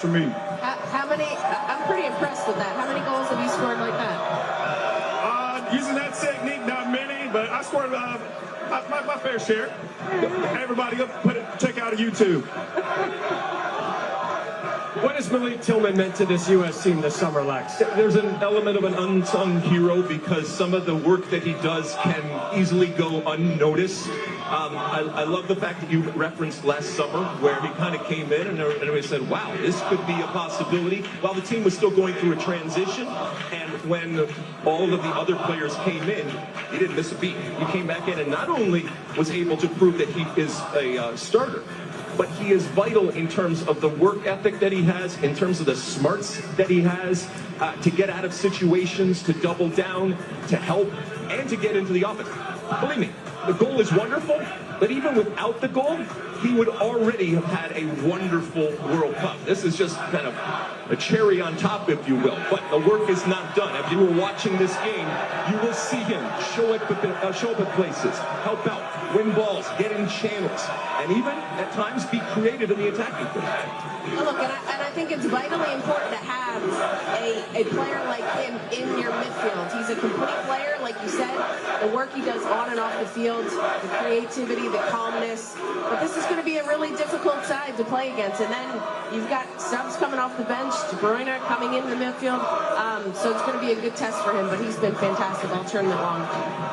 for me. How many? I'm pretty impressed with that. How many goals have you scored like that? Using that technique, not many, but I scored my fair share. Everybody, go check out YouTube. What has Malik Tillman meant to this U.S. team this summer, Lex? There's an element of an unsung hero because some of the work that he does can easily go unnoticed. I love the fact that you referenced last summer where he kind of came in and everybody said, wow, this could be a possibility, while the team was still going through a transition. And when all of the other players came in, he didn't miss a beat. He came back in and not only was able to prove that he is a starter, but he is vital in terms of the work ethic that he has, in terms of the smarts that he has to get out of situations, to double down, to help, and to get into the offense. Believe me, the goal is wonderful, but even without the goal, he would already have had a wonderful World Cup. This is just kind of a cherry on top, if you will. But the work is not done. If you were watching this game, you will see him show up at places, help out, win balls, get in channels, and even at times be creative in the attacking phase. Look, and I think it's vitally important to have a player like him in your midfield. He's a complete player, like you said. The work he does on and off the field, the creativity, the calmness. But this is going to be a really difficult side to play against. And then you've got subs coming off the bench, De Bruyne coming into the midfield. So it's going to be a good test for him, but he's been fantastic all tournament long.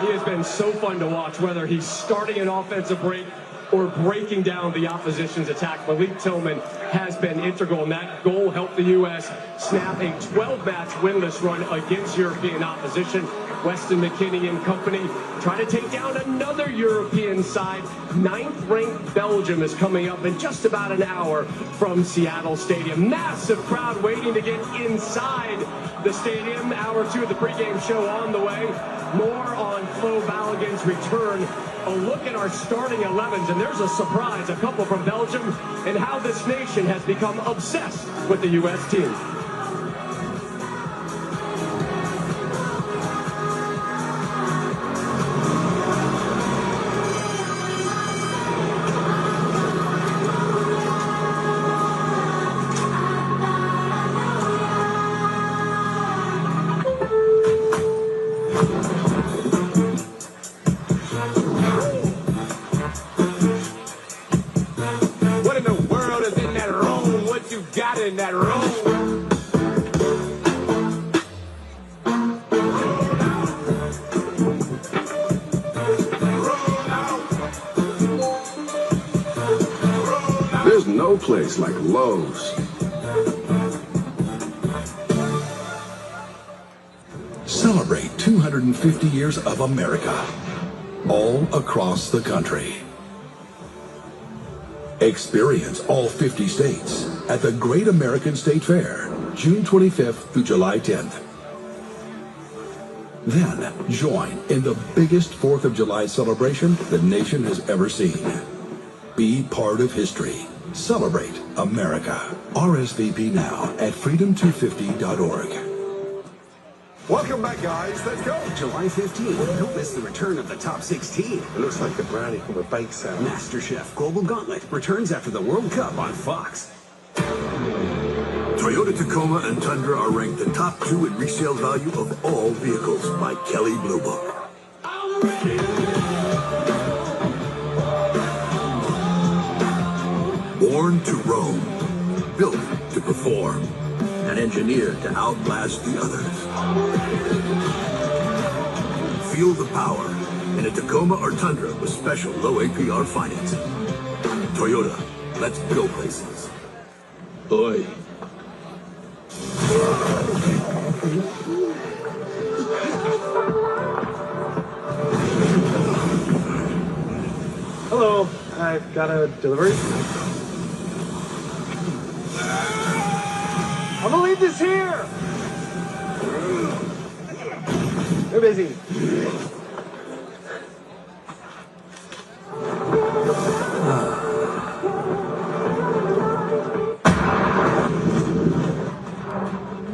He has been so fun to watch, whether he's starting an offensive break or breaking down the opposition's attack. Malik Tillman has been integral, and that goal helped the U.S. snap a 12-match winless run against European opposition. Weston McKennie and company try to take down another European side. 9th-ranked Belgium is coming up in just about an hour from Seattle Stadium. Massive crowd waiting to get inside the stadium. Hour 2 of the pregame show on the way. More on Flo Balogun's return. A look at our starting 11s, and there's a surprise, a couple from Belgium, and how this nation has become obsessed with the U.S. team. Got in that room. There's no place like Lowe's. Celebrate 250 years of America, all across the country. Experience all 50 states at the Great American State Fair, June 25th through July 10th. Then join in the biggest 4th of July celebration the nation has ever seen. Be part of history. Celebrate America. RSVP now at freedom250.org. Welcome back, guys. Let's go. July 15th. Don't miss the return of the top 16. It looks like the brownie from a bake sale. MasterChef Global Gauntlet returns after the World Cup on Fox. Toyota Tacoma and Tundra are ranked the top 2 in resale value of all vehicles by Kelley Blue Book. Born to roam, built to perform, and engineered to outlast the others. Feel the power in a Tacoma or Tundra with special low APR financing. Toyota, let's go places. Oi. Hello, I've got a delivery. I'm gonna leave this here. They're busy.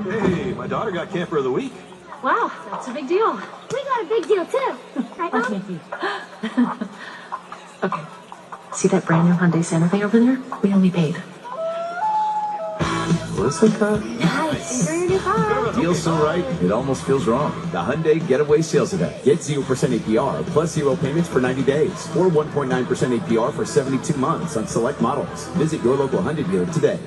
Hey, my daughter got camper of the week. Wow, that's a big deal. We got a big deal too. Right, Mom? Okay. See that brand new Hyundai Santa Fe over there? We only paid Listen, cut. Nice. Enjoy your new car. Feels so right, it almost feels wrong. The Hyundai Getaway Sales Event. Get 0% APR plus 0 payments for 90 days or 1.9% APR for 72 months on select models. Visit your local Hyundai dealer today.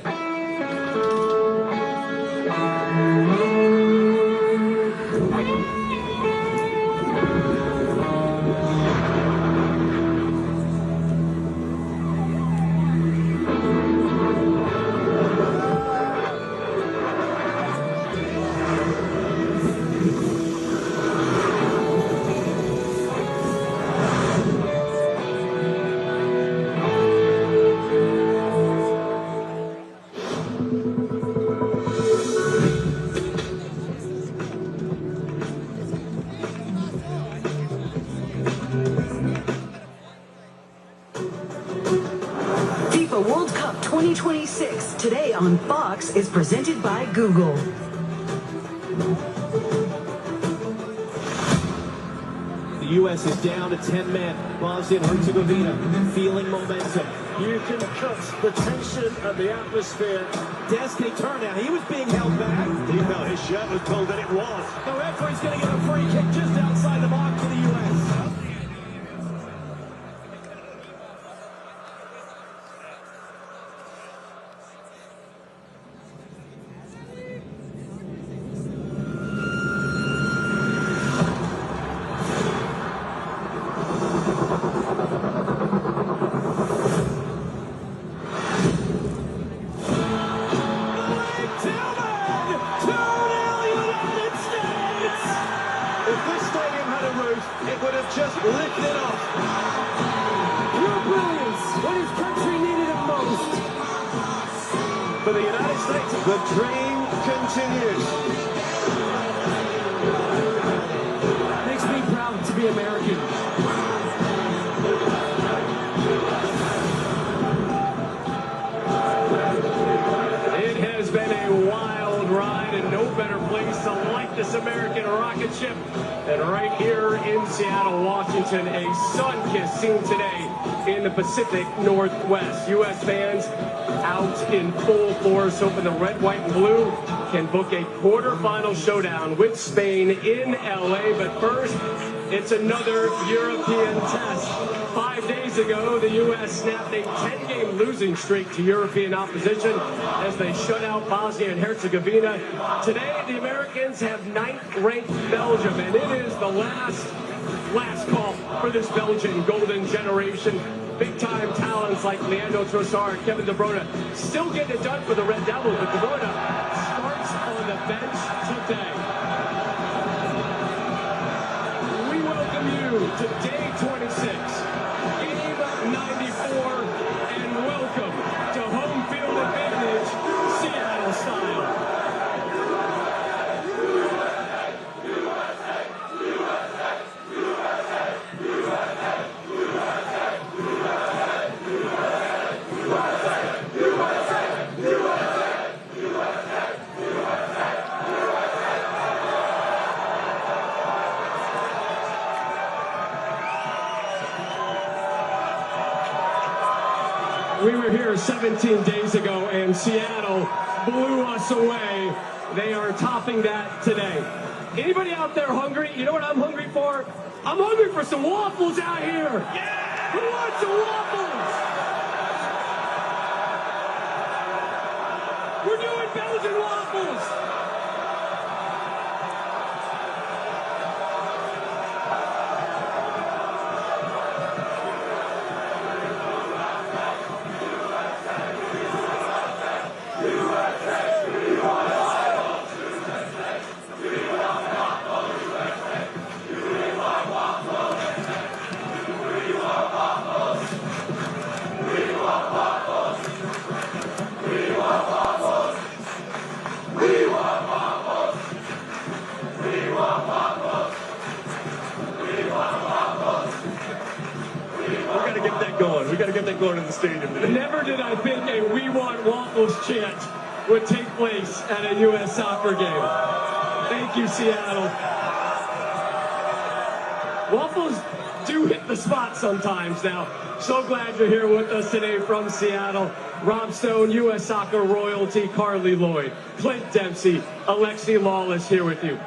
FIFA World Cup 2026 today on Fox is presented by Google. The U.S. is down to 10 men. Bosnia and Herzegovina feeling momentum. You can cut the tension of the atmosphere. Des, can he turn now? He was being held back. He felt his shirt was told that it was. The referee's going to get a free kick just outside the mark for the U.S. It would have just lifted off. Pure brilliance when his country needed it most. For the United States, the dream continues. Makes me proud to be American. It has been a wild ride, and no better place to light this American rocket ship than right here in Seattle, Washington. A sun-kissed scene today in the Pacific Northwest. U.S. fans out in full force, hoping the red, white, and blue can book a quarterfinal showdown with Spain in L.A. But first, it's another European test. 5 days ago, the U.S. snapped a 10-game losing streak to European opposition as they shut out Bosnia and Herzegovina. Today, the Americans have 9th-ranked Belgium, and it is the last call for this Belgian golden generation. Big-time talents like Leandro Trossard, Kevin De Bruyne, still getting it done for the Red Devils, but De Bruyne starts on the bench today. We welcome you to day 26, game 94, and welcome to home field advantage, Seattle style. We were here 17 days ago, and Seattle blew us away. They are topping that today. Anybody out there hungry? You know what I'm hungry for? I'm hungry for some waffles out here. Yeah! Who wants some waffles? We're doing Belgian waffles. We got to get that going in the stadium today. Never did I think a "We Want Waffles" chant would take place at a U.S. soccer game. Thank you, Seattle. Waffles do hit the spot sometimes now. So glad you're here with us today from Seattle. Rob Stone, U.S. Soccer royalty, Carly Lloyd, Clint Dempsey, Alexi Lawless here with you.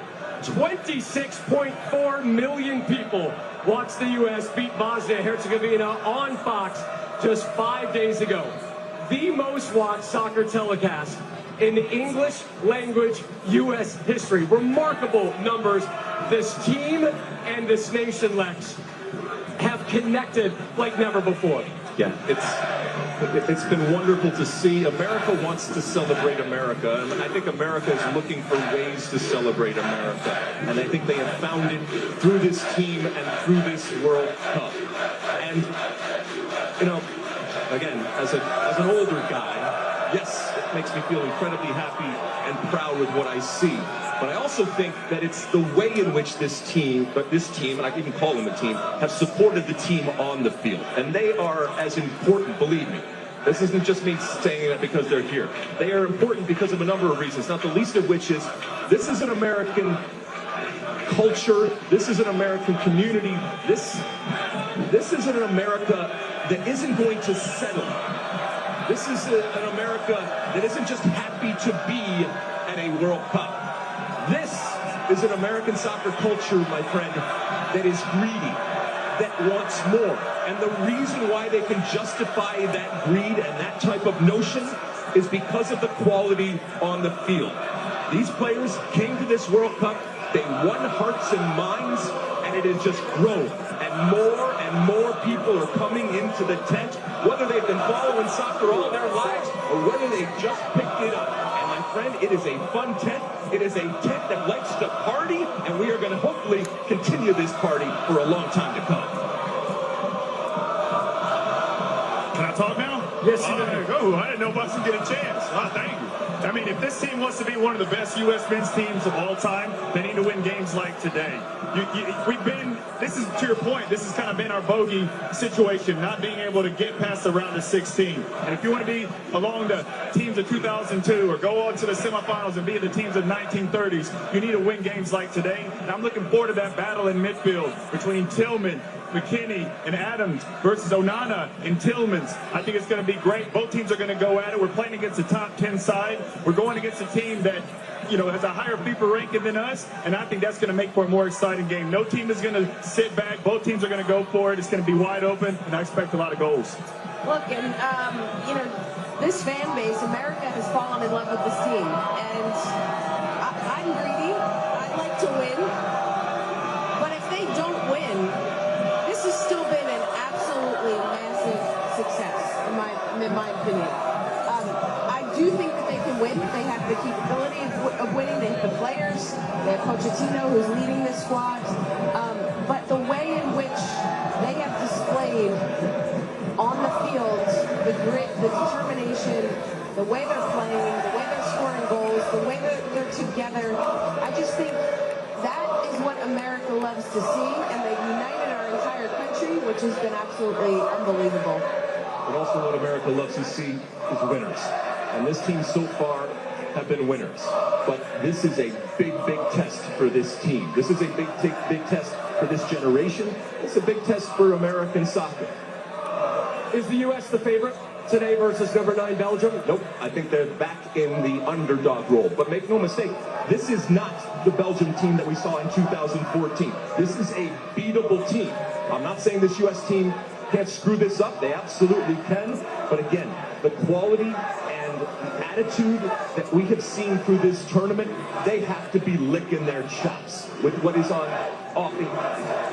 26.4 million people watched the U.S. beat Bosnia-Herzegovina on Fox just 5 days ago. The most watched soccer telecast in English language U.S. history. Remarkable numbers. This team and this nation, Lex, have connected like never before. Yeah, it's been wonderful to see. America wants to celebrate America, and I think America is looking for ways to celebrate America. And I think they have found it through this team and through this World Cup. And, you know, again, as an older guy, yes, it makes me feel incredibly happy and proud with what I see. But I also think that it's the way in which this team, and I can even call them a team, have supported the team on the field. And they are as important, believe me. This isn't just me saying that because they're here. They are important because of a number of reasons, not the least of which is this is an American culture. This is an American community. This is an America that isn't going to settle. This is an America that isn't just happy to be at a World Cup. This is an American soccer culture, my friend, that is greedy, that wants more. And the reason why they can justify that greed and that type of notion is because of the quality on the field. These players came to this World Cup, they won hearts and minds, and it has just grown. And more people are coming into the tent, whether they've been following soccer all their lives or whether they've just picked it up. And my friend, it is a fun tent. It is a tent that likes to party, and we are going to hopefully continue this party for a long time to come. Can I talk now? Yes, you may. Oh, I didn't know if I was going to get a chance. Oh, thank you. I mean, if this team wants to be one of the best U.S. men's teams of all time, they need to win games like today. This is to your point, this has kind of been our bogey situation, not being able to get past the round of 16. And if you want to be along the teams of 2002 or go on to the semifinals and be the teams of 1930s, you need to win games like today. And I'm looking forward to that battle in midfield between Tillman, McKinney, and Adams versus Onana and Tillmans. I think it's going to be great. Both teams are going to go at it. We're playing against a top 10 side. We're going against a team that, you know, has a higher FIFA ranking than us, and I think that's going to make for a more exciting game. No team is going to sit back. Both teams are going to go for it. It's going to be wide open, and I expect a lot of goals. Look, and, you know, this fan base, America has fallen in love with this team, and I'm greedy. I'd like to win, but if they don't win, this has still been an absolutely massive success, in my opinion. I do think that they can win. They have the capability of winning. They have the players. They have Pochettino, who's leading this squad. But the way in which they have displayed on the field the grit, the determination, the way they're playing, the way they're scoring goals, the way they're together, I just think that is what America loves to see, and they've united our entire country, which has been absolutely unbelievable. But also what America loves to see is winners. And this team so far have been winners. But this is a big, big test for this team. This is a big test for this generation. It's a big test for American soccer. Is the U.S. the favorite today versus number 9 Belgium? Nope. I think they're back in the underdog role. But make no mistake, this is not the Belgium team that we saw in 2014. This is a beatable team. I'm not saying this U.S. team can't screw this up. They absolutely can. But again, the quality and the attitude that we have seen through this tournament, they have to be licking their chops with what is on offering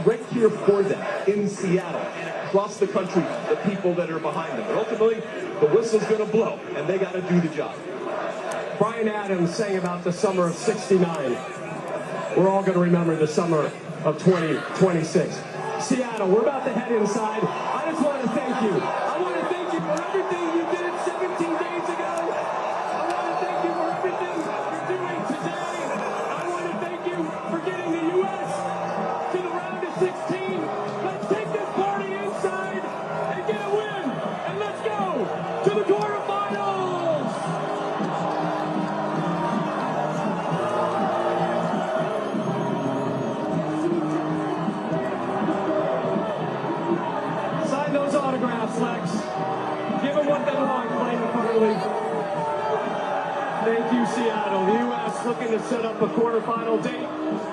right here for them in Seattle and across the country, the people that are behind them. But ultimately, the whistle's going to blow, and they got to do the job. Brian Adams sang about the summer of '69. We're all going to remember the summer of 2026. Seattle, we're about to head inside. I just want to thank you. I want to thank you for everything you did 17 days ago. I want to thank you for everything you're doing today. I want to thank you for getting the U.S. to the round of 16. Let's take this party inside and get a win. And let's go to the quarterfinals. Seattle. The U.S. looking to set up a quarterfinal date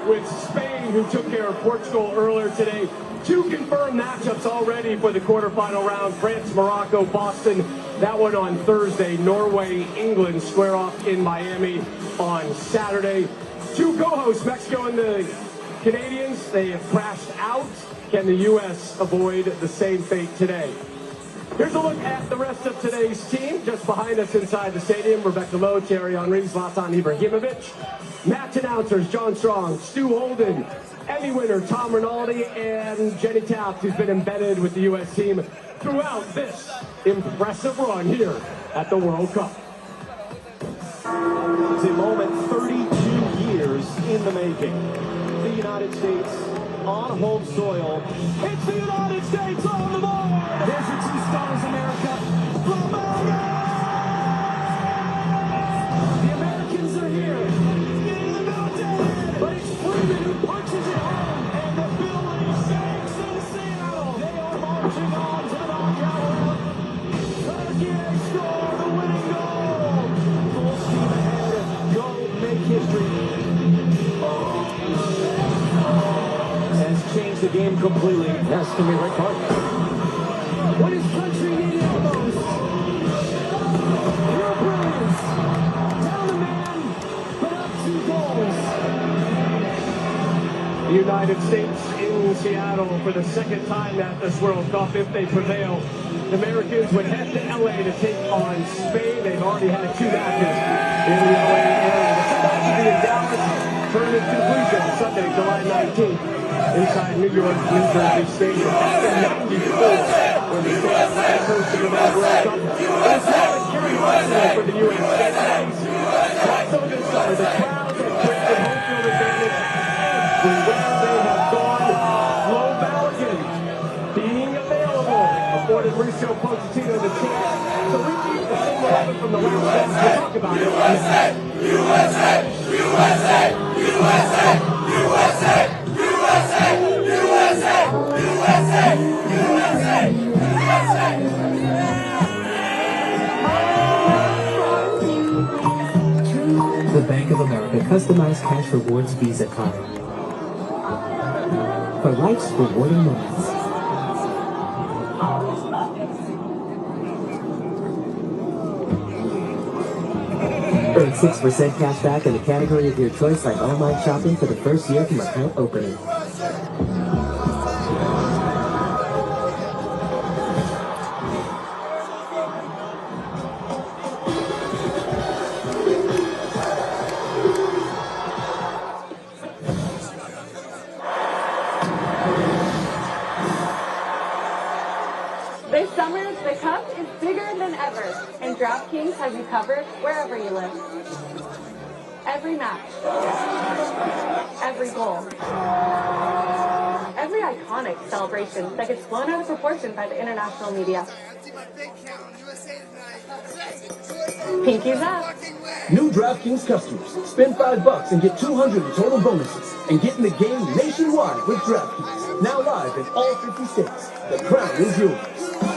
with Spain, who took care of Portugal earlier today. 2 confirmed matchups already for the quarterfinal round. France, Morocco, Boston. That one on Thursday. Norway, England square off in Miami on Saturday. 2 co-hosts, Mexico and the Canadians, they have crashed out. Can the U.S. avoid the same fate today? Here's a look at the rest of today's team. Just behind us inside the stadium, Rebecca Lowe, Thierry Henry, Zlatan Ibrahimovic. Match announcers, John Strong, Stu Holden, Emmy winner Tom Rinaldi, and Jenny Taft, who's been embedded with the U.S. team throughout this impressive run here at the World Cup. It's a moment 32 years in the making. The United States on home soil. It's the United States on the board! There's your 2 stars, America. From Belgium! The Americans are here. In the building! But it's Freeman who punches it home. And the building shakes in Seattle. They are marching on to the knockout round. Turkey score the winning goal. Full steam ahead. Go make history. Has changed the game completely. Yes, can be right card. What his country needed the most. Pure brilliance. Down the man, but up 2 goals. The United States in Seattle for the second time at this World Cup. If they prevail, the Americans would head to LA to take on Spain. They've already had 2 matches in the LA area. The second match will be in Dallas. Tournament conclusion Sunday, July 19th. Inside New York, New Jersey Stadium. Back in 94, when the States last hosted the World Cup. It was not a curiosity for the U.S. fans. Also this summer, the crowds have created home field advantage everywhere they have gone. Flo Balogun being available afforded Mauricio Pochettino the chance to repeat the same 11 from the last match. We'll talk about it. USA! USA! USA! USA! USA! The Bank of America customized cash rewards Visa card for life's rewarding moments. Earn 6% cash back in the category of your choice, like online shopping, for the first year from account opening. This summer, the Cup is bigger than ever, and DraftKings has you covered wherever you live. Every match, every goal, every iconic celebration that gets blown out of proportion by the international media. Pinkies up. New DraftKings customers, spend $5 and get $200 in total bonuses, and get in the game nationwide with DraftKings. Now live in all 50 states. The crown is yours.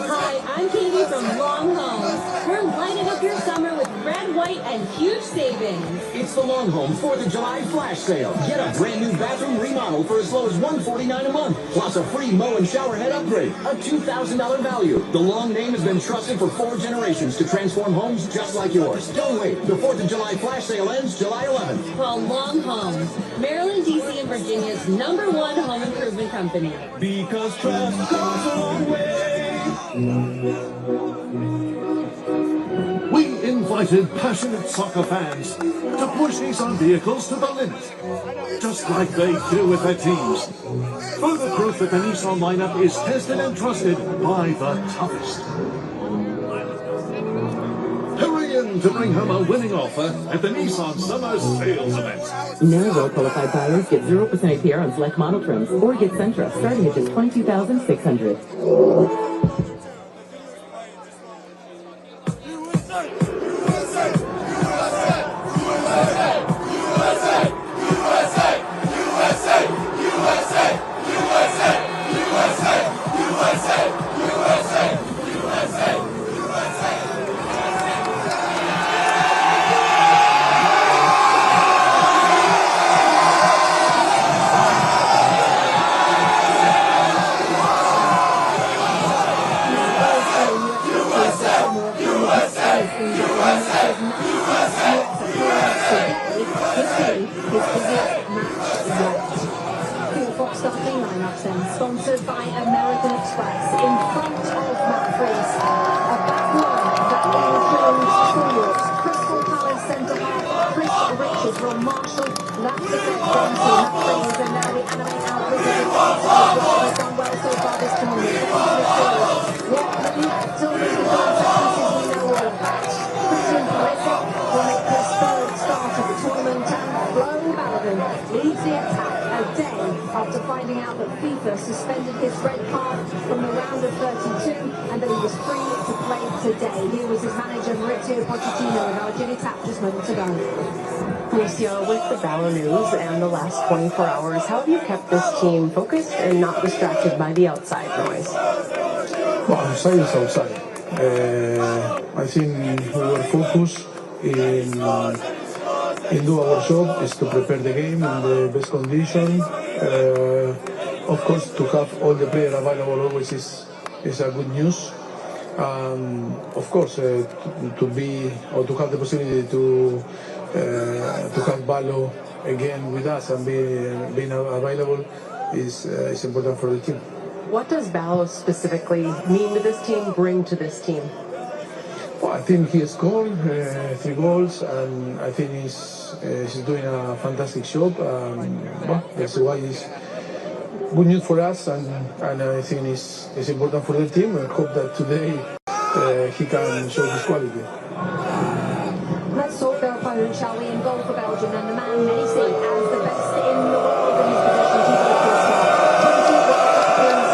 Hi, I'm Katie from Long Home. We're lighting up your summer with red, white, and huge savings. It's the Long Home 4th of July flash sale. Get a brand new bathroom remodel for as low as $149 a month, plus a free mow and shower head upgrade, a $2,000 value. The Long name has been trusted for 4 generations to transform homes just like yours. Don't wait. The 4th of July flash sale ends July 11th. Call Long Homes, Maryland, D.C., and Virginia's #1 home improvement company. Because trust goes a long way. We invited passionate soccer fans to push Nissan vehicles to the limit, just like they do with their teams. Further proof that the Nissan lineup is tested and trusted by the toughest. Hurry in to bring home a winning offer at the Nissan Summer Sales Event. Now well-qualified buyers get 0% APR on select model trims, or get Sentra starting at just $22,600. is Ron Marshall. That's the next game to the match ratings, and now we animate out Wizards have done well so far this tournament. Going to the series. What Malik Tillman can do in set pieces we know all about. Christian Pulisic will make his third start of the tournament, and Flo Balogun leads the attack a day after finding out that FIFA suspended his red card from the round of 32 and that he was free to play today. Here was his manager Mauricio Pochettino in our Jimmy Tap just moments ago. Mauricio, with the Ballo news and the last 24 hours, how have you kept this team focused and not distracted by the outside noise? Well, outside is outside. I think we were focused in do our job, is to prepare the game in the best condition. Of course, to have all the players available always is a good news. Of course, to be or to have the possibility to have Ballo again with us and being available is important for the team. What does Ballo specifically mean to this team, bring to this team? Well, I think he scored 3 goals, and I think he's doing a fantastic job. Well, that's why it's good news for us, and I think it's important for the team. I hope that today he can show his quality. Let's talk their opponent, shall we? In goal for Belgium, and the man many see as the best in the world in his possession, Thibaut Courtois. 20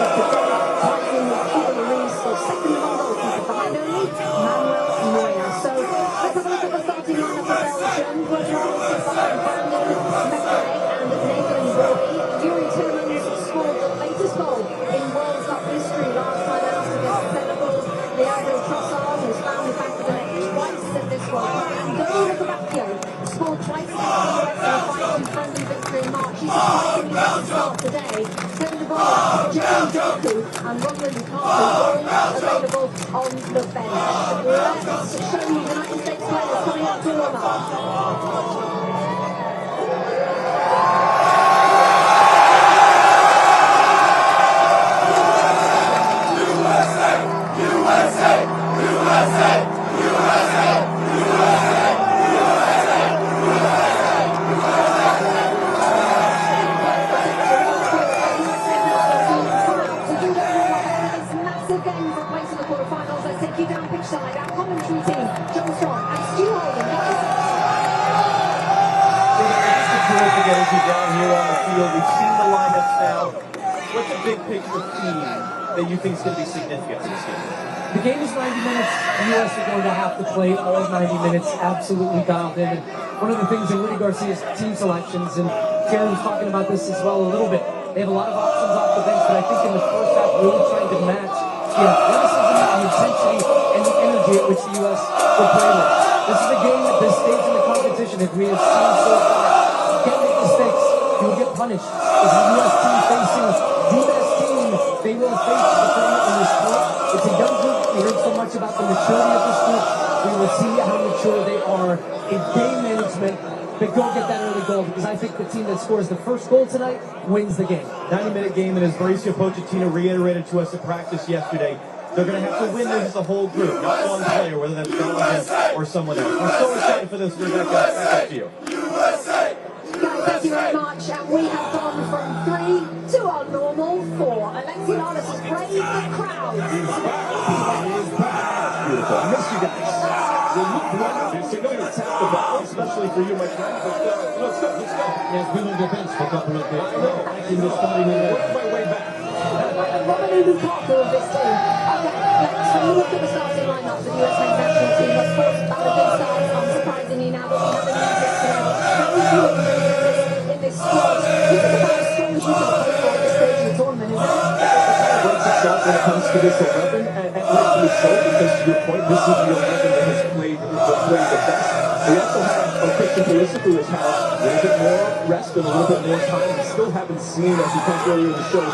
World Cup appearances today, ties in with Keeper Lloris, or second among goalkeepers, behind only Manuel Neuer. So let's have a look at the starting lineup for Belgium. Courtois is behind Brandon, Matchday, and Nathan Boy. Yuri Tillemans scored the latest goal in World Cup history last time out against Senegal. Leandro Trossard has found the back of the net twice at this World Cup. And Dominic Bacchio scored twice against the US in a 5-2 friendly victory in March. He surprisingly didn't start today. Kevin De Bruyne, Jeremy Doku, and Romelu Lukaku all available on the bench. Let's show you the United States players coming up to warm up. Down here on the field, we've seen the lineups now. What's a big picture theme that you think is going to be significant in this game? The game is 90 minutes. The U.S. are going to have to play all 90 minutes absolutely dialed in. And one of the things in Rudy Garcia's team selections, and Terry was talking about this as well a little bit, they have a lot of options off the bench, but I think in the first half really trying to match the athleticism, the intensity, and the energy at which the U.S. will play with. This is a game at this stage in the competition that we have seen so far. Can't make mistakes, you will get punished. As the U.S. team facing the best team they will face the tournament in this sport. It's a young group. We heard so much about the maturity of this group. We will see how mature they are in game management. But go get that early goal, because I think the team that scores the first goal tonight wins the game. 90-minute game, and as Mauricio Pochettino reiterated to us at practice yesterday, they're going to have to win this as a whole group, not one player, whether that's Belgium or someone else. We're so excited for this, Rebecca. Back to you. Guys, thank you very much. And we have gone from 3 to our normal 4. Alexi Lalas has praised the crowd. Beautiful. I miss you guys. When you run, it's going to tap the ball, especially for you, my friend. But let's go, let's go. Yes, we will defense pick up a little bit. I know. Actually, we're starting with work my way back. Romelu Lukaku of this team. Okay, let's look at the starting lineup for the US men's national team. Of course, Balogun starts, unsurprisingly now, but we have an injury today. Very few injuries in this squad. This is about exposure to the football at this stage of the tournament, isn't it? Breaks itself when it comes to this 11, and rightfully so, because to your point, this is the 11 that has played the best. We also have Christian Pulisic, who has had a little bit more rest and a little bit more time. We still haven't seen, as we talked earlier in the show,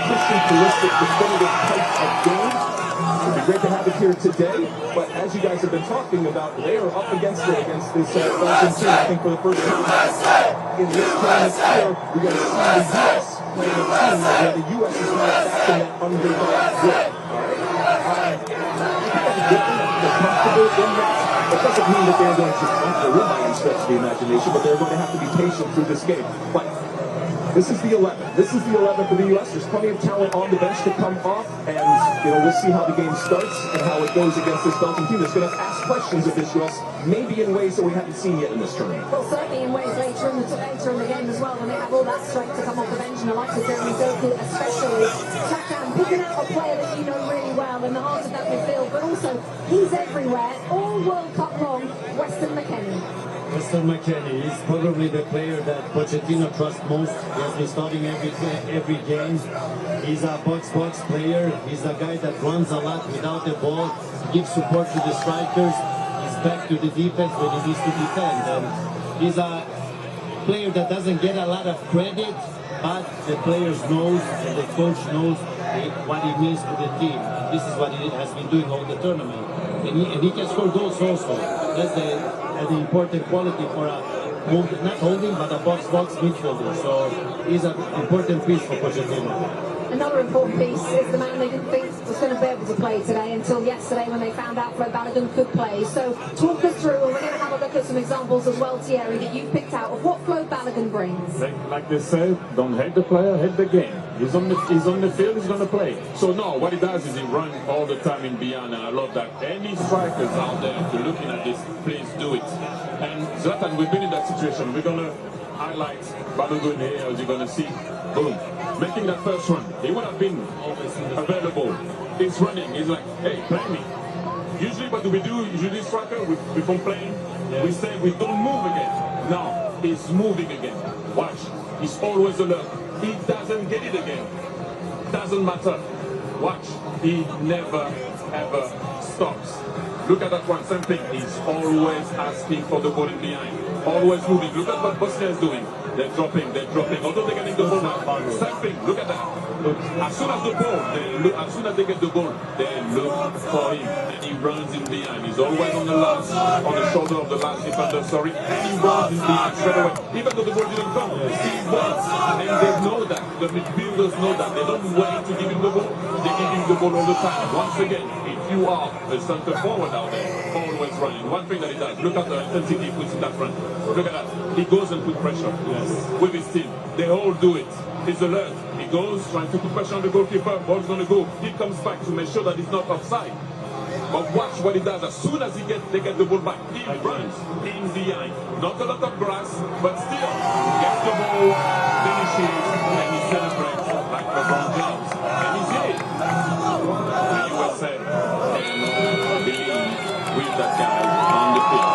Christian Pulisic definitive type of game. It would be great to have it here today, but as you guys have been talking about, they are up against it against this Belgian team. I think for the first time in this tournament here, we're going to see the U.S. playing a team where the U.S. is not back in that underdog role. All right? I think that's a good thing. They're comfortable in that. It doesn't mean that they're going to just want to win by any stretch of the imagination, but they're going to have to be patient through this game. But this is the 11. This is the 11 for the U.S. There's plenty of talent on the bench to come off, and we'll see how the game starts and how it goes against this Belgian team that's going to ask questions of this U.S. maybe in ways that we haven't seen yet in this tournament. Well, certainly in ways later in the game as well, when they have all that strength to come off the bench, and the likes of Jeremy Doku especially. Shakhan picking out a player that you know really well in the heart of that midfield, but also he's everywhere, all World Cup long, Weston McKennie. Weston McKennie is probably the player that Pochettino trusts most. He has been starting every game. He's a box-box player. He's a guy that runs a lot without the ball, gives support to the strikers. He's back to the defense when he needs to defend. And he's a player that doesn't get a lot of credit, but the players knows and the coach knows what he means to the team. This is what he has been doing all the tournament. And he can score goals also. That's the important quality for a not holding, but a box-box midfielder. So he's an important piece for Pochettino. Another important piece is the man they didn't think was going to be able to play today until yesterday when they found out Fred Balogun could play. So talk us through, and we're going to have a look at some examples as well, Thierry, that you've picked out of what Flo Balogun brings. Like they said, don't hate the player, hate the game. He's on the field, he's going to play. So no, what he does is he runs all the time in beyond, and I love that. Any strikers out there, if you're looking at this, please do it. And Zlatan, we've been in that situation. We're going to highlight Balogun here, as you're going to see. Boom. Making that first run. He would have been available. He's running. He's like, hey, play me. Usually, what do? Usually, striker, we complain. Yeah. We say we don't move again. Now, he's moving again. Watch. He's always alert. He doesn't get it again. Doesn't matter. Watch. He never, ever stops. Look at that one. Same thing. He's always asking for the ball in behind. Always moving. Look at what Bosnia is doing. They're dropping. Although they're getting the ball back. Same thing. Look at that. Look. As soon as they get the ball, they look for him, and he runs in behind. He's always on the shoulder of the last defender. Sorry, and he runs in behind straight away. Even though the ball didn't come, he runs, and they know that. The midfielders know that. They don't wait to give him the ball. They give him the ball all the time. Once again, if you are a center forward out there, always running. One thing that he does. Look at the intensity he puts in that front. Look at that. He goes and puts pressure. Yes. With his team. They all do it. He's alert. He goes, trying to put pressure on the goalkeeper. Ball's going to go. He comes back to make sure that he's not offside. But watch what he does. As soon as they get the ball back, he runs in behind. Not a lot of grass, but still gets the ball, finishes, and he celebrates like LeBron James. And he's in it. The USA can believe with that guy on the field.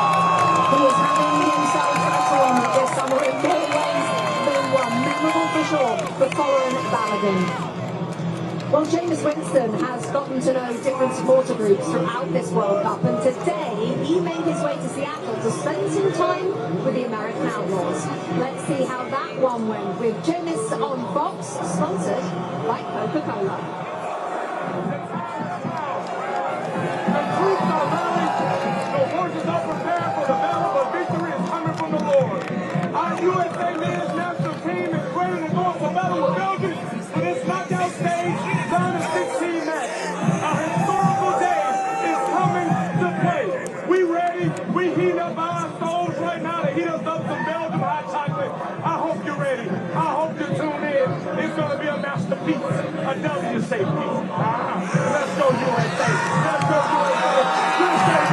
He is having himself a tournament this summer in many ways. Been one memorable for sure for foreign Balogun. Well, Jameis Winston has gotten to know different supporter groups throughout this World Cup, and today he made his way to Seattle to spend some time with the American Outlaws. Let's see how that one went with Jameis on Fox, sponsored by Coca-Cola. The troops are ready. The horses are prepared for the battle, but victory is coming from the Lord. Our USA men's national team is ready to go for battle with Belgium for this knockout stage. Down to 16 match. A historical day is coming to play. We ready? We heat up our souls right now to heat us up some Belgium hot chocolate. I hope you're ready. I hope you tune in. It's going to be a masterpiece. A W safety. Let's go USA. Let's go USA.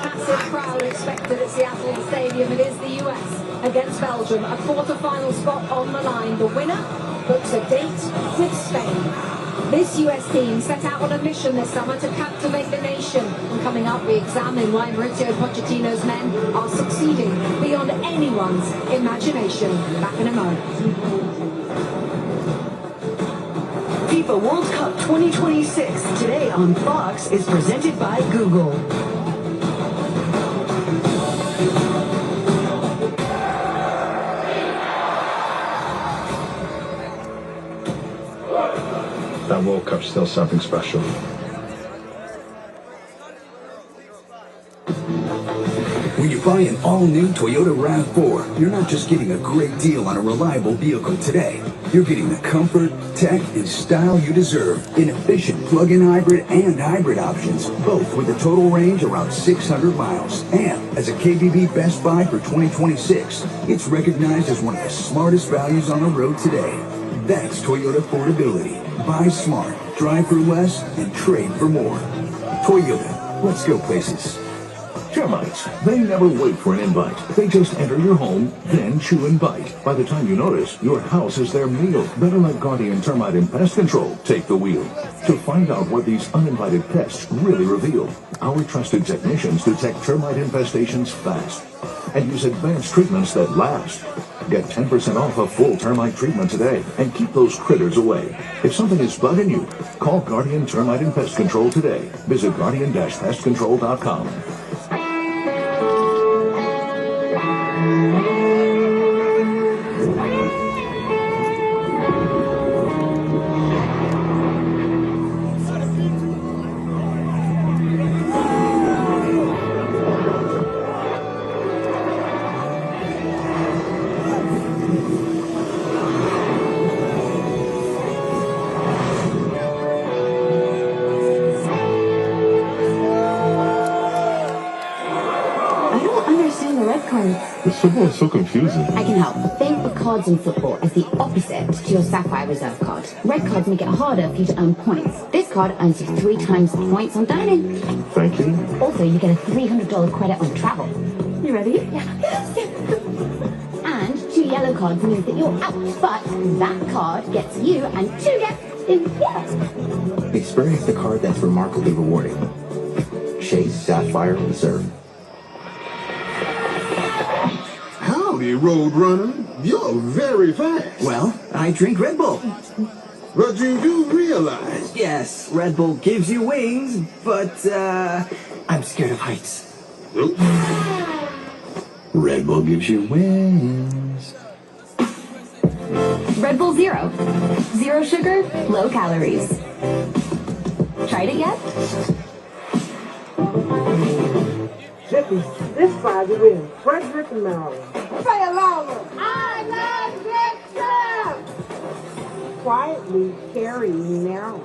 Massive crowd expected at Seattle Stadium. It is the US against Belgium, a quarter-final spot on the line. The winner books a date with Spain. This US team set out on a mission this summer to captivate the nation. And coming up, we examine why Mauricio Pochettino's men are succeeding beyond anyone's imagination. Back in a moment. FIFA World Cup 2026 today on Fox is presented by Google. That World Cup's still something special. When you buy an all-new Toyota RAV4, you're not just getting a great deal on a reliable vehicle today. You're getting the comfort, tech, and style you deserve in efficient plug-in hybrid and hybrid options, both with a total range around 600 miles. And as a KBB Best Buy for 2026, it's recognized as one of the smartest values on the road today. That's Toyota affordability. Buy smart, drive for less, and trade for more. Toyota, let's go places. Termites, they never wait for an invite. They just enter your home, then chew and bite. By the time you notice, your house is their meal. Better let Guardian Termite and Pest Control take the wheel. To find out what these uninvited pests really reveal, our trusted technicians detect termite infestations fast and use advanced treatments that last. Get 10% off a full termite treatment today and keep those critters away. If something is bugging you, call Guardian Termite and Pest Control today. Visit guardian-pestcontrol.com. This football is so confusing. I can help. Think of cards in football as the opposite to your Sapphire Reserve card. Red cards make it harder for you to earn points. This card earns you 3 times the points on dining. Thank you. Also, you get a $300 credit on travel. You ready? Yeah. And 2 yellow cards means that you're out, but that card gets you and 2 gets in. Yeah. Experience the card that's remarkably rewarding. Chase Sapphire Reserve. Howdy, Roadrunner. You're very fast. Well, I drink Red Bull. But you do realize... Yes, Red Bull gives you wings, but, I'm scared of heights. Oops. Red Bull gives you wings. Red Bull Zero. 0 sugar, low calories. Tried it yet? Chippy, this Friday we're in Frederick, Maryland. Say it louder. I love Dixon! Quietly carrying Maryland.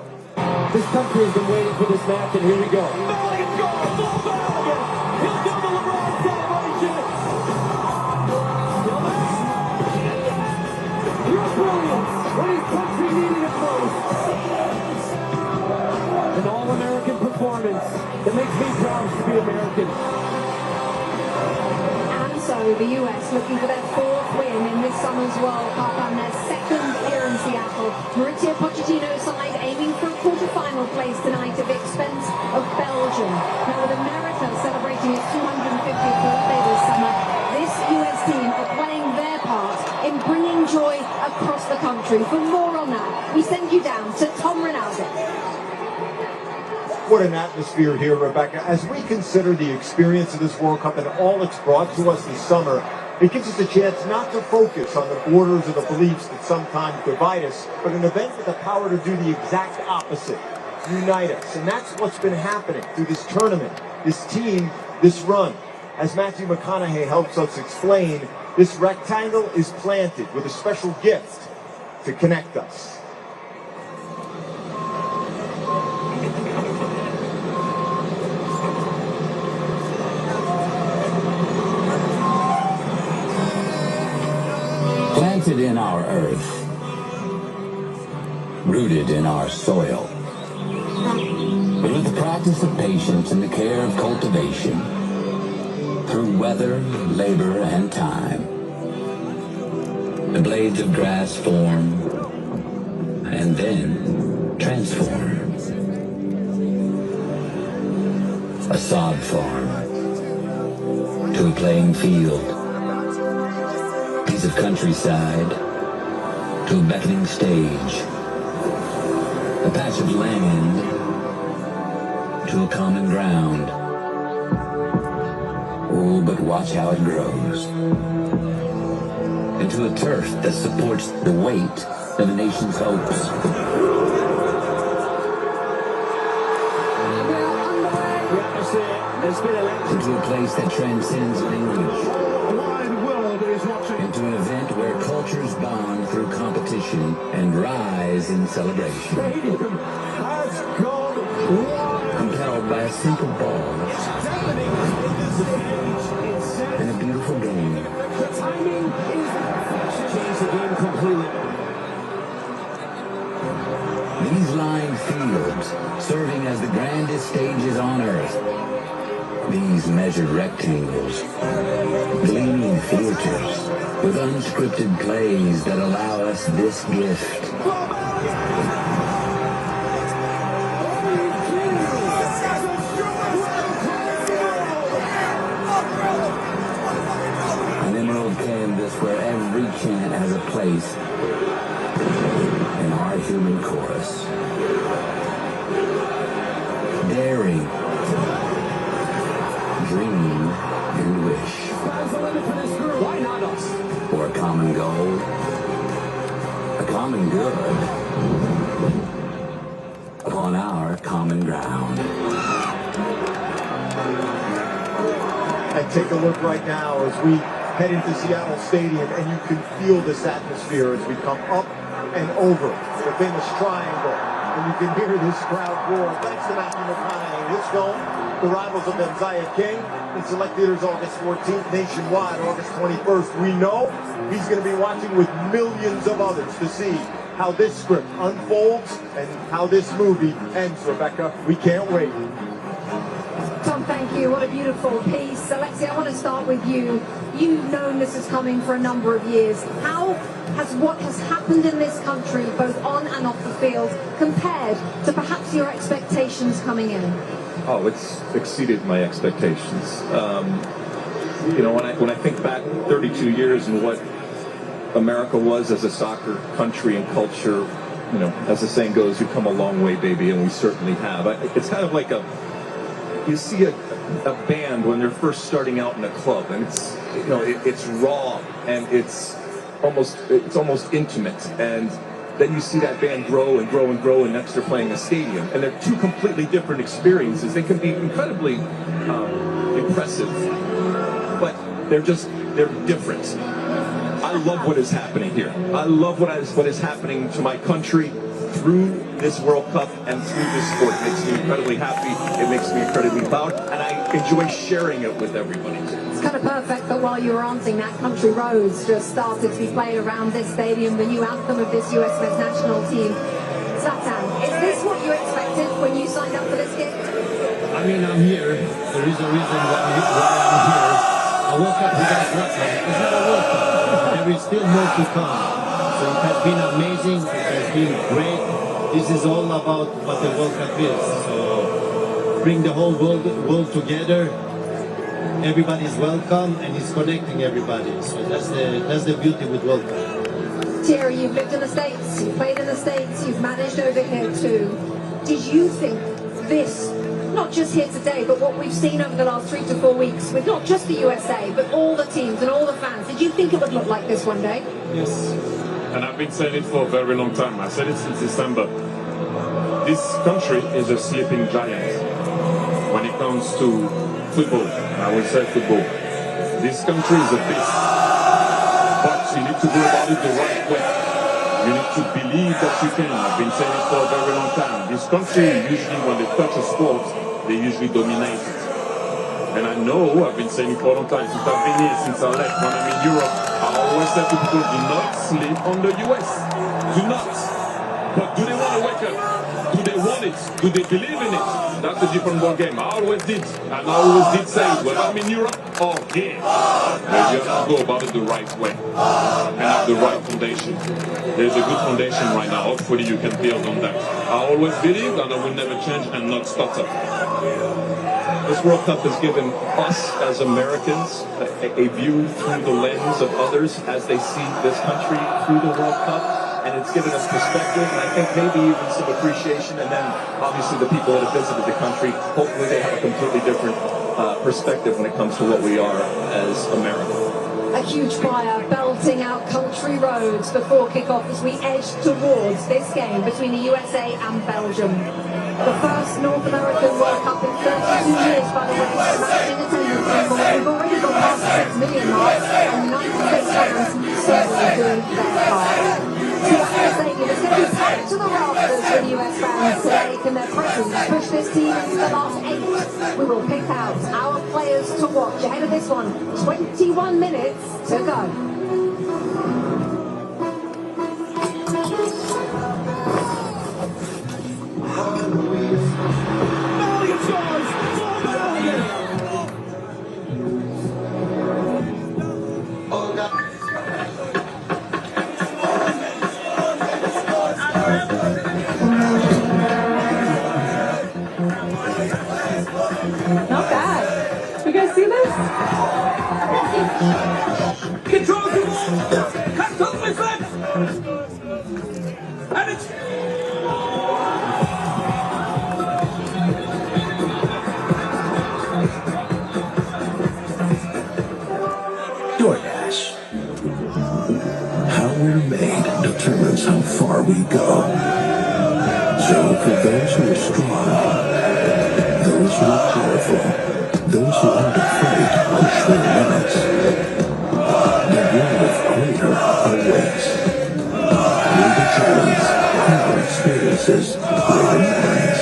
This country has been waiting for this match, and here we go. Mulligan scores! Full Mulligan! He'll do the LeBron celebration! Your brilliance when his country needed it most. An all-American performance that makes me proud to be American. So the US looking for their 4th win in this summer's World Cup and their 2nd here in Seattle. Mauricio Pochettino's side aiming for a quarter-final place tonight at the expense of Belgium. Now with America celebrating its 250th birthday this summer, this US team are playing their part in bringing joy across the country. For more on that, we send you down to Tom Rinaldi. What an atmosphere here, Rebecca. As we consider the experience of this World Cup and all it's brought to us this summer, it gives us a chance not to focus on the borders or the beliefs that sometimes divide us, but an event with the power to do the exact opposite, unite us. And that's what's been happening through this tournament, this team, this run. As Matthew McConaughey helps us explain, this rectangle is planted with a special gift to connect us. Planted in our earth, rooted in our soil, but with the practice of patience and the care of cultivation, through weather, labor, and time, the blades of grass form and then transform. A sod farm to a playing field, piece of countryside to a beckoning stage, a patch of land to a common ground. Oh, but watch how it grows into a turf that supports the weight of a nation's hopes. Into a place that transcends language. Into an event where cultures bond through competition. competition and rise in celebration. Compelled by a simple ball and a beautiful game. The timing is changed the game completely. These lined fields serving as the grandest stages on earth. These measured rectangles, gleaming theaters with unscripted plays that allow us this gift. An emerald canvas where every chant has a place in our human chorus. Daring, dream, and wish. Why not us? For a common goal, a common good, upon our common ground. And take a look right now as we head into Seattle Stadium, and you can feel this atmosphere as we come up and over the famous triangle. And you can hear this crowd roar. Thanks to Matthew McConaughey. This film, The Rivals of Benziah King, in select theaters August 14th, nationwide August 21st. We know he's going to be watching with millions of others to see how this script unfolds and how this movie ends, Rebecca. We can't wait. Tom, thank you. What a beautiful piece. Alexi, I want to start with you. You've known this is coming for a number of years. How has what has happened in this country, both on and off the field, compared to perhaps your expectations coming in? Oh, it's exceeded my expectations. You know, when I think back 32 years and what America was as a soccer country and culture, you know, as the saying goes, you've come a long way, baby, and we certainly have. It's kind of like you see a band when they're first starting out in a club, and it's, you know, it's raw and it's almost intimate, and then you see that band grow and grow and grow, and next they're playing a stadium, and they're two completely different experiences. They can be incredibly impressive, but they're different. I love what is happening here. I love what is happening to my country through this World Cup and through this sport. It makes me incredibly happy. It makes me incredibly proud, and I enjoy sharing it with everybody. It's kind of perfect that while you were answering, that Country Roads just started to be played around this stadium, the new anthem of this US men's national team. Zlatan, is this what you expected when you signed up for this gig? I mean, I'm here. There is a reason why I'm here. A World Cup without Zlatan is not a World Cup. There is still more to come. So it has been amazing. It has been great. This is all about what the World Cup is. So bring the whole world together. Everybody's welcome, and it's connecting everybody. So that's the beauty with World Cup. Thierry, you've lived in the States, you've played in the States, you've managed over here too. Did you think this, not just here today, but what we've seen over the last 3 to 4 weeks, with not just the USA, but all the teams and all the fans, did you think it would look like this one day? Yes. And I've been saying it for a very long time. I said it since December. This country is a sleeping giant when it comes to football. I will say football. This country is a beast. But you need to go about it the right way. You need to believe that you can. I've been saying it for a very long time. This country, usually when they touch a sport, they usually dominate it. And I know, I've been saying it for a long time, since I've been here, since I left, when I'm in Europe, I always say to people, do not sleep on the US. Do not. But do they want to wake up? Do they want it? Do they believe in it? That's a different ball game. I always did. And I always did say, when I'm in Europe, oh yeah. But you have to go about it the right way. And have the right foundation. There's a good foundation right now. Hopefully you can build on that. I always believe that I will never change and not stutter. This World Cup has given us as Americans a view through the lens of others as they see this country through the World Cup. And it's given us perspective, and I think maybe even some appreciation. And then, obviously, the people that have visited the country, hopefully they have a completely different perspective when it comes to what we are as America. A huge choir belting out Country Roads before kick-off as we edge towards this game between the USA and Belgium. The first North American World Cup in 32 years, by the way, matching attendance record. We've already gone past the 6 million mark, and United States fans certainly doing their part. To the rafters for the US fans today. Can their presence push this team into the last 8? We will pick out our players to watch ahead of this one. 21 minutes to go. Not bad. You guys see this? Control the ball. Cut totally flat. And it's DoorDash. How we're made determines how far we go. So for those who are strong, those who are powerful, those who aren't afraid to push their limits, the world of greater awaits. Greater journeys, greater experiences, greater memories.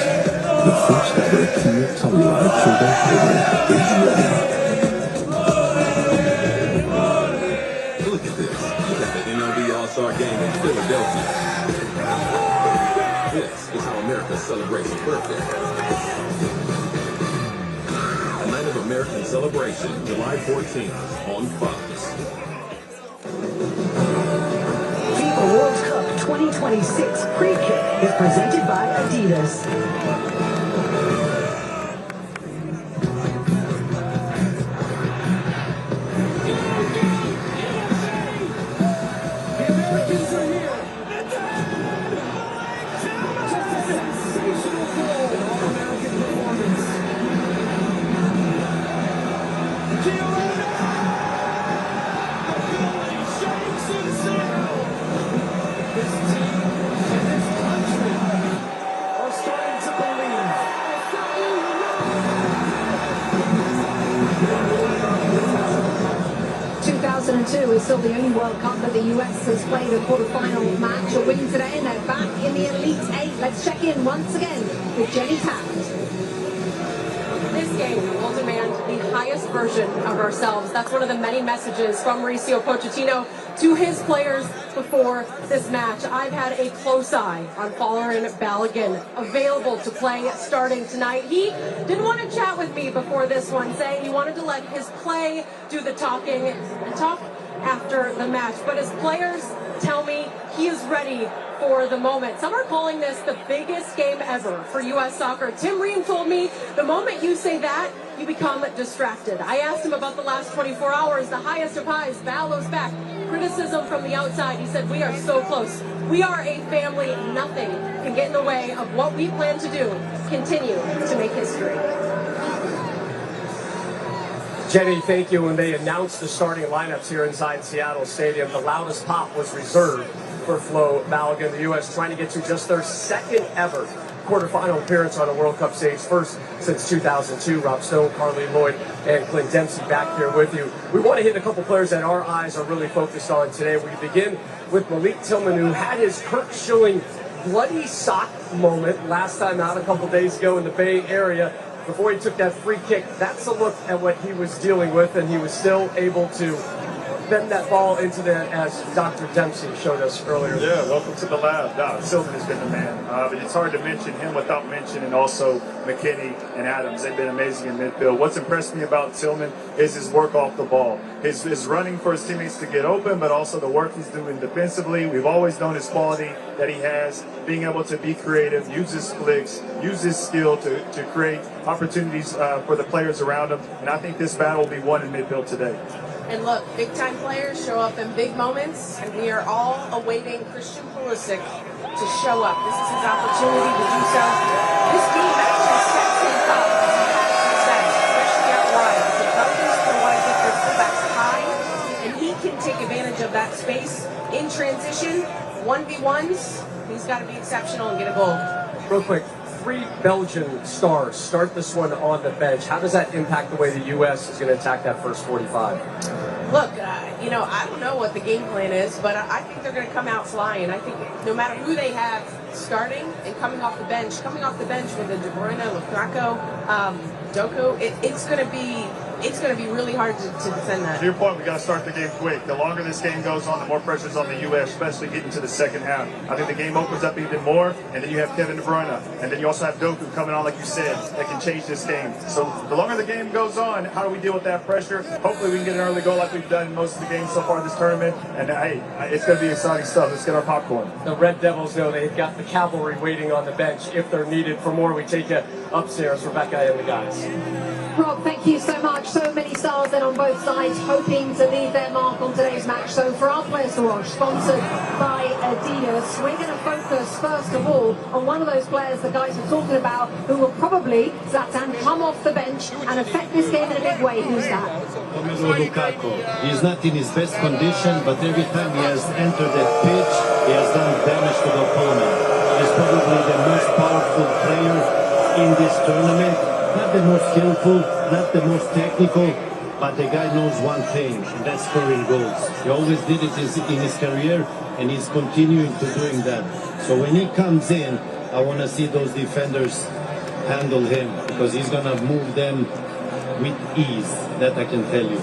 The first ever Kia Telluride Turbo Hybrid is ready. Look at this. Look at the MLB All-Star Game in Philadelphia. This is how America celebrates its birthday. A night of American celebration, July 14th on Fox. FIFA World Cup 2026 pre-kick is presented by Adidas. 2002 is still the only World Cup that the US has played a quarterfinal match. A win today and they're back in the Elite Eight. Let's check in once again with Jenny Taft. This game will demand the highest version of ourselves. That's one of the many messages from Mauricio Pochettino to his players before this match. I've had a close eye on Folarin Balogun, available to play starting tonight. He didn't want to chat with me before this one, saying he wanted to let his play do the talking and talk after the match. But his players tell me he is ready for the moment. Some are calling this the biggest game ever for U.S. soccer. Tim Ream told me the moment you say that, you become distracted. I asked him about the last 24 hours, the highest of highs, Balo's back, criticism from the outside. He said, we are so close. We are a family. Nothing can get in the way of what we plan to do. Continue to make history. Jenny, thank you. When they announced the starting lineups here inside Seattle Stadium, the loudest pop was reserved for Flo Balogun. The U.S. trying to get to just their second ever quarterfinal appearance on a World Cup stage, first since 2002. Rob Stone, Carly Lloyd, and Clint Dempsey back here with you. We want to hit a couple players that our eyes are really focused on today. We begin with Malik Tillman, who had his Kurt Schilling bloody sock moment last time out a couple days ago in the Bay Area. Before he took that free kick, that's a look at what he was dealing with, and he was still able to bend that ball into the, as Dr. Dempsey showed us earlier. Yeah, welcome to the lab. No, Sylvan has been the man. But it's hard to mention him without mentioning also McKinney and Adams. They've been amazing in midfield. What's impressed me about Tillman is his work off the ball. His running for his teammates to get open, but also the work he's doing defensively. We've always known his quality that he has, being able to be creative, use his flicks, use his skill to create opportunities for the players around him. And I think this battle will be won in midfield today. And look, big-time players show up in big moments, and we are all awaiting Christian Pulisic to show up. This is his opportunity to do so. This game actually sets him up to have success, especially out wide. The Belgians will want to get their fullbacks high, and he can take advantage of that space in transition. 1v1s, he's got to be exceptional and get a goal. Real quick, 3 Belgian stars start this one on the bench. How does that impact the way the U.S. is going to attack that first 45? Look, you know, I don't know what the game plan is, but I think they're going to come out flying. I think no matter who they have starting and coming off the bench with a De Bruyne, Lukaku, Doku, it's going to be really hard to defend that. To your point, we got to start the game quick. The longer this game goes on, the more pressure's on the U.S., especially getting to the second half. I think the game opens up even more, and then you have Kevin De Bruyne, and then you also have Doku coming on, like you said, that can change this game. So the longer the game goes on, how do we deal with that pressure? Hopefully we can get an early goal like we've done most of the games so far this tournament. And hey, it's going to be exciting stuff. Let's get our popcorn. The Red Devils know they've got the cavalry waiting on the bench if they're needed. For more, we take you upstairs, Rebecca and the guys. Rob, thank you so much. So many stars then on both sides hoping to leave their mark on today's match. So for our Players to Watch, sponsored by Adidas, we're going to focus first of all on one of those players the guys are talking about who will probably, Zlatan, come off the bench and affect this game in a big way. Who's that? Romelu Lukaku. He's not in his best condition, but every time he has entered that pitch, he has done damage to the opponent. He's probably the most powerful player in this tournament. Not the most skillful, not the most technical, but the guy knows one thing, and that's scoring goals. He always did it in his career, and he's continuing to doing that. So when he comes in, I want to see those defenders handle him, because he's going to move them with ease, that I can tell you.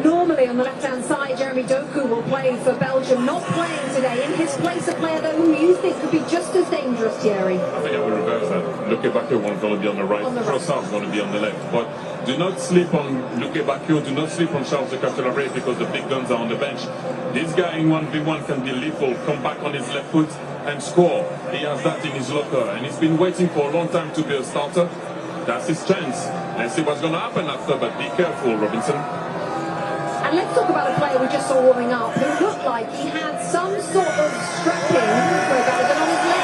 Normally on the left-hand side, Jeremy Doku will play for Belgium, not playing today. In his place, a player though who you think could be just as dangerous, Thierry. I think I will reverse that. Luke Bakio is going to be on the right, Trossard is going to be on the left. But do not sleep on Luke Bakio, do not sleep on Charles de Ketelaere because the big guns are on the bench. This guy in 1v1 can be lethal, come back on his left foot and score. He has that in his locker and he's been waiting for a long time to be a starter. That's his chance. Let's see what's going to happen after, but be careful, Robinson. And let's talk about a player we just saw warming up who looked like he had some sort of strapping for Belgium on his leg.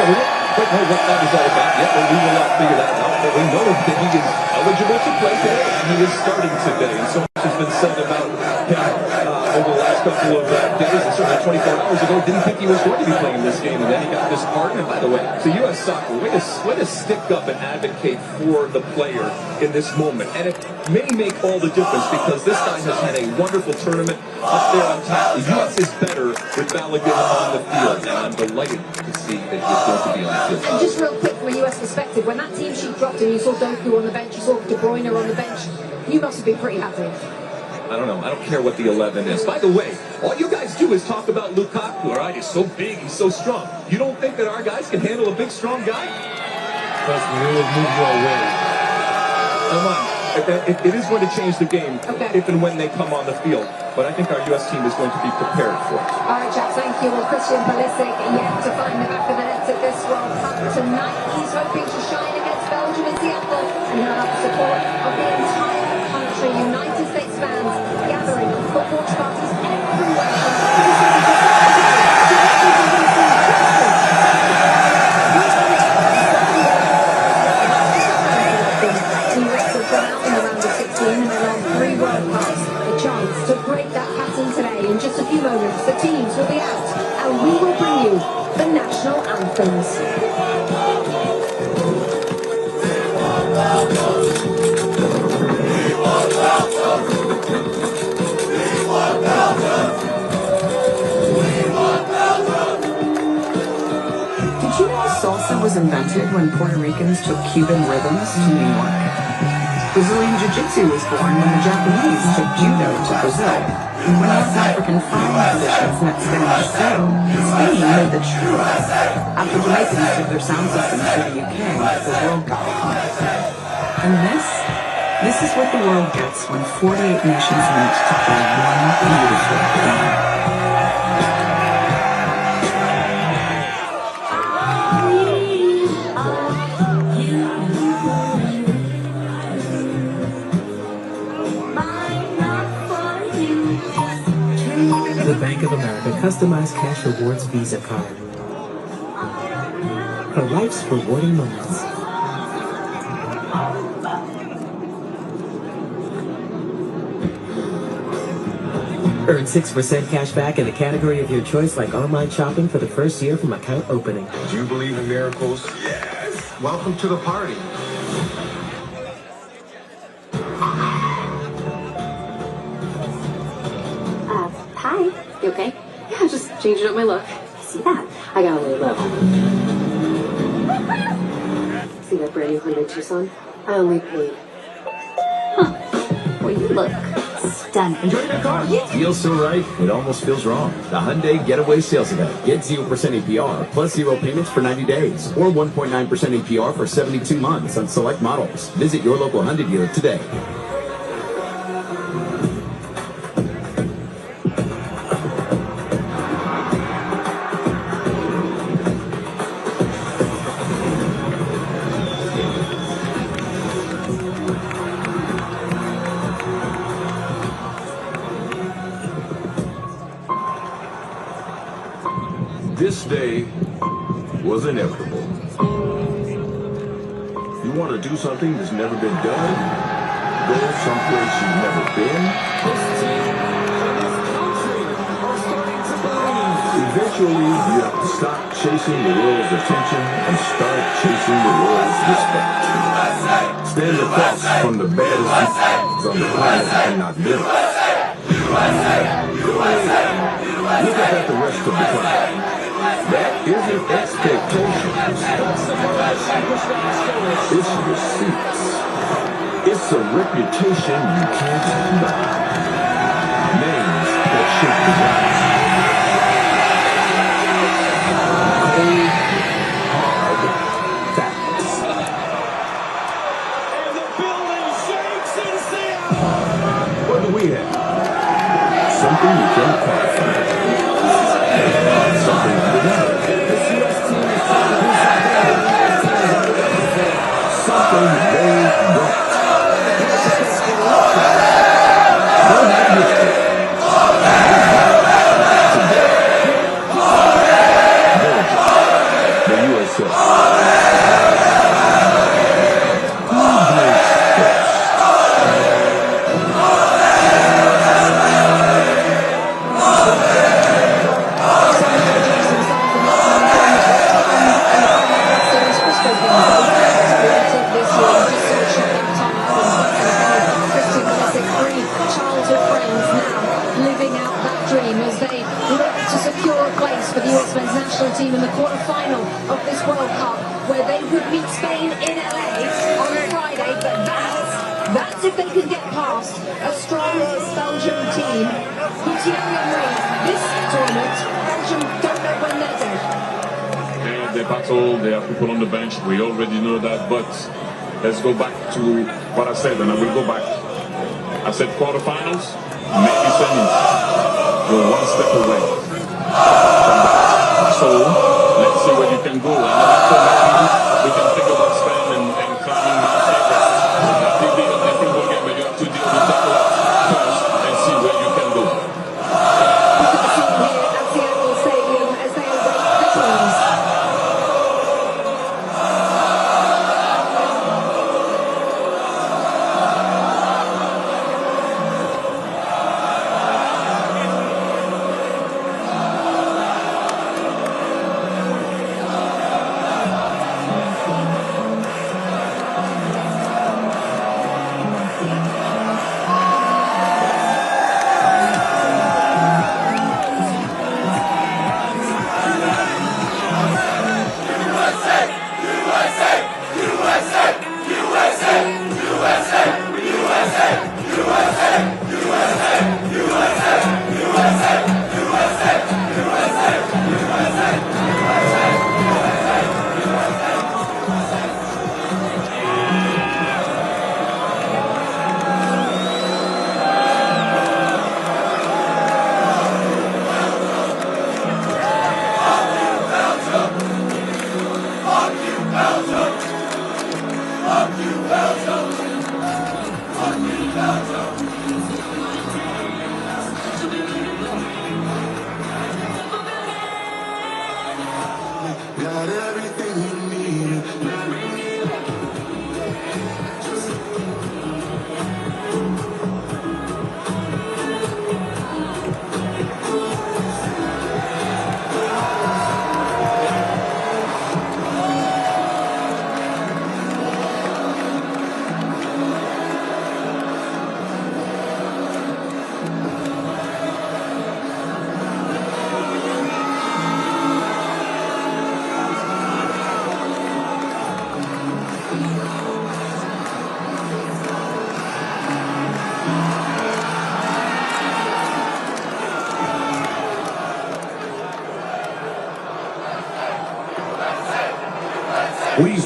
Yeah, we don't quite know what that is all about yet, but we will not figure that out. But we know that he is eligible to play today, and he is starting today. And so much has been said about him over the last couple of days, and certainly 24 hours ago, didn't think he was going to be playing this game, and then he got this card. And by the way, so U.S. Soccer, way to stick up and advocate for the player in this moment. And it may make all the difference because this guy has had a wonderful tournament up there on top. The U.S. is better with Balogun on the field, and I'm delighted to see that he's going to be on the field. And just real quick from a US perspective, when that team sheet dropped and you saw Doku on the bench, you saw De Bruyne on the bench, you must have been pretty happy. I don't know. I don't care what the 11 is. By the way, all you guys do is talk about Lukaku, all right? He's so big, he's so strong. You don't think that our guys can handle a big, strong guy? Trust me, we will move you away. Come on. It is going to change the game if and when they come on the field. But I think our U.S. team is going to be prepared for it. All right, chaps, thank you. Well, Christian Pulisic yet to find the back of the net at this World Cup tonight. He's hoping to shine against Belgium in Seattle, and he'll have the support of the entire country. United States fans gathering for watch parties everywhere. To break that pattern today. In just a few moments, the teams will be out and we will bring you the national anthems. Did you know salsa was invented when Puerto Ricans took Cuban rhythms to New York? Brazilian Jiu-Jitsu was born when the Japanese took Judo to Brazil. When North African frying traditions met Spanish stew, Spain made the churros. After Jamaicans took their sound systems to the UK, the world got it. And this is what the world gets when 48 nations meet to play one beautiful game. The Bank of America customized cash rewards Visa card. For life's rewarding moments. Earn 6% cash back in a category of your choice like online shopping for the first year from account opening. Do you believe in miracles? Yes. Welcome to the party. Hi. You okay? Yeah, just changing up my look. See that? I got a little low. See that brand new Hyundai Tucson? I only paid. Well, you look stunning. Enjoy your car. Feels so right, it almost feels wrong. The Hyundai Getaway Sales Event. Get 0% APR plus 0 payments for 90 days or 1.9% APR for 72 months on select models. Visit your local Hyundai dealer today. This day was inevitable. You want to do something that's never been done? Go someplace you've never been? Eventually, you have to stop chasing the world's attention and start chasing the world's respect. Stand across from the baddest on the planet and not live. Look up at the rest of the planet. That isn't expectations. It's receipts. It's a reputation you can't buy. Names that shape the ground. Cold, hard facts. And the building shakes in Seattle. What do we have? Something you can't quantify. Something undeniable. Something they don't. Don't have history. Belgium, the USA. Who breaks first? Childhood friends now living out that dream as they look to secure a place for the US men's national team in the quarter-final of this World Cup, where they would meet Spain in LA on Friday. But that's if they can get past a strong Belgium team. Thierry Henry, this tournament, Belgium don't know when they're dead. They battle, they have people on the bench, we already know that, but let's go back to what I said, and I will go back. I said quarterfinals, maybe semis. We're one step away from that. So let's see where you can go. And after maybe we can think about Spain and climbing Mount Everest. That will be a different ballgame, but you have to deal with that first and see where you can go. Look at the team here at Seattle Stadium as they await the teams. Got everything you need.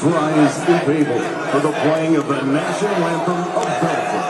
rise, if able, for the playing of the national anthem of Belgium.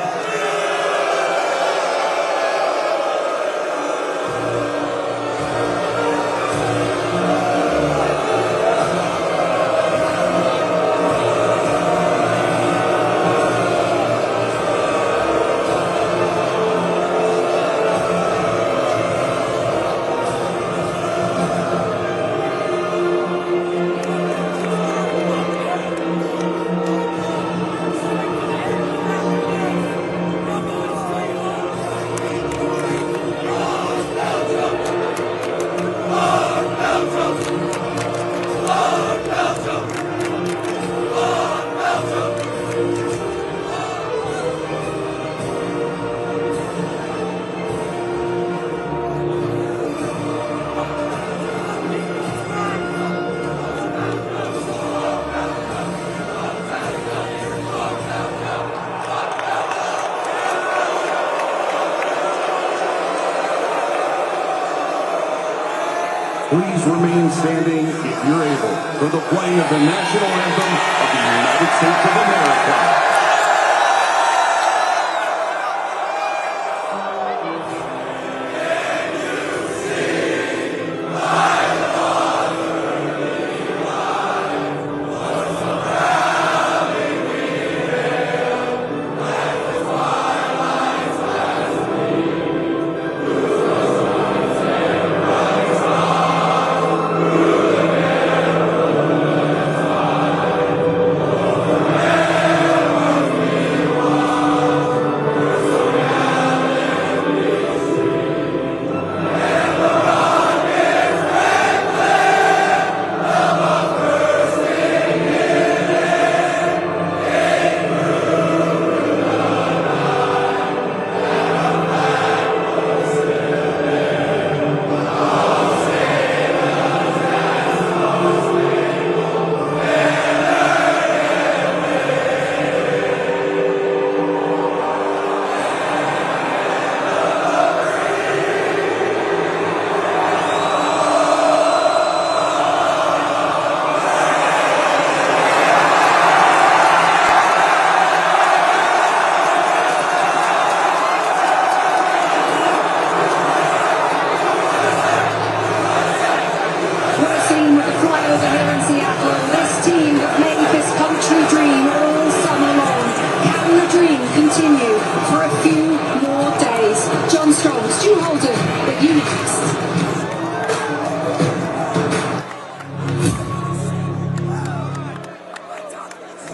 Please remain standing, if you're able, for the playing of the national anthem of the United States of America.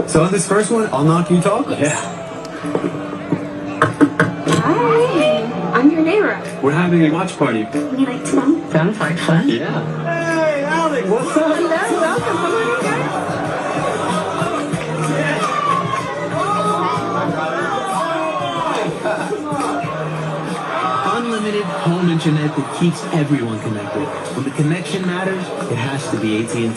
So on this first one, I'll knock you talk. Yeah. Hi, I'm your neighbor. We're having a watch party. We like to come. Sounds like fun. Yeah. Hey, Alex, what's up? Hello, welcome. Come on in, guys. Unlimited home internet that keeps everyone connected. When the connection matters, it has to be AT&T.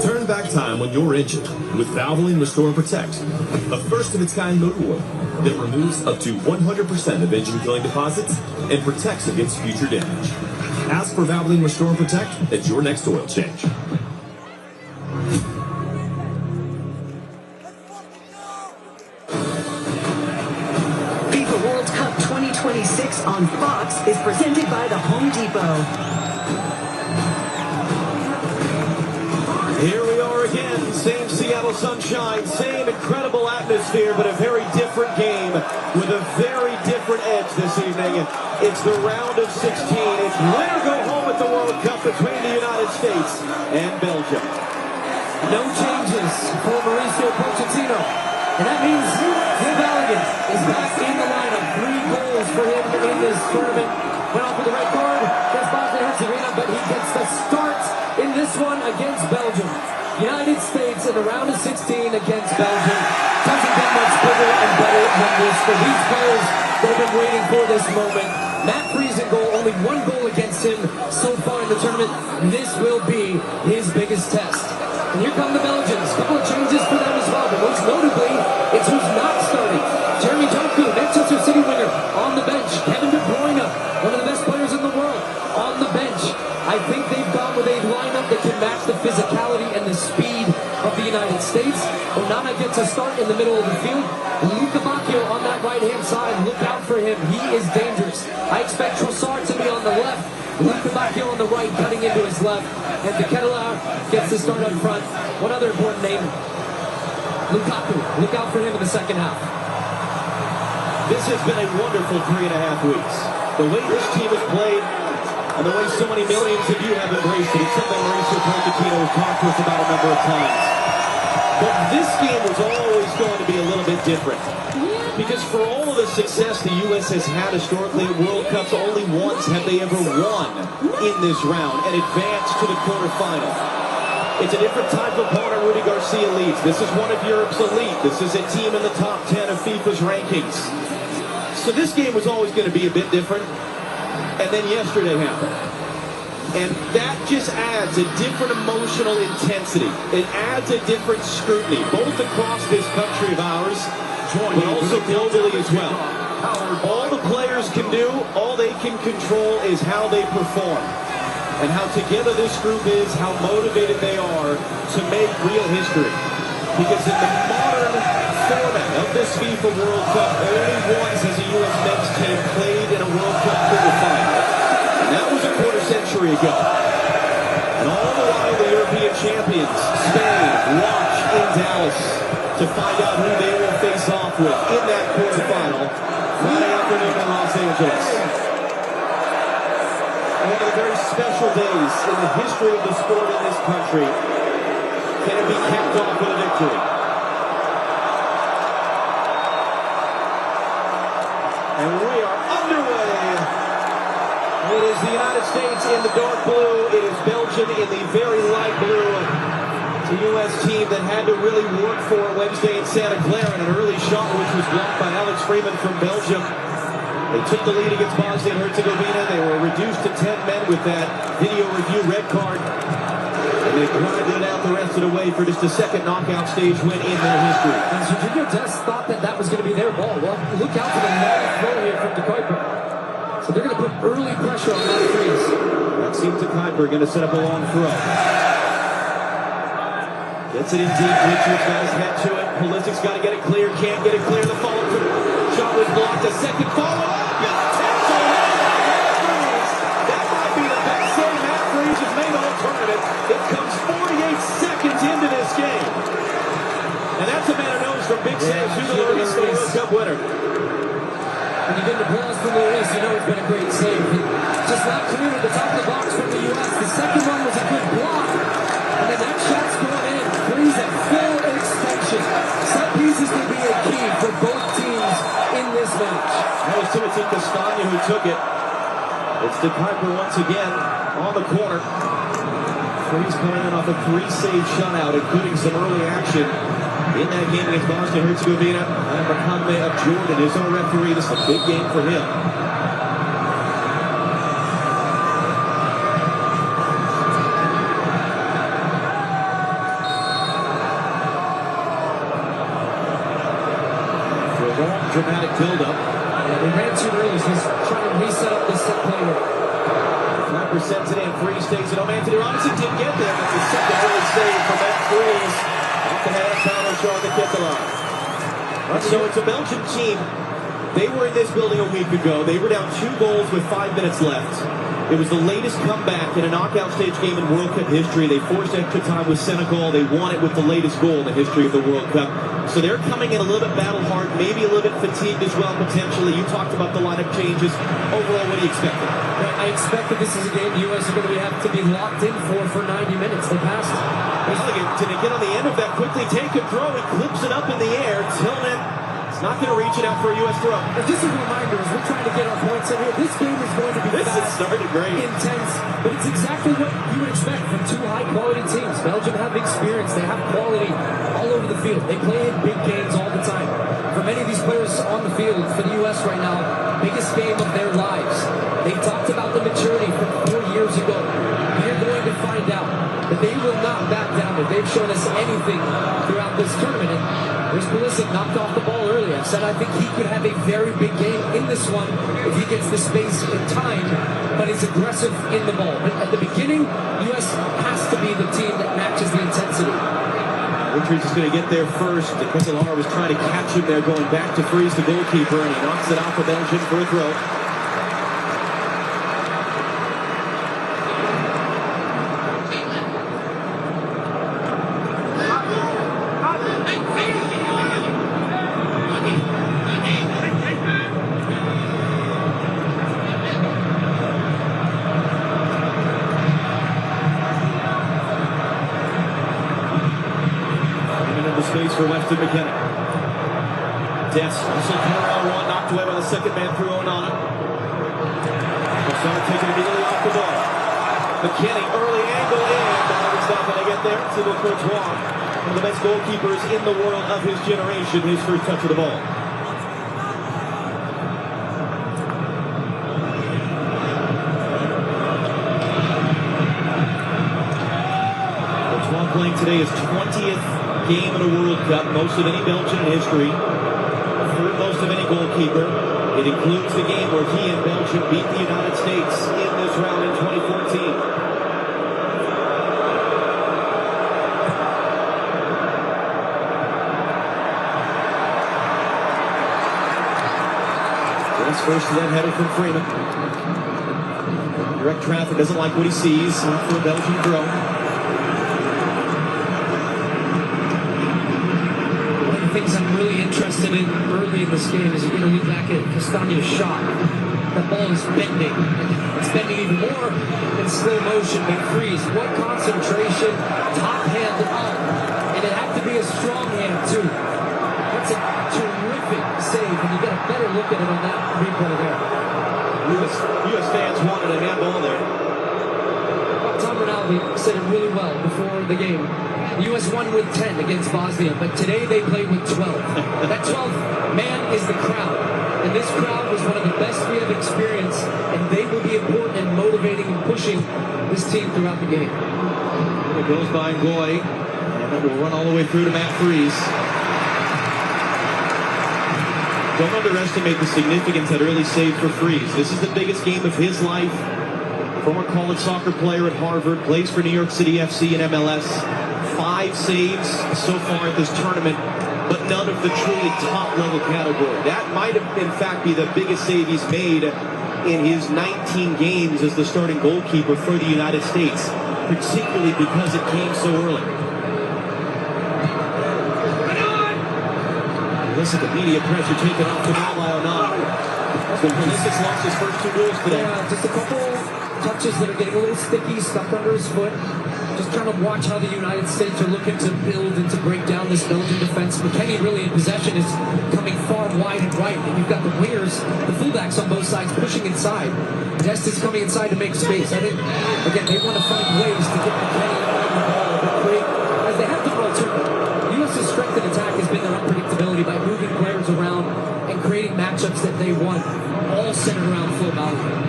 Turn back time when you're injured with Valvoline Restore and Protect, a first-of-its-kind motor oil that removes up to 100% of engine-killing deposits and protects against future damage. Ask for Valvoline Restore and Protect at your next oil change. FIFA World Cup 2026 on Fox is presented by the Home Depot. Here we are again, same Seattle sunshine, same incredible atmosphere, but a very different game with a very different edge this evening. It's the round of 16. It's win or go home at the World Cup between the United States and Belgium. No changes for Mauricio Pochettino. And that means Joe Belgium is back in the lineup. 3 goals for him in this tournament. Went off with the red card against Bosnia-Herzegovina, but he gets the start in this one against Belgium. United States in the round of 16 against Belgium. Doesn't get much bigger and better than this for these players. They've been waiting for this moment. Matt Friese in goal, only 1 goal against him so far in in the tournament, this will be his biggest test. And here come the Belgians. A couple of changes for them as well, but most notably, it's who's not starting. Jeremy Doku, Manchester City winger, on the bench. Kevin De Bruyne, one of the best players in the world, on the bench. I think they've gone with a lineup that can match the physicality and the speed of the United States. Onana gets a start in the middle of the field. Luka Bacchio on that right-hand side. Look out for him. He is dangerous. I expect Trossard to be on the left. Luka Bacchio on the right, cutting into his left. And De Ketelaere gets the start up front. One other important name, Lukaku. Look out for him in the second half. This has been a wonderful 3.5 weeks. The way this team has played, and the way so many millions of you have embraced it, it's something Mauricio Pochettino has talked to us about a number of times. But this game was always going to be a little bit different. Because for all of the success the U.S. has had historically at World Cups, only once have they ever won in this round and advanced to the quarterfinal. It's a different type of opponent Rudy Garcia leads. This is one of Europe's elite. This is a team in the top 10 of FIFA's rankings. So this game was always going to be a bit different. And then yesterday happened. And that just adds a different emotional intensity. It adds a different scrutiny, both across this country of ours, but also globally as well. All the players can do, all they can control is how they perform. And how together this group is, how motivated they are to make real history. Because in the modern format of this FIFA World Cup, only once has a U.S. men's team played in a World Cup quarterfinal. And that was a quarter century ago. And all the while the European champions, Spain, watch in Dallas to find out who they will face off with in that quarterfinal Friday afternoon in Los Angeles. One of the very special days in the history of the sport in this country. Can it be capped off with a victory? And we are underway. It is the United States in the dark blue. It is Belgium in the very light blue. It's a U.S. team that had to really work for Wednesday in Santa Clara in an early shot which was blocked by Alex Freeman from Belgium. They took the lead against Bosnia and Herzegovina. They were reduced to 10 men with that video review red card. And they grinded it out the rest of the way for just a second knockout stage win in their history. And Jorginho just thought that was going to be their ball. Well, look out for the long throw here from De Kuiper. So they're going to put early pressure on that freeze. Maxime De Kuiper going to set up a long throw. Gets it in deep. Richards got his head to it. Pulisic's got to get it clear. Can't get it clear. The follow-through shot was blocked. A second follow-up. That might be the best save Matt Freeze has made all tournament. It comes 48 seconds into this game. And that's a man who knows from big saves. Hugo Lloris, the World Cup winner. When you get the applause from Lloris, you know it's been a great save. Just not clear at the top of the box from the U.S. The second one was a good block. And then that shot's going in. Freeze at full extension. Set pieces will be a key for both teams in this match. That was Timothy Castagna who took it. It's De Kuiper once again on the corner. Freeze coming in off a 3-save shutout, including some early action in that game against Bosnia and Herzegovina. And Mohamed of Jordan, his own referee. This is a big game for him. Dramatic build-up. Yeah, they ran too early, so he's trying to reset up this set play here. Kuiper sends it in, Freeze takes it home. Anthony Robinson didn't get there, but the second early save from that Freeze. Off the head of Paulo Charles De Ketelaere. So it's a Belgian team. They were in this building a week ago. They were down 2 goals with 5 minutes left. It was the latest comeback in a knockout stage game in World Cup history. They forced extra time with Senegal. They won it with the latest goal in the history of the World Cup. So they're coming in a little bit battle-hard, maybe a little bit fatigued as well, potentially. You talked about the lineup changes. Overall, what do you expect? I expect that this is a game the U.S. are going to have to be locked in for 90 minutes. They passed. Did they get on the end of that quickly? Take a throw. He clips it up in the air. Tillman is not going to reach it out for a U.S. throw. And just a reminder, as we're trying to get our points in here, this game is going to be fast, intense, but it's exactly what you would expect from 2 high-quality teams. Belgium have experience. They have quality all over the field. They play in big games all the time. For many of these players on the field for the U.S. right now, biggest game of their lives. They talked about the maturity from 4 years ago. they've shown us anything throughout this tournament. And Chris Pulisic knocked off the ball early. I've said I think he could have a very big game in this one if he gets the space and time, but is aggressive in the ball. But at the beginning, U.S. has to be the team that matches the intensity. Richards is going to get there first. Quintanar was trying to catch him there, going back to freeze the goalkeeper, and he knocks it off of Belgium for a throw. Space for Weston McKenna. Des also turn around one, knocked away by the second man through Onana. Osana taking immediately off the ball. McKenny, early angle in, but it's not going to get there. Thibaut Courtois, one of the best goalkeepers in the world of his generation, his first touch of the ball. Courtois playing today his 20th game in a World Cup, most of any Belgian in history, third most of any goalkeeper. It includes the game where he and Belgium beat the United States in this round in 2014. That's first to that header from Freeman. Direct traffic, doesn't like what he sees for a Belgian throw. Things I'm really interested in early in this game is you're going to look back at Castagne's shot. That ball is bending. It's bending even more in slow motion. They freeze. What concentration, top hand up. And it had to be a strong hand too. That's a terrific save, and you get a better look at it on that replay there. U.S. fans wanted a handball there. Tom Rinaldi said it really well before the game. The U.S. won with 10 against Bosnia, but today they played with 12. That 12th man is the crowd. And this crowd was one of the best we have experienced, and they will be important in motivating and pushing this team throughout the game. It goes by Ngoy, and it will run all the way through to Matt Freese. Don't underestimate the significance of that early save for Freese. This is the biggest game of his life. Former college soccer player at Harvard, plays for New York City FC and MLS. 5 saves so far at this tournament, but none of the truly top-level category. That might have, in fact, be the biggest save he's made in his 19 games as the starting goalkeeper for the United States, particularly because it came so early. Listen to media pressure taken off the ball by Onana. So Pulisic lost his first 2 goals today. Yeah, just a couple touches that are getting a little sticky, stuck under his foot. Just trying to watch how the United States are looking to build and to break down this Belgian defense. McKenny really in possession is coming far wide and right. And you've got the wingers, the fullbacks on both sides pushing inside. Dest is coming inside to make space. I think, again, they want to find ways to get McKenny on the ball, but create, as they have done all tournament. U.S.'s strength in attack has been their unpredictability by moving players around and creating matchups that they want, all centered around Flo Balogun.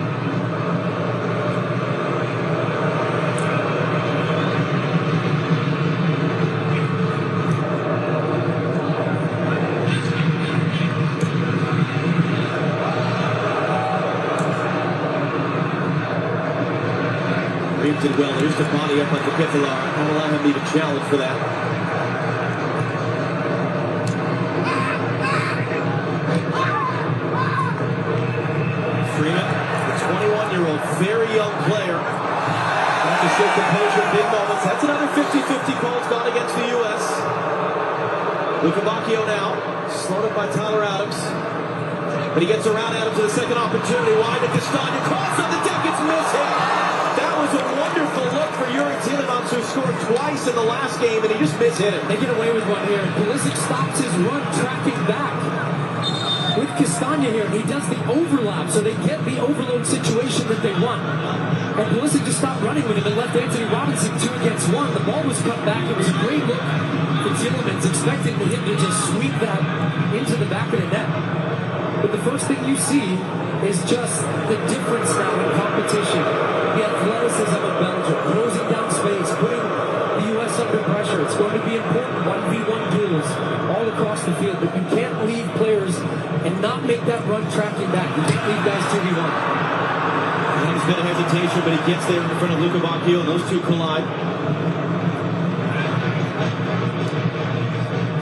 Did well. There's the body up on the Quintanar. Don't allow him to even challenge for that. Freeman, the 21-year-old, very young player. Trying to show composure in big moments. That's another 50-50 call gone against the U.S. Luka Bacchio now, slowed up by Tyler Adams. But he gets around Adams to the second opportunity. Wide to Castagna. Cross on the deck. It's missing. That was a wonderful look for Yuri Tielemans, who scored twice in the last game, and he just mishit it. They get away with one here. Pulisic stops his run, tracking back with Castagna here. He does the overlap, so they get the overload situation that they want. And Pulisic just stopped running with him and left Anthony Robinson 2 against 1. The ball was cut back. It was a great look for Tielemans, expecting him to just sweep that into the back of the net. But the first thing you see is just the difference now in competition. The athleticism of Belgium, closing down space, putting the U.S. under pressure. can't leave players and not make that run tracking back. You can't leave guys 2v1. There's been a hesitation, but he gets there in front of Luca Bacchio, and those two collide.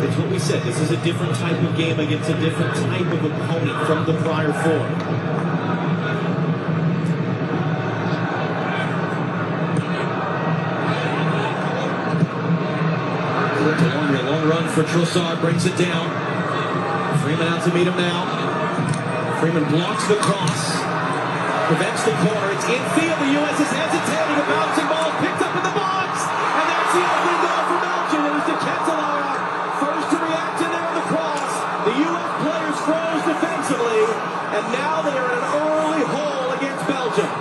It's what we said. This is a different type of game against a different type of opponent from the prior four. A long run for Trossard, brings it down. Freeman out to meet him now. Freeman blocks the cross, prevents the corner. It's infield. The U.S. is hesitating. A bouncing ball picked up in the box, and that's the opening goal for Belgium. It was De Ketelaere first to react to there on the cross. The U.S. players froze defensively, and now they are in an early hole against Belgium.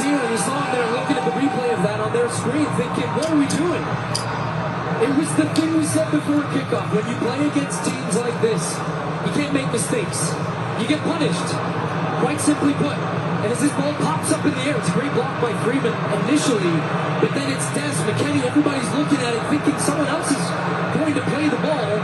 You saw them there looking at the replay of that on their screen thinking, what are we doing? It was the thing we said before kickoff. When you play against teams like this, you can't make mistakes. You get punished, quite simply put. And as this ball pops up in the air, it's a great block by Freeman initially, but then it's Des McKennie. Everybody's looking at it thinking someone else is going to play the ball.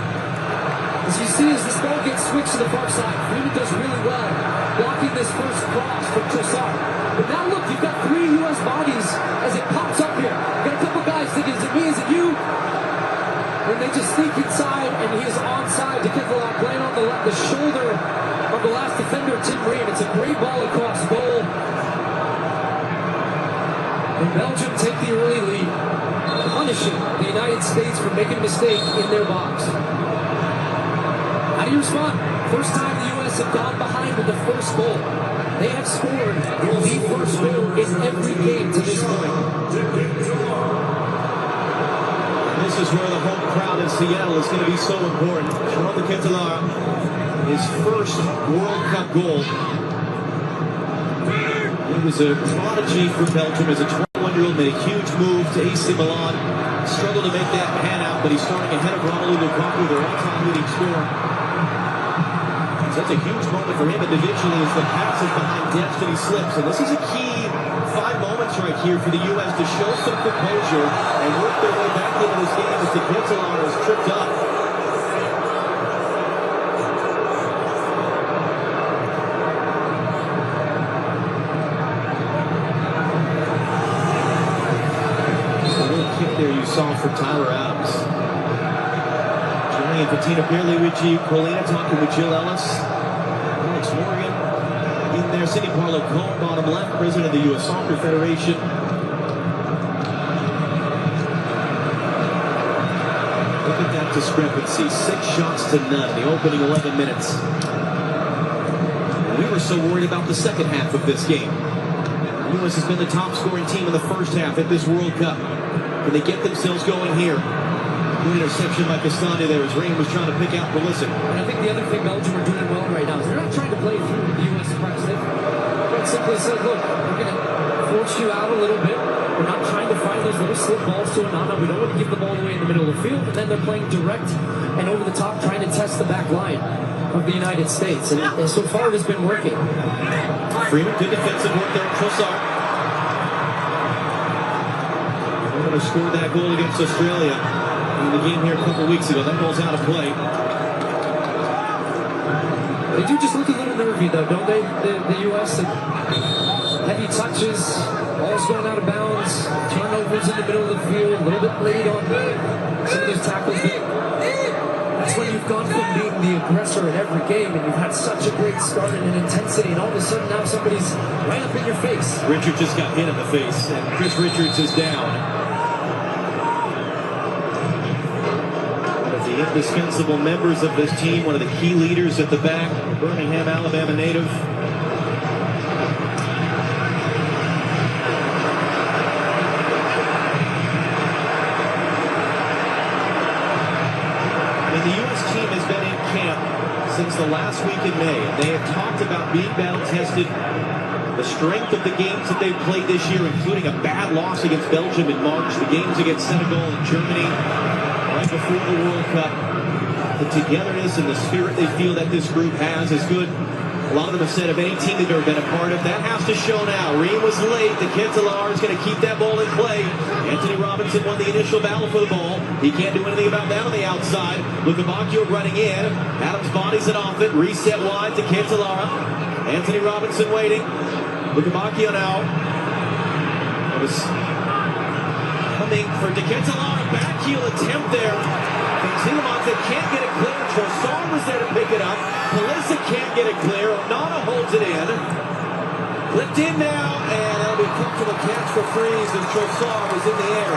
As you see, as this ball gets switched to the far side, Freeman does really well blocking this first cross from Trossard. But now look, you've got 3 U.S. bodies as it pops up here. You've got a couple guys thinking, is it me, is it you? And they just sneak inside, and he is onside. De Ketelaere playing on the shoulder of the last defender, Tim Ream. It's a great ball across goal. And Belgium take the early lead, punishing the United States for making a mistake in their box. How do you respond? First time the U.S. have gone behind with the first goal. They have scored the first goal in every game to this point. This is where the home crowd in Seattle is going to be so important. Sharon De Ketelaere, his first World Cup goal. He was a prodigy for Belgium as a 21-year-old, made a huge move to AC Milan. Struggled to make that pan out, but he's starting ahead of Romelu Lukaku, their all-time leading scorer. So that's a huge moment for him individually as the pass is behind Destiny slips. And this is a key 5 moments right here for the U.S. to show some composure and work their way back into this game as De Ketelaere is tripped up. Just a little kick there you saw for Tyler Adams. And Bettina Pierluigi, Paulina talking with Jill Ellis, Alex Morgan in there, Cindy Parlow Cohen, bottom left, president of the U.S. Soccer Federation. Look at that discrepancy, 6 shots to none, the opening 11 minutes. We were so worried about the second half of this game. The U.S. has been the top scoring team in the first half at this World Cup. Can they get themselves going here? Good interception by Castagna there as Rain was trying to pick out Pulisic. And I think the other thing Belgium are doing well right now is they're not trying to play through the U.S. press. They quite simply said, look, we're going to force you out a little bit. We're not trying to find those little slip balls to Onana. We don't want to give the ball away in the middle of the field. And then they're playing direct and over the top, trying to test the back line of the United States. And so far it has been working. Freeman, good defensive work there. Trossard. They're going to score that goal against Australia in the game here a couple weeks ago. That ball's out of play. They do just look a little nervy, though, don't they? The U.S. Heavy touches, balls going out of bounds, turnovers in the middle of the field, a little bit late on some of those tackles. That's when you've gone from being the aggressor in every game, and you've had such a great start and an intensity, and all of a sudden now somebody's right up in your face. Richard just got hit in the face, and Chris Richards is down. Indispensable members of this team, one of the key leaders at the back, Birmingham, Alabama native. And the U.S. team has been in camp since the last week in May, and they have talked about being battle-tested, the strength of the games that they've played this year, including a bad loss against Belgium in March, the games against Senegal and Germany right before the World Cup. The togetherness and the spirit they feel that this group has is good. A lot of them have said of any team they've ever been a part of, that has to show now. Ream was late. The Kentalar is going to keep that ball in play. Anthony Robinson won the initial battle for the ball. He can't do anything about that on the outside. Luka Bacchio running in. Adams bodies it off it. Reset wide to Kentalara. Anthony Robinson waiting. Luka Bacchio now. It was coming for De Kentalara. Back heel attempt there. Zingamonte can't get it clear. Trossard was there to pick it up. Pulisic can't get it clear. Onana holds it in. Flipped in now, and that'll be a comfortable catch for Freeze as Trossard was in the air.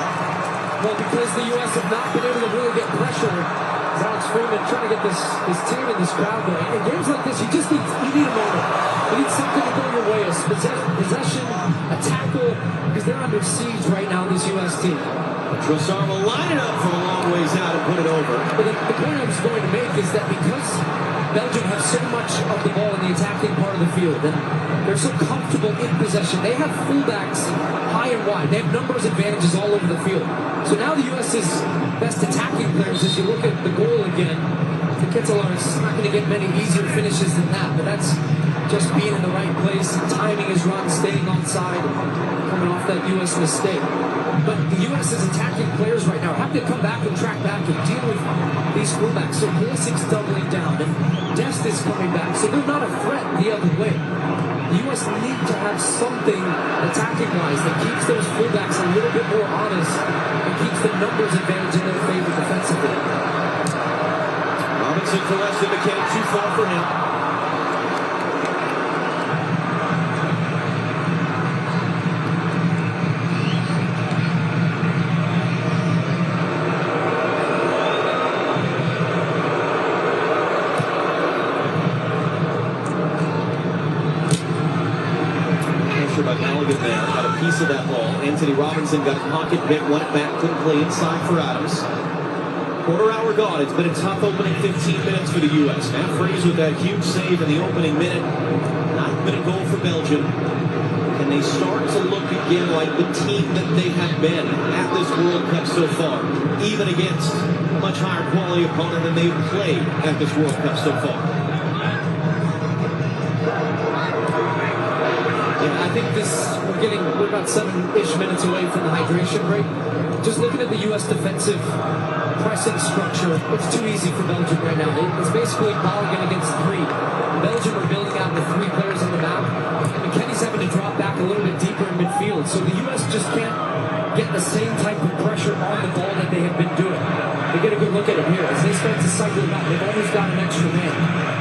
Well, because the U.S. have not been able to really get pressure, Alex Freeman trying to get this team and this crowd going. In games like this, you need a moment. You need something to go your way. A possession, a tackle, because they're under siege right now, this U.S. team. Trossard will line it up from a long ways out and put it over. But the point I was going to make is that because Belgium have so much of the ball in the attacking part of the field, and they're so comfortable in possession, they have fullbacks high and wide. They have numbers advantages all over the field. So now the U.S.'s best attacking players, as you look at the goal again, the Kentalar is not going to get many easier finishes than that, but that's just being in the right place, timing his run, staying onside, coming off that U.S. mistake. But the U.S.'s attacking players right now have to come back and track back and deal with these fullbacks. So Pulisic's doubling down, and Dest is coming back, so they're not a threat the other way. The U.S. need to have something attacking-wise that keeps those fullbacks a little bit more honest and keeps the numbers advantage in their favor defensively. Robinson for Weston McKenna, too far for him. Got a piece of that ball. Anthony Robinson got a pocket bit, won it back, couldn't play inside for Adams. Quarter hour gone. It's been a tough opening 15 minutes for the U.S. Matt Freeze with that huge save in the opening minute. Not been a goal for Belgium. And they start to look again like the team that they have been at this World Cup so far, even against a much higher quality opponent than they've played at this World Cup so far. I think we're about 7-ish minutes away from the hydration break. Just looking at the U.S. defensive pressing structure, it's too easy for Belgium right now. It's basically Balogun against 3. Belgium are building out with 3 players on the map, and McKennie's having to drop back a little bit deeper in midfield. So the U.S. just can't get the same type of pressure on the ball that they have been doing. They get a good look at him here. As they start to cycle him out, they've always got an extra man.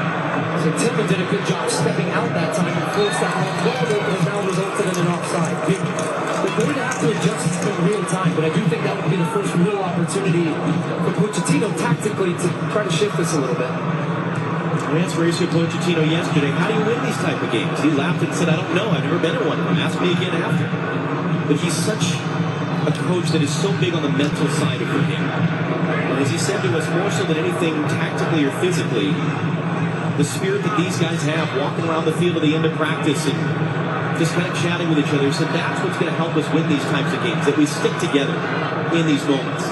So Tillman did a good job stepping out that time and forced that long goal that has now resulted in an offside. They're going to have to adjust in real time, but I do think that would be the first real opportunity for Pochettino tactically to try to shift this a little bit. I asked Mauricio Pochettino yesterday, how do you win these type of games? He laughed and said, I don't know, I've never been in one of them. Ask me again after. But he's such a coach that is so big on the mental side of the game. And as he said to us, more so than anything tactically or physically, the spirit that these guys have walking around the field at the end of practice and just kind of chatting with each other. So that's what's going to help us win these types of games, that we stick together in these moments.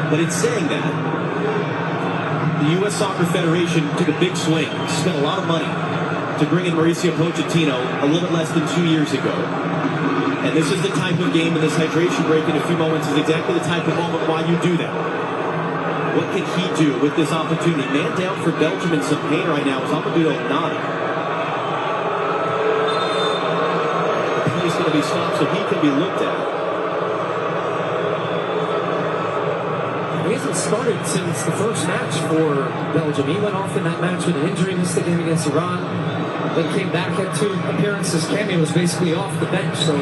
But in saying that, the U.S. Soccer Federation took a big swing, spent a lot of money to bring in Mauricio Pochettino a little bit less than 2 years ago. And this is the type of game, and this hydration break in a few moments is exactly the type of moment why you do that. What can he do with this opportunity? Man down for Belgium in some pain right now is Amadou Onana. The play's going to be stopped so he can be looked at. He hasn't started since the first match for Belgium. He went off in that match with an injury, missed the game against Iran. Then came back, had 2 appearances. Cameo was basically off the bench, so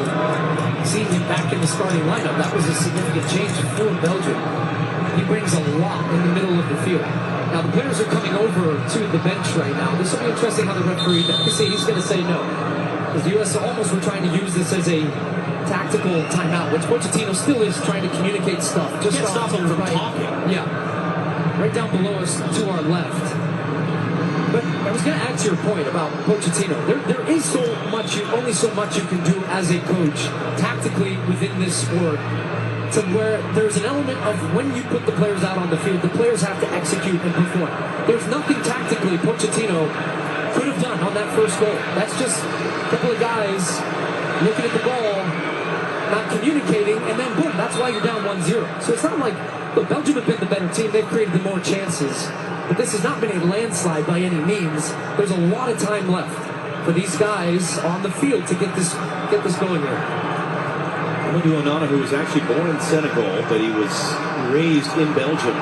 seeing him back in the starting lineup, that was a significant change for Belgium. He brings a lot in the middle of the field. Now, the players are coming over to the bench right now. This will be interesting how the referee, he's going to say no. Because the U.S. almost were trying to use this as a tactical timeout, which Pochettino still is trying to communicate stuff. Just can't stop him from talking. Yeah. Right down below us to our left. But I was going to add to your point about Pochettino. There is only so much you can do as a coach tactically within this sport to where there's an element of when you put the players out on the field, the players have to execute and perform. There's nothing tactically Pochettino could have done on that first goal. That's just a couple of guys looking at the ball, not communicating, and then boom, that's why you're down 1-0. So it's not like, look, Belgium have been the better team. They've created the more chances. But this has not been a landslide by any means. There's a lot of time left for these guys on the field to get this going here. Amadou Onana, who was actually born in Senegal, but he was raised in Belgium.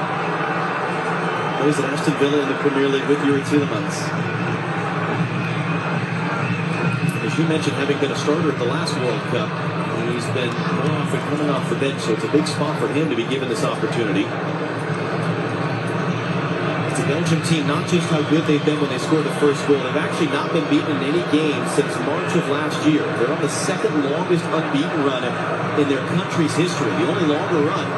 Plays at Aston Villa in the Premier League with Yuri Tielemans. As you mentioned, having been a starter at the last World Cup, he's been more often coming off the bench, so it's a big spot for him to be given this opportunity. It's a Belgium team, not just how good they've been when they scored the first goal. They've actually not been beaten in any game since March of last year. They're on the second longest unbeaten run in their country's history. The only longer run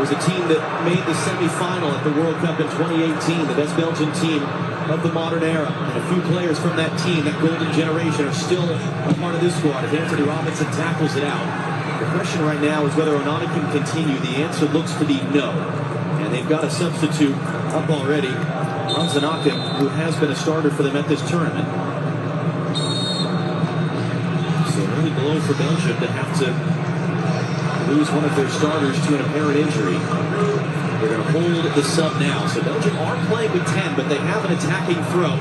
was a team that made the semi-final at the World Cup in 2018, the best Belgian team of the modern era. And a few players from that team, that golden generation, are still a part of this squad as Anthony Robinson tackles it out. The question right now is whether Onana can continue. The answer looks to be no. And they've got a substitute up already, Anzanakin, who has been a starter for them at this tournament. So an early blow for Belgium to have to lose one of their starters to an apparent injury. They're going to hold the sub now. So Belgium are playing with 10, but they have an attacking throw.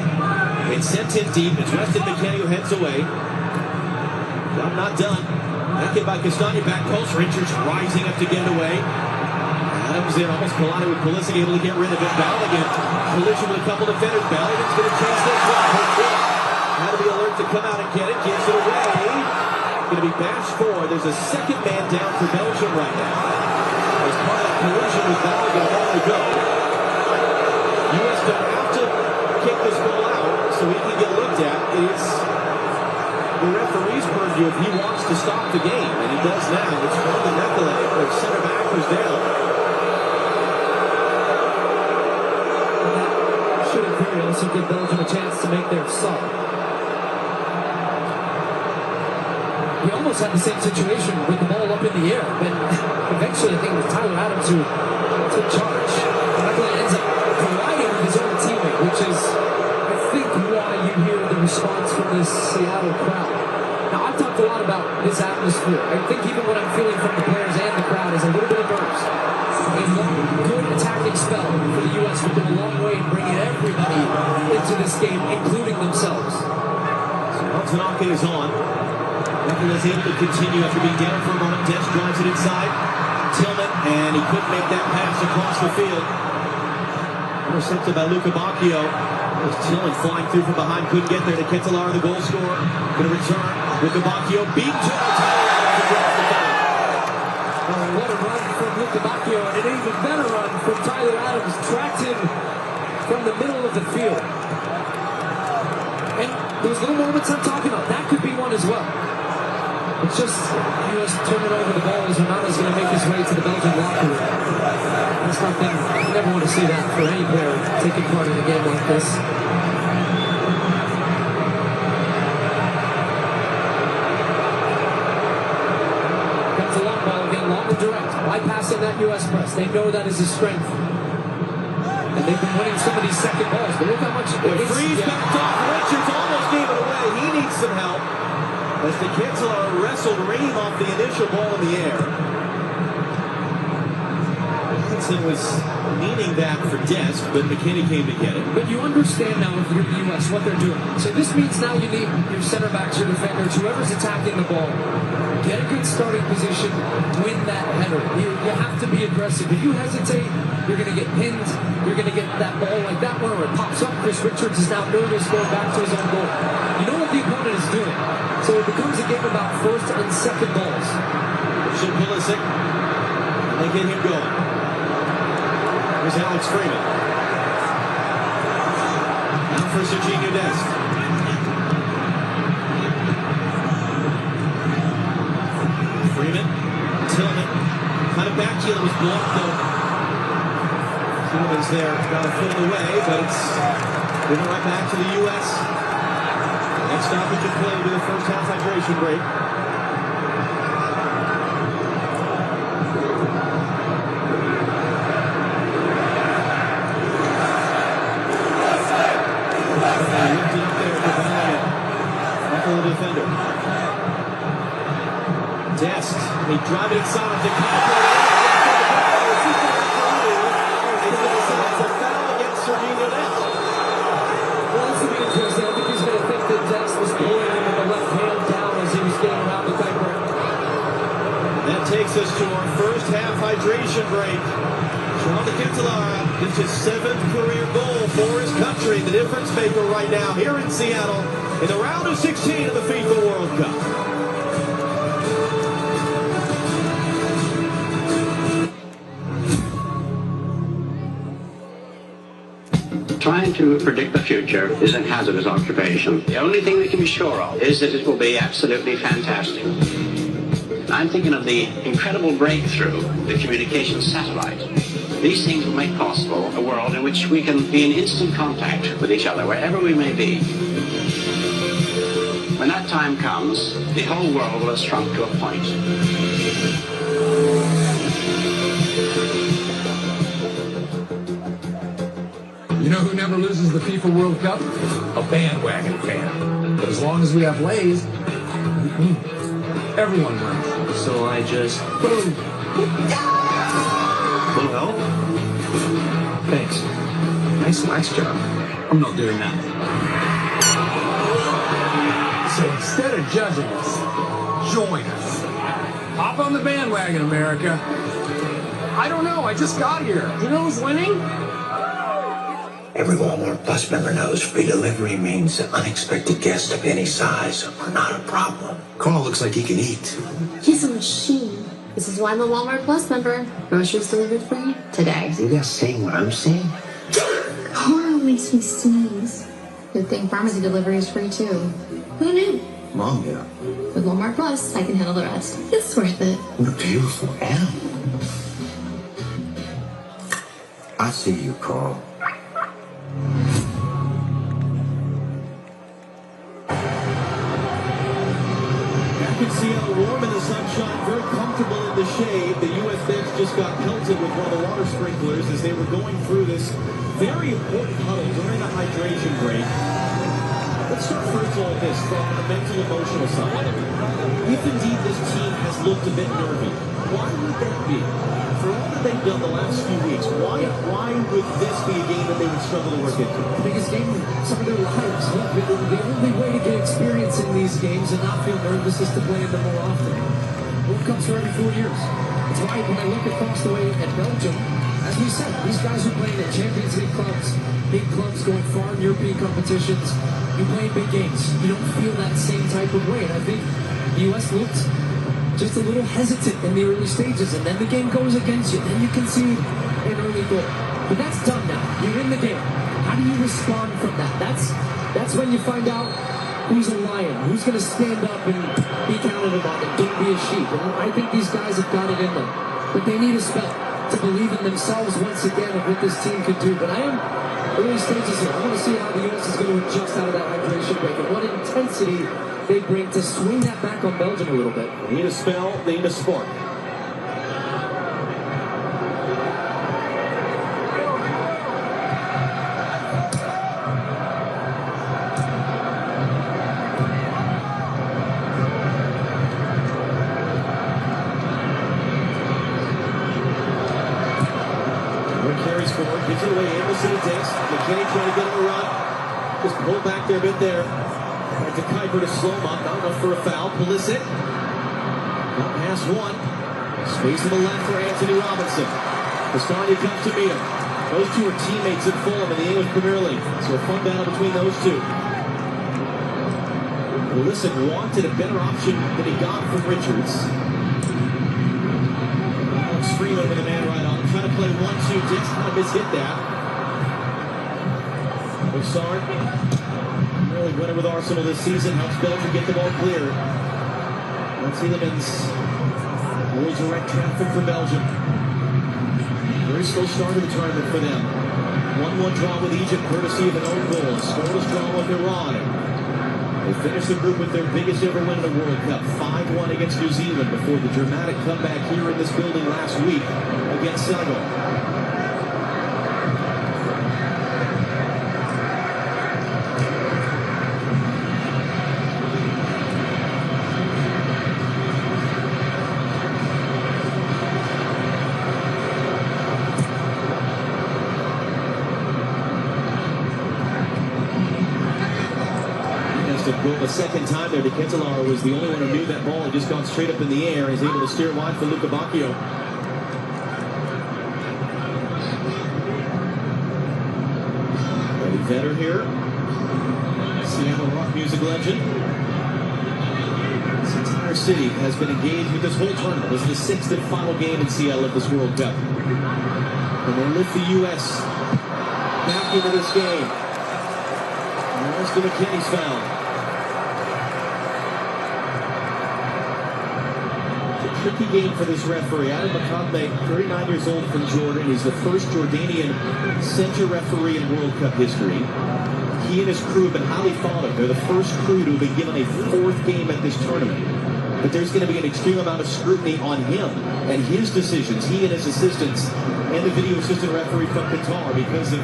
It's sent in deep. It's Weston McKennie who heads away. Job not done. Back in by Castagna, back post. Richards rising up to get it away. Adams in, almost collided with Pulisic, able to get rid of it. Balogun collision with a couple defenders. Balogun's going to chase this one. Had to be alert to come out and get it. Gives it away. Going to be bashed forward. There's a second man down for Belgium right now. As part of that collision with Balogun a moment ago. U.S. don't have to kick this ball out so he can get looked at. It's the referee's purview if he wants to stop the game, and he does now. It's from the Mekele, their center back, who's down. Should in theory also give Belgium a chance to make their sub. We almost had the same situation with the ball up in the air, but eventually I think it was Tyler Adams who took charge. Mekele ends up colliding with his own teammate, which is, I think, why you hear the response from this Seattle crowd. Now, I've talked a lot about this atmosphere. I think even what I'm feeling from the players and the crowd is a little bit of nerves. A long, good attacking spell for the U.S. would go a long way in bringing everybody into this game, including themselves. So Anzanakin is on. Mekele is able to continue after being down for a moment. Des drives it inside. Tillman, and he couldn't make that pass across the field. Intercepted by Luca Bacchio. There's Tillman flying through from behind, couldn't get there to Ketelar, the goal scorer. Going to return. Luca Bacchio beat to what a run from Luca Bacchio, and an even better run from Tyler Adams, tracked him from the middle of the field. And those little moments I'm talking about, that could be one as well. It's just U.S. turning over the ball as Onana's going to make his way to the Belgian locker room. That's nothing. You never want to see that for any player taking part in a game like this. Comes a long ball again, long and direct, bypassing that U.S. press. They know that is his strength. And they've been winning some of these second balls, but look how much... Freeze backed off. Richards almost gave it away. He needs some help. As the Ketelar wrestled Ream off the initial ball in the air. Hudson was meaning that for Dest, but McKinney came to get it. But you understand now if you're the U.S. what they're doing. So this means now you need your center backs, your defenders, whoever's attacking the ball. Get a good starting position, win that header. You have to be aggressive. If you hesitate, you're going to get pinned. You're going to get that ball like that one where it pops up. Chris Richards is now nervous going back to his own goal. You know what the opponent is doing. So it becomes a game about first and second balls. Should Pulisic, and they get him going. Here's Alex Freeman. Now for Serginho Dest. Freeman, Tillman, kind of back heel, was blocked though. Tillman's there, got a foot in the way, but it's given right back to the U.S. Next stoppage of play to the first half hydration break. They drive it inside of the Well, this will be interesting. I think he's going to think that Dex was pulling him with the left hand down as he was getting around the Kuiper. That takes us to our first half hydration break. Sean Cancellara gets his 7th career goal for his country, the difference maker right now here in Seattle in the round of 16 of the FIFA World Cup. Trying to predict the future is a hazardous occupation. The only thing we can be sure of is that it will be absolutely fantastic. I'm thinking of the incredible breakthrough, the communication satellite. These things will make possible a world in which we can be in instant contact with each other, wherever we may be. When that time comes, the whole world will have shrunk to a point. You know who never loses the FIFA World Cup? A bandwagon fan. But as long as we have Lays, everyone wins. So I just... boom. Little help? Thanks. Nice job. I'm not doing that. So instead of judging us, join us. Hop on the bandwagon, America. I don't know, I just got here. You know who's winning? Every Walmart Plus member knows free delivery means that unexpected guests of any size are not a problem. Carl looks like he can eat. He's a machine. This is why I'm a Walmart Plus member. Groceries delivered free today. You guys seeing what I'm seeing? Carl makes me sneeze. Good thing pharmacy delivery is free too. Who knew? Mom, yeah. With Walmart Plus, I can handle the rest. It's worth it. What a beautiful animal. I see you, Carl. Back in Seattle, warm in the sunshine, very comfortable in the shade. The U.S. bench just got pelted with one of the water sprinklers as they were going through this very important huddle during the hydration break. Let's start first of all with this, from the mental, emotional side. If indeed this team has looked a bit nervy, why would that be? For all that they've done the last few weeks, why would this be a game that they would struggle to work into? The biggest game of some of their lives. The only way to get experience in these games and not feel nervous is to play in them more often. World Cups are every 4 years. That's why when I look across the way at Belgium, as we said, these guys are playing at Champions League clubs, big clubs going far in European competitions. You play in big games. You don't feel that same type of way. And I think the U.S. looked just a little hesitant in the early stages, and then the game goes against you. Then you concede an early goal. But that's done now. You're in the game. How do you respond from that? That's when you find out who's a lion, who's going to stand up and be counted upon, and don't be a sheep. And I think these guys have got it in them. But they need a spell to believe in themselves once again of what this team could do. But I am early stages here. I want to see how the U.S. is going to adjust out of that hydration break and what intensity they bring to swing that back on Belgium a little bit. They need a spell, they need a spark. Carries forward, gets it away, Anderson and takes. McKinney trying to get on the run. Just pull back there a bit there. Back to Kuiper to slow him up, not enough for a foul. Pulisic, not past one. Space to the left for Anthony Robinson. Castagna comes to meet him. Those two are teammates at Fulham in the English Premier League. So a fun battle between those two. Pulisic wanted a better option than he got from Richards. Alex Freeland with a man right on him, trying to play 1-2. Dix kind of mishit that. Boussard really winning with Arsenal this season, helps Belgium get the ball clear. Let's see Tielemans will direct traffic for Belgium. Very slow start of the tournament for them. 1-1 draw with Egypt, courtesy of an own goal. A scoreless draw with Iran. They finished the group with their biggest ever win in the World Cup, 5-1 against New Zealand before the dramatic comeback here in this building last week against Senegal. a second time there. De Ketelaere was the only one who knew that ball had just gone straight up in the air. He's able to steer wide for Luca Bacchio. Eddie Vedder here. Seattle rock music legend. This entire city has been engaged with this whole tournament. This is the sixth and final game in Seattle of this World Cup. And they lift the U.S. back into this game. And there's the McKinney's foul. Tricky game for this referee. Adam McConaughey, 39 years old from Jordan. He's the first Jordanian center referee in World Cup history. He and his crew have been highly thought of. They're the first crew to have been given a fourth game at this tournament. But there's going to be an extreme amount of scrutiny on him and his decisions, he and his assistants, and the video assistant referee from Qatar, because of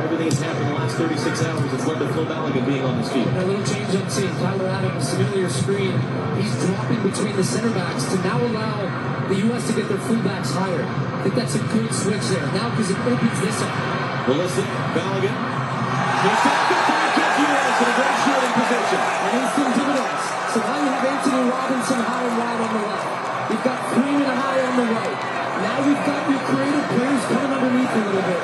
everything that's happened in the last 36 hours. It's led to Phil Balogun being on this field. A little change up scene. Tyler Adams, familiar screen. He's dropping between the center backs to now allow the U.S. to get their fullbacks higher. I think that's a good switch there. Now, because it opens this up. Well, listen, Balogun. He's got the U.S. in a great shooting position. And instant dividends. So now you have Anthony Robinson high and wide on the left. You've got Freeman high on the right. Now you've got your creative players coming underneath a little bit.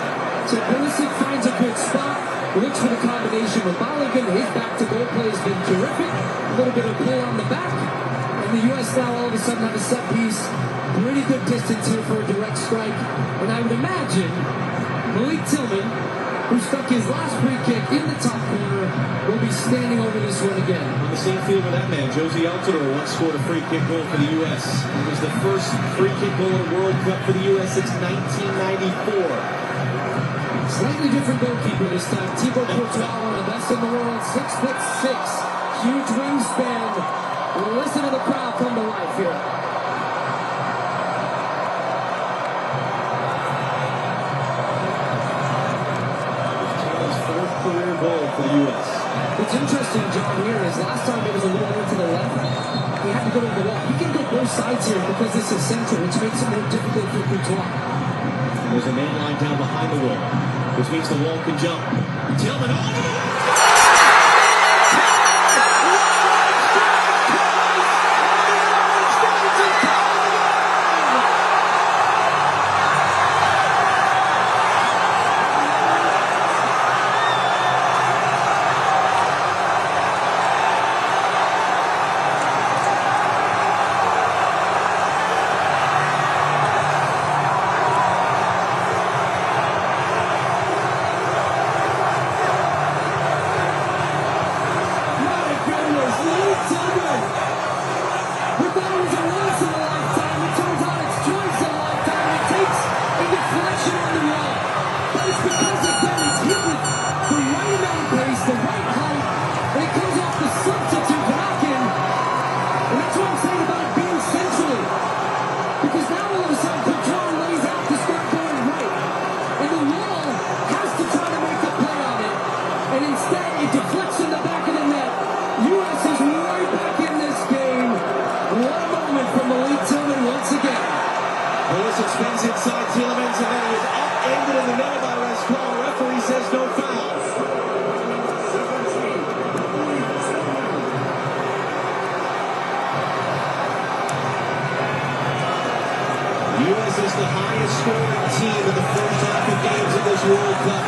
So Pulisic finds a good spot, looks for the combination with Balogun. His back-to-goal play has been terrific. A little bit of pull on the back. And the U.S. now all of a sudden have a set piece. Pretty good distance here for a direct strike. And I would imagine Malik Tillman, who stuck his last free kick in the top corner, will be standing over this one again. On the same field with that man, Josie Altidore once scored a free kick goal for the U.S. It was the first free kick goal in a World Cup for the U.S. since 1994. Slightly different goalkeeper this time. Thibaut Courtois, one of the best in the world, 6'6", huge wingspan. Listen to the crowd come to life here. Career goal for the U.S. What's interesting, John, here is last time it was a little more to the left. He had to go to the wall. He can go both sides here because this is central, which makes it more difficult for Courtois. There's a man line down behind the wall, which means the wall can jump. Tillman all the way. Spins inside Tielemans, and then he is upended in the middle by Rescall. Referee says no foul. The U.S. is the highest scoring team in the first half of games of this World Cup.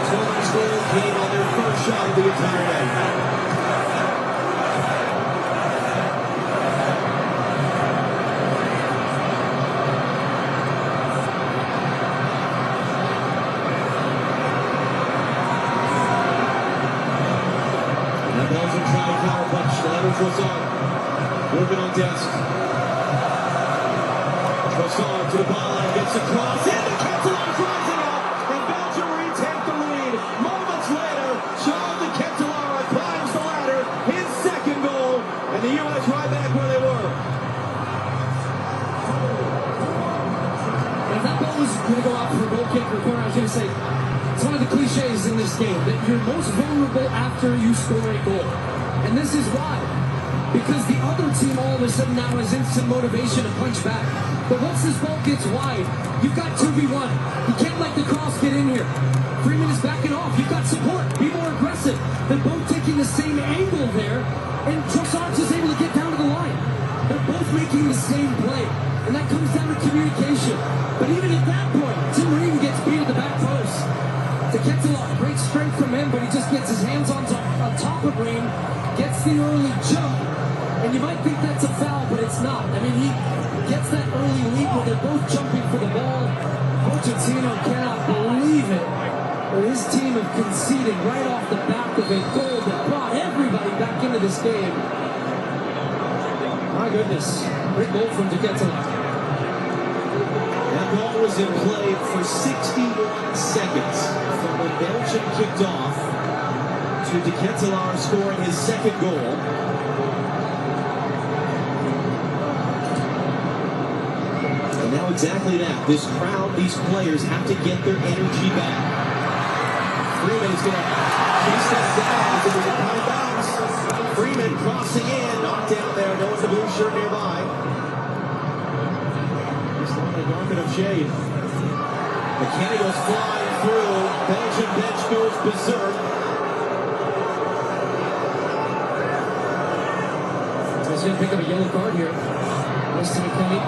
Tielemans' goal came on their first shot of the entire night. Belgium trying to counter punch. Trossard working on desk. Trossard to the ball line, gets a cross in. The Ketelaere drives it up, and Belgium retake the lead. Moments later, Charles de Ketelaere climbs the ladder, his second goal, and the U.S. right back where they were. If that ball was going to go out for a goal kick or corner, I was going to say, it's one of the cliches in this game that you're most vulnerable after you score a goal. And this is why. because the other team all of a sudden now has instant motivation to punch back. But once this ball gets wide, you've got 2v1. You can't let the cross get in here. Freeman is backing off. You've got support. Be more aggressive. They're both taking the same angle there, and Trossard is able to get down to the line. They're both making the same play, and that comes down to communication. But even at that point, Tim Ream gets beat at the back post. To Kettelar, great strength from him, but he just gets his hands on top of Ream, gets the early jump, and you might think that's a foul, but it's not. I mean, he gets that early lead where they're both jumping for the ball. Pochettino cannot believe it, but his team have conceded right off the back of a goal that brought everybody back into this game. My goodness, great goal from De Kettelar. That ball was in play for 61 seconds from when Belgium kicked off to De Kettelar scoring his second goal. And now exactly that. This crowd, these players have to get their energy back. Freeman is going to chase that down as it was a high bounce. Freeman crossing in, knocked down there. No one's the blue shirt nearby. Market of shade. McKennie goes flying through. Belgian bench goes berserk. He's going to pick up a yellow card here. Nice to McKennie.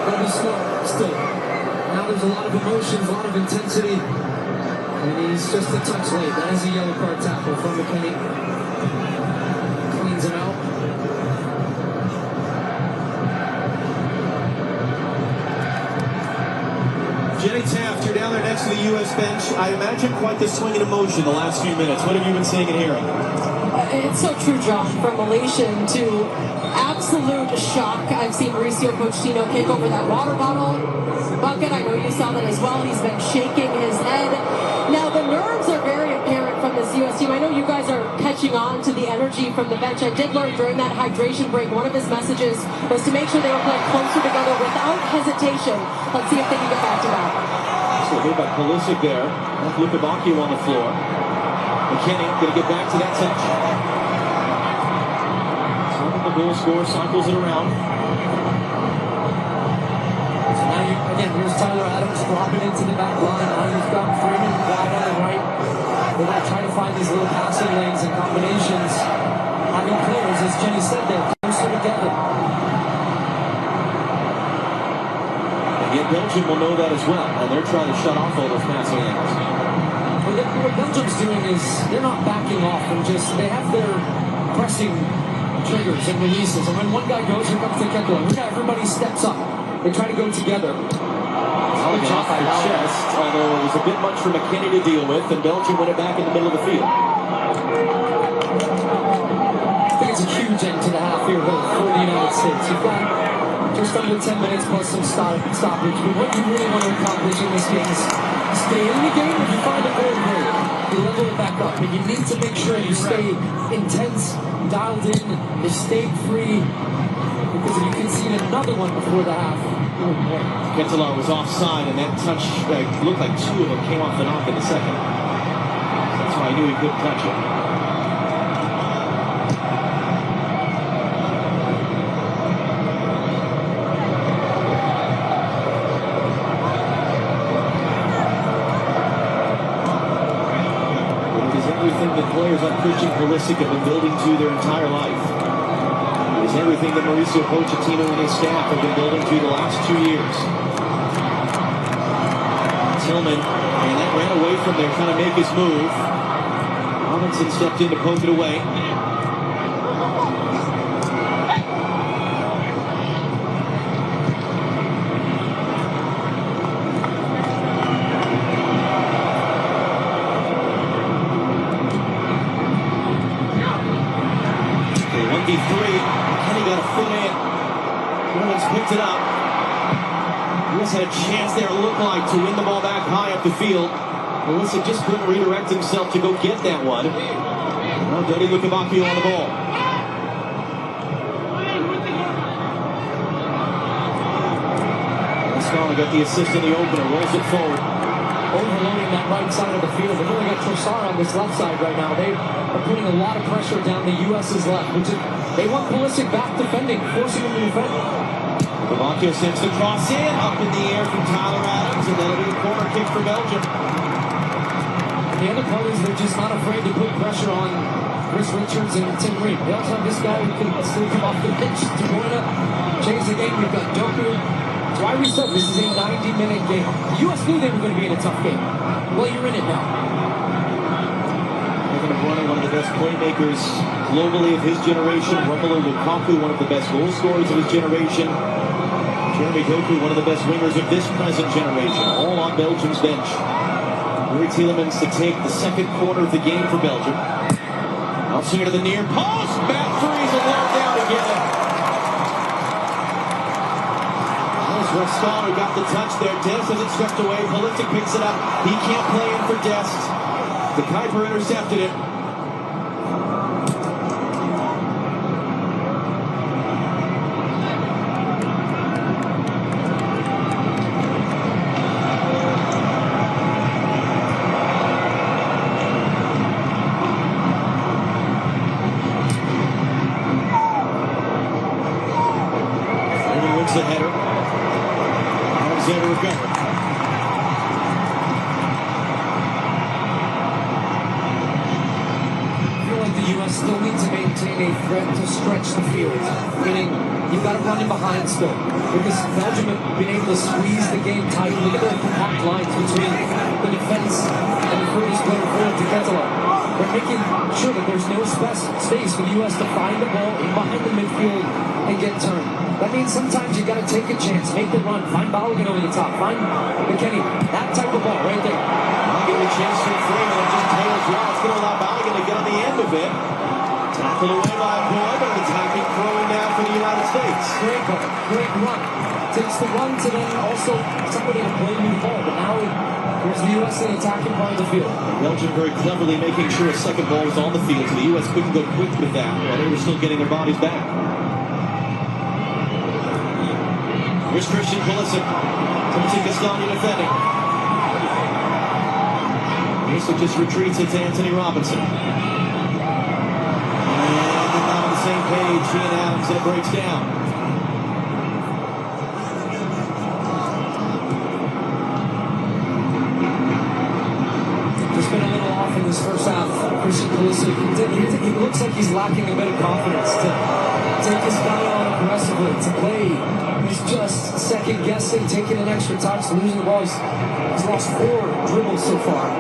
Gotta be smart still. Now there's a lot of emotions, a lot of intensity. And he's just a touch late. That is a yellow card tackle from McKennie. Cleans him out. Jenny Taft, you're down there next to the U.S. bench. I imagine quite the swing in emotion the last few minutes. What have you been seeing and hearing? It's so true, Josh. From elation to absolute shock. I've seen Mauricio Pochettino kick over that water bottle bucket. I know you saw that as well. He's been shaking his head. Now, the nerves are very apparent from this U.S. team. I know you guys are catching on to the energy from the bench. I did learn during that hydration break, one of his messages was to make sure they were playing closer together without hesitation. Let's see if they can get back to that. So hit by Pulisic there. Left Luka Bacchio on the floor. McKennie going to get back to that touch. Target the goal scorer, cycles it around. So now again, here's Tyler Adams dropping into the back line. Now you've got Freeman wide on the right. They're going to try to find these little passing lanes and combinations. Having players, as Jenny said, they're closer together. Yet Belgium will know that as well, and they're trying to shut off all those passing lanes. What Belgium's doing is they're not backing off and they have their pressing triggers and releases. And when one guy goes, here comes the Kettelar. Look how everybody steps up. They try to go together. Off the chest, although it was a bit much for McKennie to deal with, and Belgium went it back in the middle of the field. I think it's a huge end to the half here for the United States. You've got just under 10 minutes plus some stoppage. But what you really want to accomplish in this game is stay in the game. If you find a goal break, you level it back up. But you need to make sure you stay intense, dialed in, you stay free. Because if you concede another one before the half, Kettelar was offside, and that touch looked like two of them came off the knock in the second. That's why I knew he couldn't touch it. It is everything that players like Christian Pulisic have been building to their entire life. It is everything that Mauricio Pochettino and his staff have been building to the last 2 years. Tillman, and that ran away from there, trying to make his move. Robinson stepped in to poke it away. Okay, 1v3. Kenny got a foot in. Williams picked it up. Lewis had a chance there, it looked like, to win the ball back high up the field. Melissa just couldn't redirect himself to go get that one. Now Dodi Lukabakio on the ball. Scala got the assist in the opener, rolls it forward. overloading that right side of the field. They've only got Trossard on this left side right now. They are putting a lot of pressure down the U.S.'s left, which is, they want Pulisic back defending, forcing him to defend. Slovakio sends the cross in, up in the air from Tyler Adams, and that'll be a corner kick for Belgium. The other part is they're just not afraid to put pressure on Chris Richards and Tim Reed. They also have this guy who can still come off the bench to point up, change the game. We've got Doku. That's why we said this is a 90-minute game. The U.S. knew they were going to be in a tough game. Well, you're in it now. Kevin De Bruyne, one of the best playmakers globally of his generation. Romelu Lukaku, one of the best goal scorers of his generation. Jeremy Doku, one of the best wingers of this present generation. All on Belgium's bench. Yuri Tielemans to take the second quarter of the game for Belgium. Outswinger to the near post. Matt Freeze alone down again. There's Raston who got the touch there. Dest has it swept away. Pulisic picks it up. He can't play in for Dest. The Kuiper intercepted it. The header. Alexander recovered. I feel like the U.S. still needs to maintain a threat to stretch the field. Meaning, you've got to run in behind still. Because Belgium have been able to squeeze the game tight. Look at the compact lines between the defense and the furthest player forward to Ketela. They're making sure that there's no space for the U.S. to find the ball in behind the midfield and get turned. That means sometimes you got to take a chance, make the run, find Balogun over the top, find McKennie. That type of ball right there. I'll give it a chance for Freeman and just tails well. It's going to allow Balogun to get on the end of it. Tackled away by Boy, but an attacking throwing down for the United States. Great ball, great run. Takes the run to then also somebody to play with the ball, but now here's the U.S. in the attacking part of the field. Belgium very cleverly making sure a second ball was on the field, so the U.S. couldn't go quick with that while they were still getting their bodies back. Here's Christian Pulisic. Timothy Castagna defending. Pulisic just retreats it to Anthony Robinson. And they're not on the same page. He and Adams, and it breaks down. Just been a little off in this first half. Christian Pulisic, he looks like he's lacking a bit of confidence to take his guy on aggressively, to play. He's just second guessing, taking an extra touch, losing the ball. He's lost 4 dribbles so far.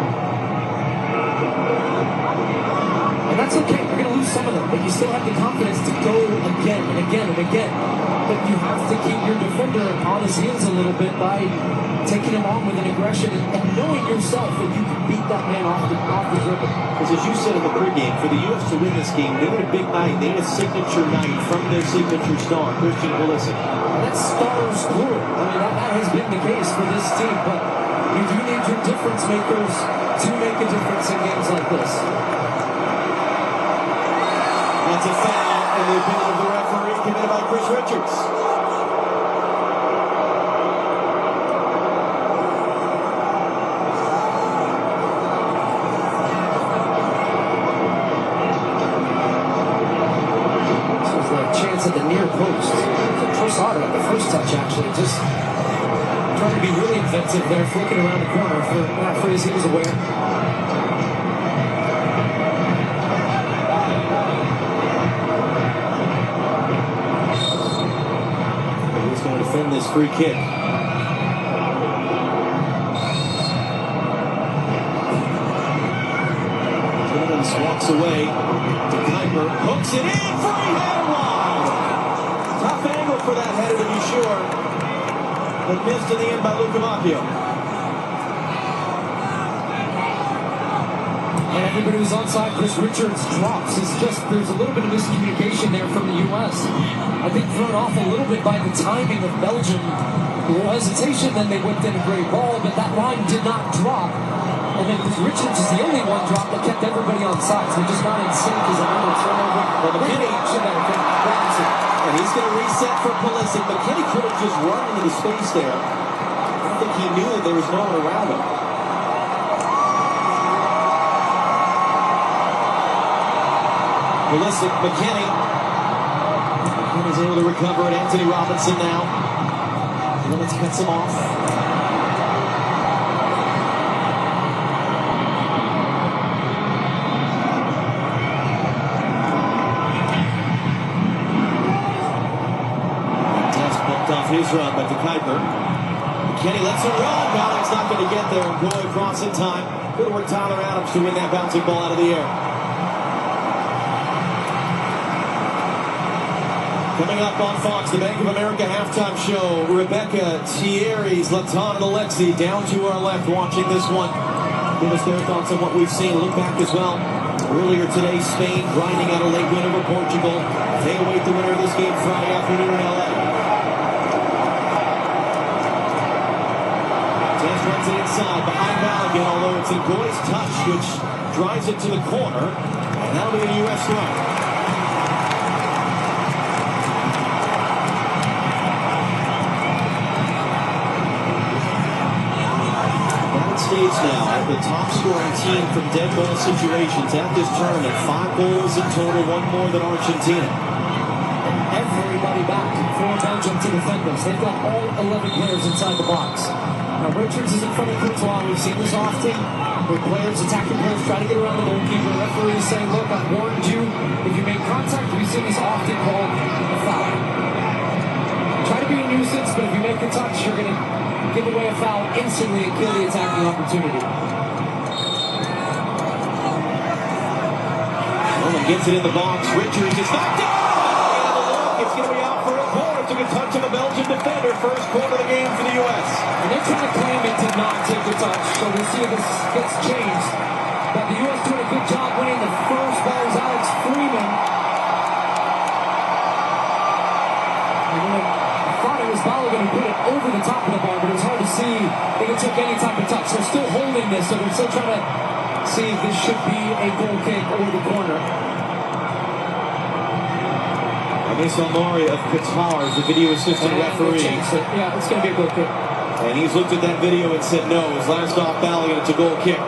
And that's okay. You're going to lose some of them, but you still have the confidence to go again and again and again. But you have to keep your defender on his heels a little bit by taking him on with an aggression and knowing yourself that you can beat that man off the dribble. Because as you said in the pregame, for the U.S. to win this game, they need a big night. They need a signature night from their signature star, Christian Pulisic. That's stars plural. I mean, that has been the case for this team, but you do need your difference makers to make a difference in games like this. That's a foul, and the opinion of the referee committed by Chris Richards. This was a chance at the near post. Trossard at the first touch, actually, just trying to be really inventive there, flicking around the corner for Matt Freeze. He was aware. He's going to defend this free kick. Tielemans walks away to Kuiper, hooks it in, free header wide. Tough angle for that header to be sure, but missed in the end by Lukamacchio. And everybody who's onside, Chris Richards drops. It's just, there's a little bit of miscommunication there from the U.S. I think thrown off a little bit by the timing of Belgium. A little hesitation, then they whipped in a great ball, but that line did not drop. And then Chris Richards is the only one drop that kept everybody on side. So just not in sync as a little turnover. Well, McKennie should have been Robinson. And he's going to reset for Pulisic. McKennie could have just run into the space there. I don't think he knew that there was no one around him. Pulisic, McKinney. McKinney's able to recover it. Anthony Robinson now. Limits cuts him off. Test bumped off his run, but to Kuiper. McKinney lets it run. Balling's not going to get there and go across in time. Good work, Tyler Adams, to win that bouncing ball out of the air. Coming up on Fox, the Bank of America halftime show. Rebecca, Thierry's, Latan, and Alexi down to our left watching this one. Give us their thoughts on what we've seen. Look back as well. Earlier today, Spain grinding out a late win over Portugal. They await the winner of this game Friday afternoon in LA. Test runs it inside behind Balogun, although it's Ngoy's touch, which drives it to the corner. And that'll be a U.S. run. States now, the top scoring team from dead ball situations at this tournament. 5 goals in total, 1 more than Argentina. Everybody back for Belgium to defend us. They've got all 11 players inside the box. Now Richards is in front of Courtois. We've seen this often where players, attacking players, try to get around the goalkeeper. Referees saying, look, I've warned you. If you make contact, we've seen this often called a foul. Try to be a nuisance, but if you make a touch, you're going to give away a foul instantly and kill the attacking opportunity. Roman gets it in the box. Richards is knocked out. And the look, it's going to be out for a corner. Took a touch of a Belgian defender. First corner of the game for the U.S. And they're trying to claim it did not take a touch. So we'll see if this gets changed. But the U.S. doing a good job winning. The first ball is Alex Freeman. Balogun put it over the top of the bar, but it's hard to see if it took any type of touch. They're still holding this, so they're still trying to see if this should be a goal kick or the corner. Amis Almari of Qatar is the video assistant referee. Yeah, it's going to be a goal kick. And he's looked at that video and said no. His last off Balogun, it's a goal kick.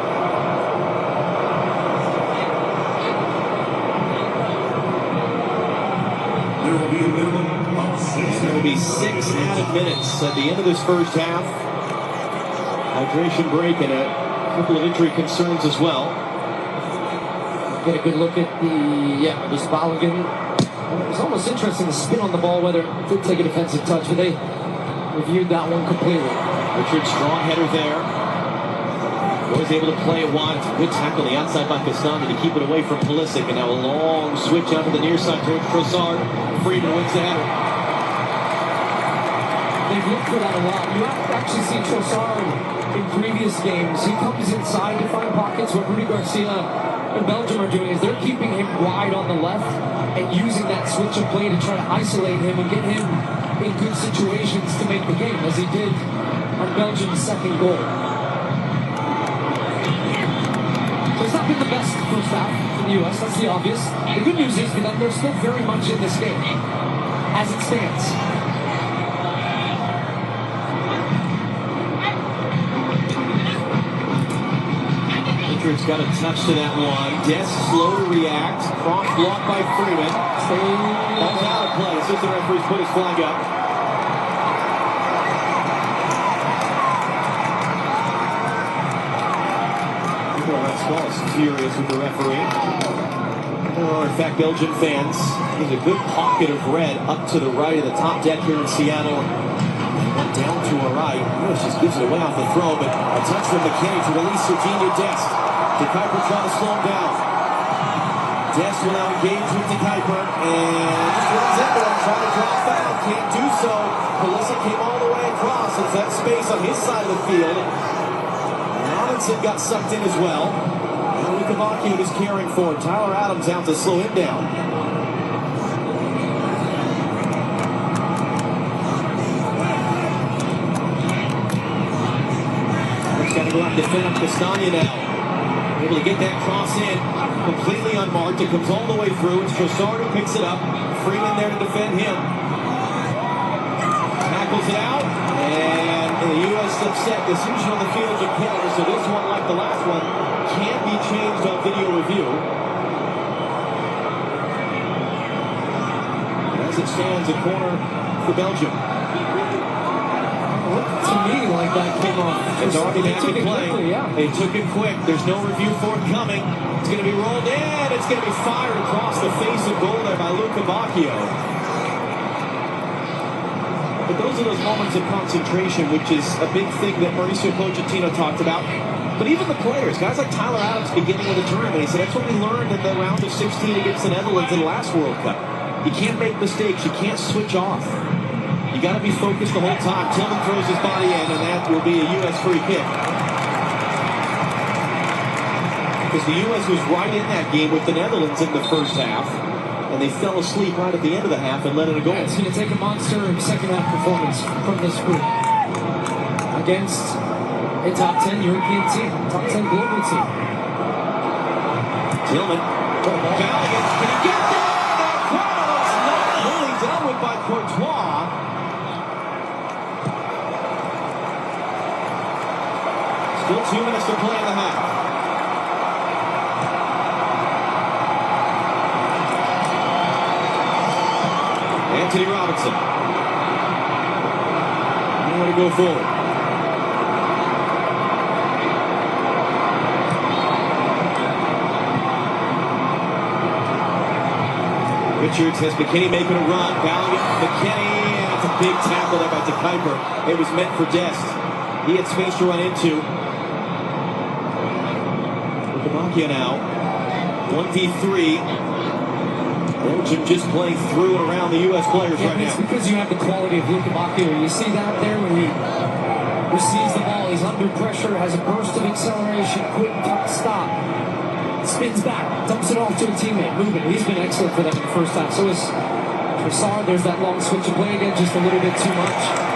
There will be a minimum of 6 There will be 6 added minutes at the end of this first half. Hydration break and a couple of injury concerns as well. Get a good look at this Balogun. It was almost interesting to spin on the ball, whether it did take a defensive touch, but they reviewed that one completely. Richard, strong header there. Was able to play it wide. Good tackle on the outside by Castani to keep it away from Pulisic. And now a long switch out to the near side towards Trossard. Freeman wins the header. They've looked for that a lot. You have actually seen Trossard in previous games. He comes inside to find pockets. What Rudy Garcia and Belgium are doing is they're keeping him wide on the left and using that switch of play to try to isolate him and get him in good situations to make the game, as he did on Belgium's second goal. So it's not been the best first half for the U.S., that's the obvious. The good news is that they're still very much in this game, as it stands. Richards got a touch to that one. Des slow to react. Cross blocked by Freeman. Ball's out of play. Assistant referee's put his flag up. Squall's furious with the referee. There are, in fact, Belgian fans. There's a good pocket of red up to the right of the top deck here in Seattle. And down to our right. Lewis just gives it away off the throw, but a touch from McKinney to release Serginho Dest. De Kuyper trying to slow him down. Dest will now engage with De Kuyper, and just runs into him, trying to draw foul. Can't do so. Pulisic came all the way across. It's that space on his side of the field. Robinson got sucked in as well. And Lukavaki was caring for it. Tyler Adams out to slow him down. He's got to go out and defend up Castagna now. Able to get that cross in. Completely unmarked. It comes all the way through. It's Trossard who picks it up. Freeman there to defend him. Tackles it out. And the U.S. upset. Decision on the field of penalty. So this one, like the last one, can't be changed on video review. as it stands, a corner for Belgium. To me, like that came off. It's already They back took in it play. quickly, yeah. They took it quick. There's no review forthcoming. It's going to be rolled in. It's going to be fired across the face of goal there by Luca Bacchio. But those are those moments of concentration, which is a big thing that Mauricio Pochettino talked about. But even the players, guys like Tyler Adams beginning of the tournament, he said that's what we learned in the round of 16 against the Netherlands in the last World Cup. You can't make mistakes. You can't switch off. You got to be focused the whole time. Tillman throws his body in, and that will be a U.S. free kick. Because the U.S. was right in that game with the Netherlands in the first half, and they fell asleep right at the end of the half and let in a goal. It's going to take a monster second half performance from this group against a top 10 European team, top 10 global team. Tillman, Bellingham, can he get there? It's not really dealt with by Courtois. Still 2 minutes to play in the half. Anthony Robinson. Nowhere to go forward. Richards has McKinney making a run. Bellingham, McKinney, and it's a big tackle there by De Kuyper. It was meant for Dest. He had space to run into. Bacchio now, 1v3. Belgium just playing through and around the U.S. players right now. It's because you have the quality of Luca Bacchio. You see that there when he receives the ball. He's under pressure, has a burst of acceleration, quick stop, spins back, dumps it off to a teammate, moving. He's been excellent for them in the first half. So is Trossard. There's that long switch of play again, just a little bit too much.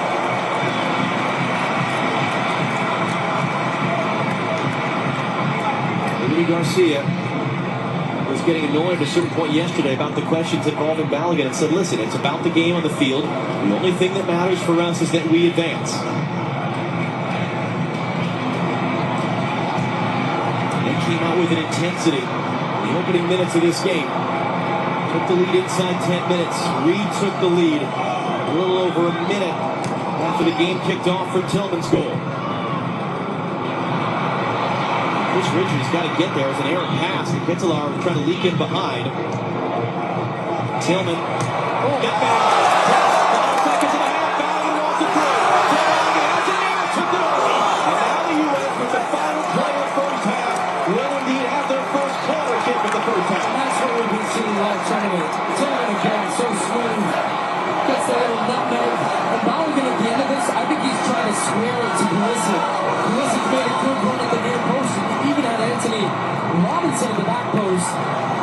Garcia was getting annoyed at a certain point yesterday about the questions involving Balogun and said, listen, it's about the game on the field. The only thing that matters for us is that we advance. They came out with an intensity in the opening minutes of this game. Took the lead inside 10 minutes. Reed took the lead a little over a minute after the game kicked off for Tillman's goal. Richards got to get there as an errant pass. And Kittelar trying to leak in behind. Tillman. Get back. 5 seconds and a half. Bellingham wants it through. Bellingham has an error. Took it over. And now the U.S. with the final play of the first half will indeed have their first corner kick of the first half. And that's what we've been seeing all tournament. Tillman again, so smooth. Gets the little nutmeg. And Bellingham at the end of this, I think he's trying to square it to Pulisic. Pulisic made a good run at the near post. Even had Anthony Robinson at the back post.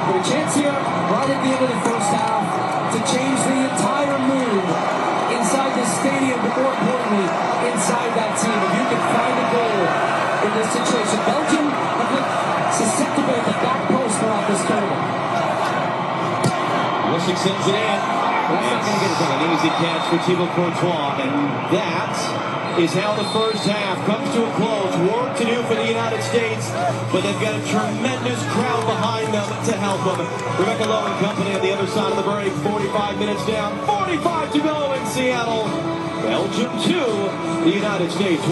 But a chance here, right at the end of the first half, to change the entire mood inside the stadium, but more importantly, inside that team. If you can find a goal in this situation, Belgium have been susceptible at the back post throughout this tournament. Pulisic sends it in. That's not going to get it done. An easy catch for Thibaut Courtois, and that is how the first half comes to a close. Work to do for the United States, but they've got a tremendous crowd behind them to help them. Rebecca Lowe and company on the other side of the break. 45 minutes down, 45 to go in Seattle. Belgium 2, the United States 1.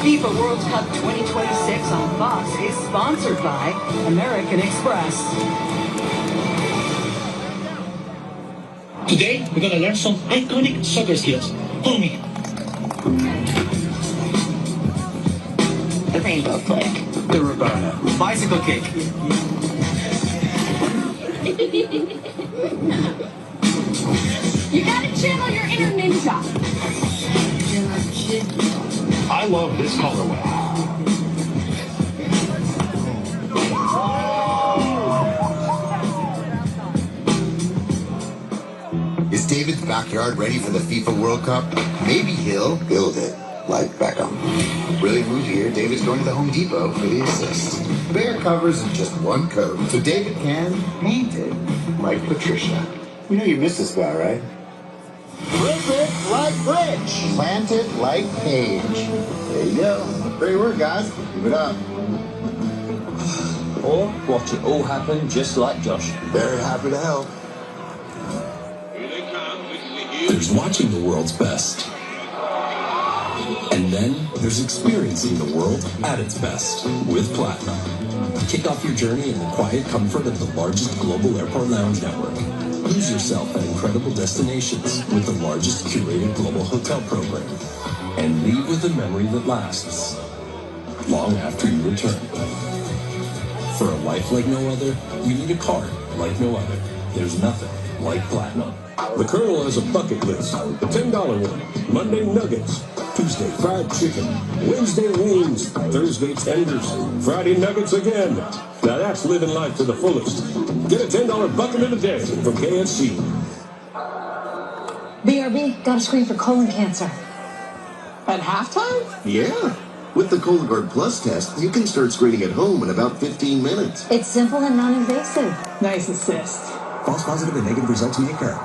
FIFA World Cup 2026 on Fox is sponsored by American Express. Today, we're gonna learn some iconic soccer skills. Follow me. The rainbow flick. The Roberta. Bicycle kick. You gotta channel your inner ninja. I love this colorway. Is David's backyard ready for the FIFA World Cup? Maybe he'll build it, like Beckham. Really move here, David's going to the Home Depot for the assist. Bare covers and just one coat, so David can paint it like Patricia. You know you miss this guy, right? Rip it like Rich. Plant it like Paige. There you go. Great work, guys. Keep it up. Or watch it all happen just like Josh. Very happy to help. There's watching the world's best. And then there's experiencing the world at its best with Platinum. Kick off your journey in the quiet comfort of the largest global airport lounge network. Lose yourself at incredible destinations with the largest curated global hotel program. And leave with a memory that lasts long after you return. For a life like no other, you need a card like no other. There's nothing like Platinum. The Colonel has a bucket list. The $10 one. Monday nuggets. Tuesday fried chicken. Wednesday wings. Thursday tenders. Friday nuggets again. Now that's living life to the fullest. Get a $10 bucket of the day from KFC. BRB, got a screen for colon cancer. At halftime? Yeah. With the Cologuard Plus test, you can start screening at home in about 15 minutes. It's simple and non-invasive. Nice assist. False positive and negative results may occur.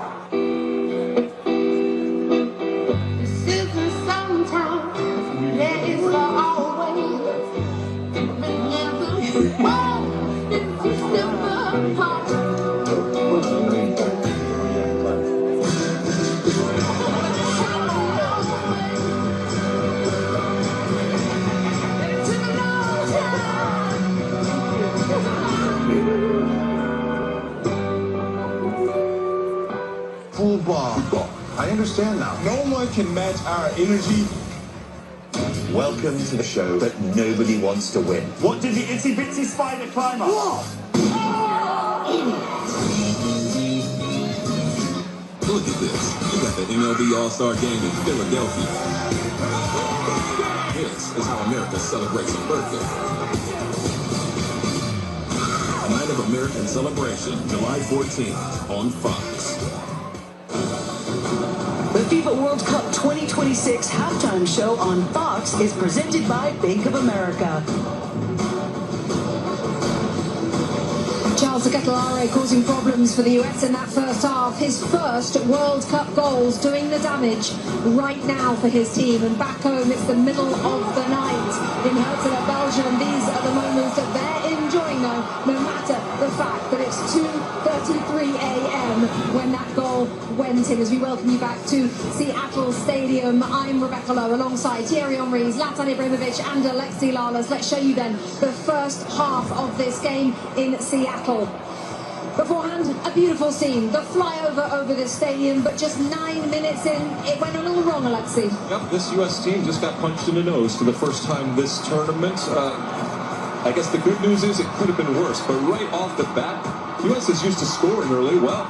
Football. I understand now. No one can match our energy. Welcome to the show that nobody wants to win. What did the itsy bitsy spider climb up? What? Look at this. We got the MLB All-Star Game in Philadelphia. This is how America celebrates a birthday. A night of American celebration, July 14th on Fox. The FIFA World Cup 2026 halftime show on Fox is presented by Bank of America. Charles Kettelare causing problems for the US in that first half. His first World Cup goals doing the damage right now for his team. And back home, it's the middle of the night in Hertha, Belgium. These are the moments that they're enjoying, though, no matter the fact that it's 2:33 a.m. when that goal went in. As we welcome you back to Seattle Stadium, I'm Rebecca Lowe alongside Thierry Henry, Zlatan Ibrahimovic and Alexi Lalas. Let's show you then the first half of this game in Seattle. Beforehand, a beautiful scene, the flyover over this stadium, but just 9 minutes in, it went a little wrong, Alexi. Yep, this U.S. team just got punched in the nose for the first time this tournament. I guess the good news is it could have been worse, but right off the bat, U.S. is used to scoring early. Well,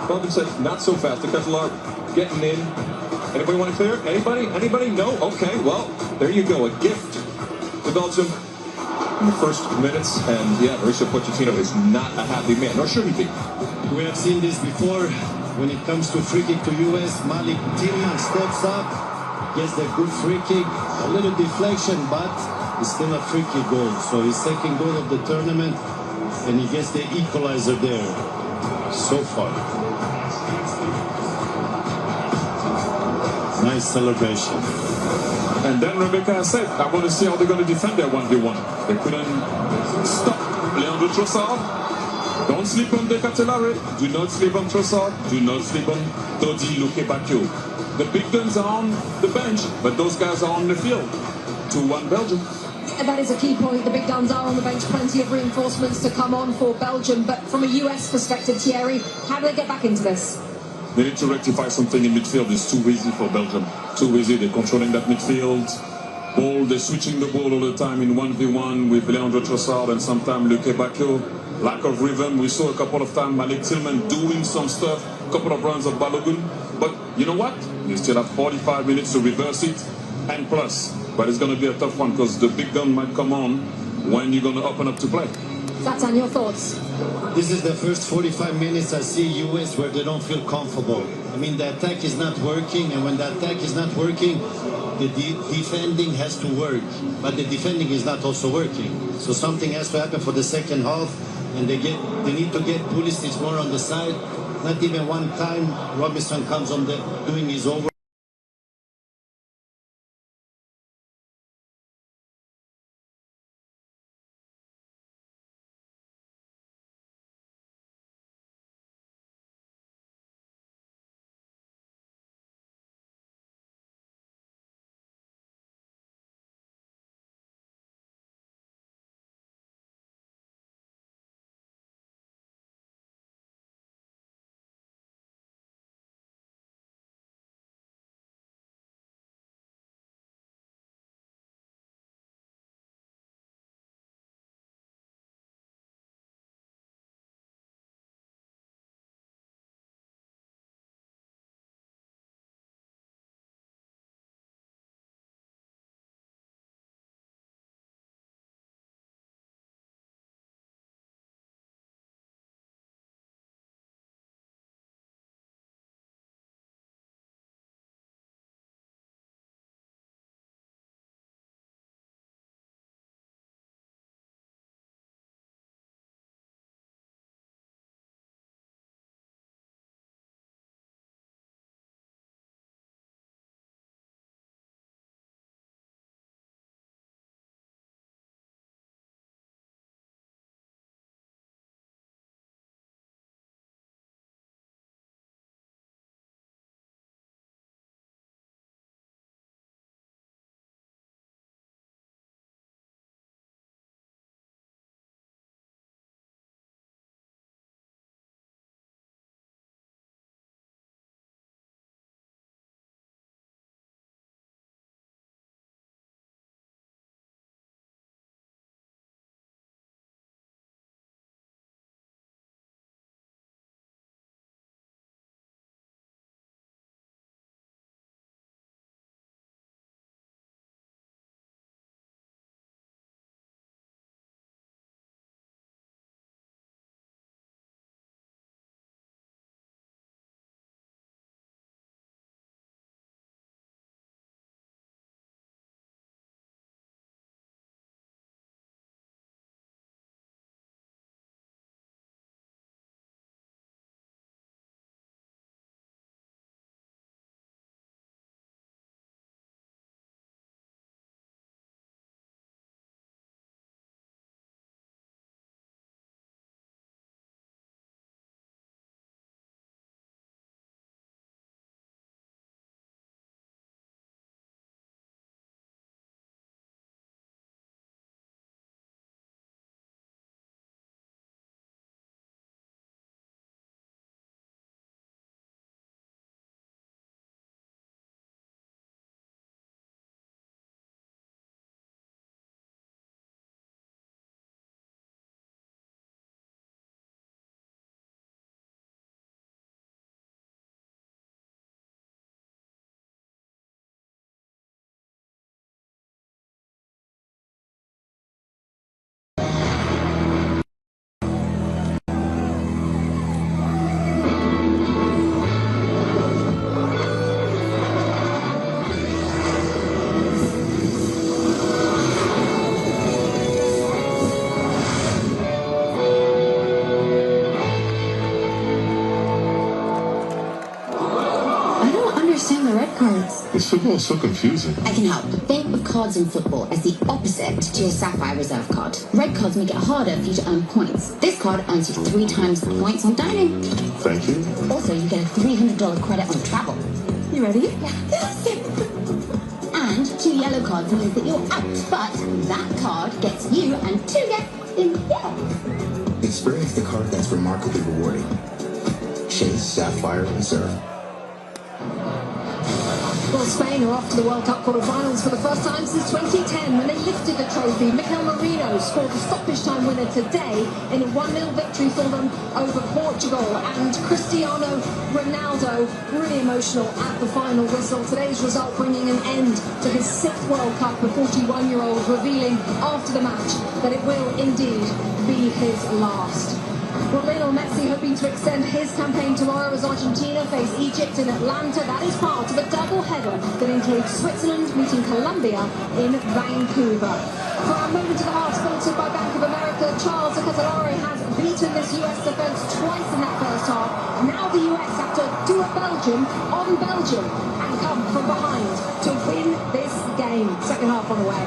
Belgium said not so fast. The Kettelare getting in. Anybody want to clear? Anybody? Anybody? No? Okay, well, there you go. A gift to Belgium in the first minutes. And yeah, Mauricio Pochettino is not a happy man, nor should he be. We have seen this before. When it comes to free kick to U.S., Malik Tillman steps up, gets the good free kick, a little deflection, but it's still a free kick goal. So his second goal of the tournament, and he gets the equalizer there so far. Nice celebration. And then Rebecca said, I want to see how they're going to defend their 1v1. They couldn't stop Leandro Trossard. Don't sleep on the Kettelare. Do not sleep on Trossard. Do not sleep on Dodi Lukebakio. The big guns are on the bench, but those guys are on the field. 2-1 Belgium. That is a key point. The big guns are on the bench. Plenty of reinforcements to come on for Belgium. But from a US perspective, Thierry, how do they get back into this? They need to rectify something in midfield. It's too easy for Belgium. Too easy. They're controlling that midfield. Ball, they're switching the ball all the time in 1v1 with Leandro Trossard and sometimes Lukebakio. Lack of rhythm. We saw a couple of times Malik Tillman doing some stuff. A couple of runs of Balogun. But you know what? You still have 45 minutes to reverse it. And plus. But it's going to be a tough one because the big gun might come on when you're going to open up to play. Zlatan, your thoughts? This is the first 45 minutes I see US where they don't feel comfortable. I mean, the attack is not working, and when the attack is not working, the defending has to work. But the defending is not also working. So something has to happen for the second half, and they need to get Pulisic more on the side. Not even one time Robinson comes on doing his over. This football is so confusing. I can help. Think of cards in football as the opposite to your Sapphire Reserve card. Red cards make it harder for you to earn points. This card earns you 3 times the points on dining. Thank you. Also, you get a $300 credit on travel. You ready? Yeah. And 2 yellow cards means that you're out, but that card gets you and 2 get in. Yeah. Experience the card that's remarkably rewarding. Chase Sapphire Reserve. Well, Spain are off to the World Cup quarter-finals for the first time since 2010 when they lifted the trophy. Mikel Merino scored the stoppage time winner today in a 1-0 victory for them over Portugal. And Cristiano Ronaldo, really emotional at the final whistle. Today's result bringing an end to his 6th World Cup, the 41-year-old revealing after the match that it will indeed be his last. Well, Lionel Messi hoping to extend his campaign tomorrow as Argentina face Egypt in Atlanta. That is part of a double-header that includes Switzerland meeting Colombia in Vancouver. For our moment to the heart, sponsored by Bank of America, Charles Acasalari has beaten this US defence twice in that first half. Now the US have to do a Belgium on Belgium and come from behind to win this game. Second half on the way.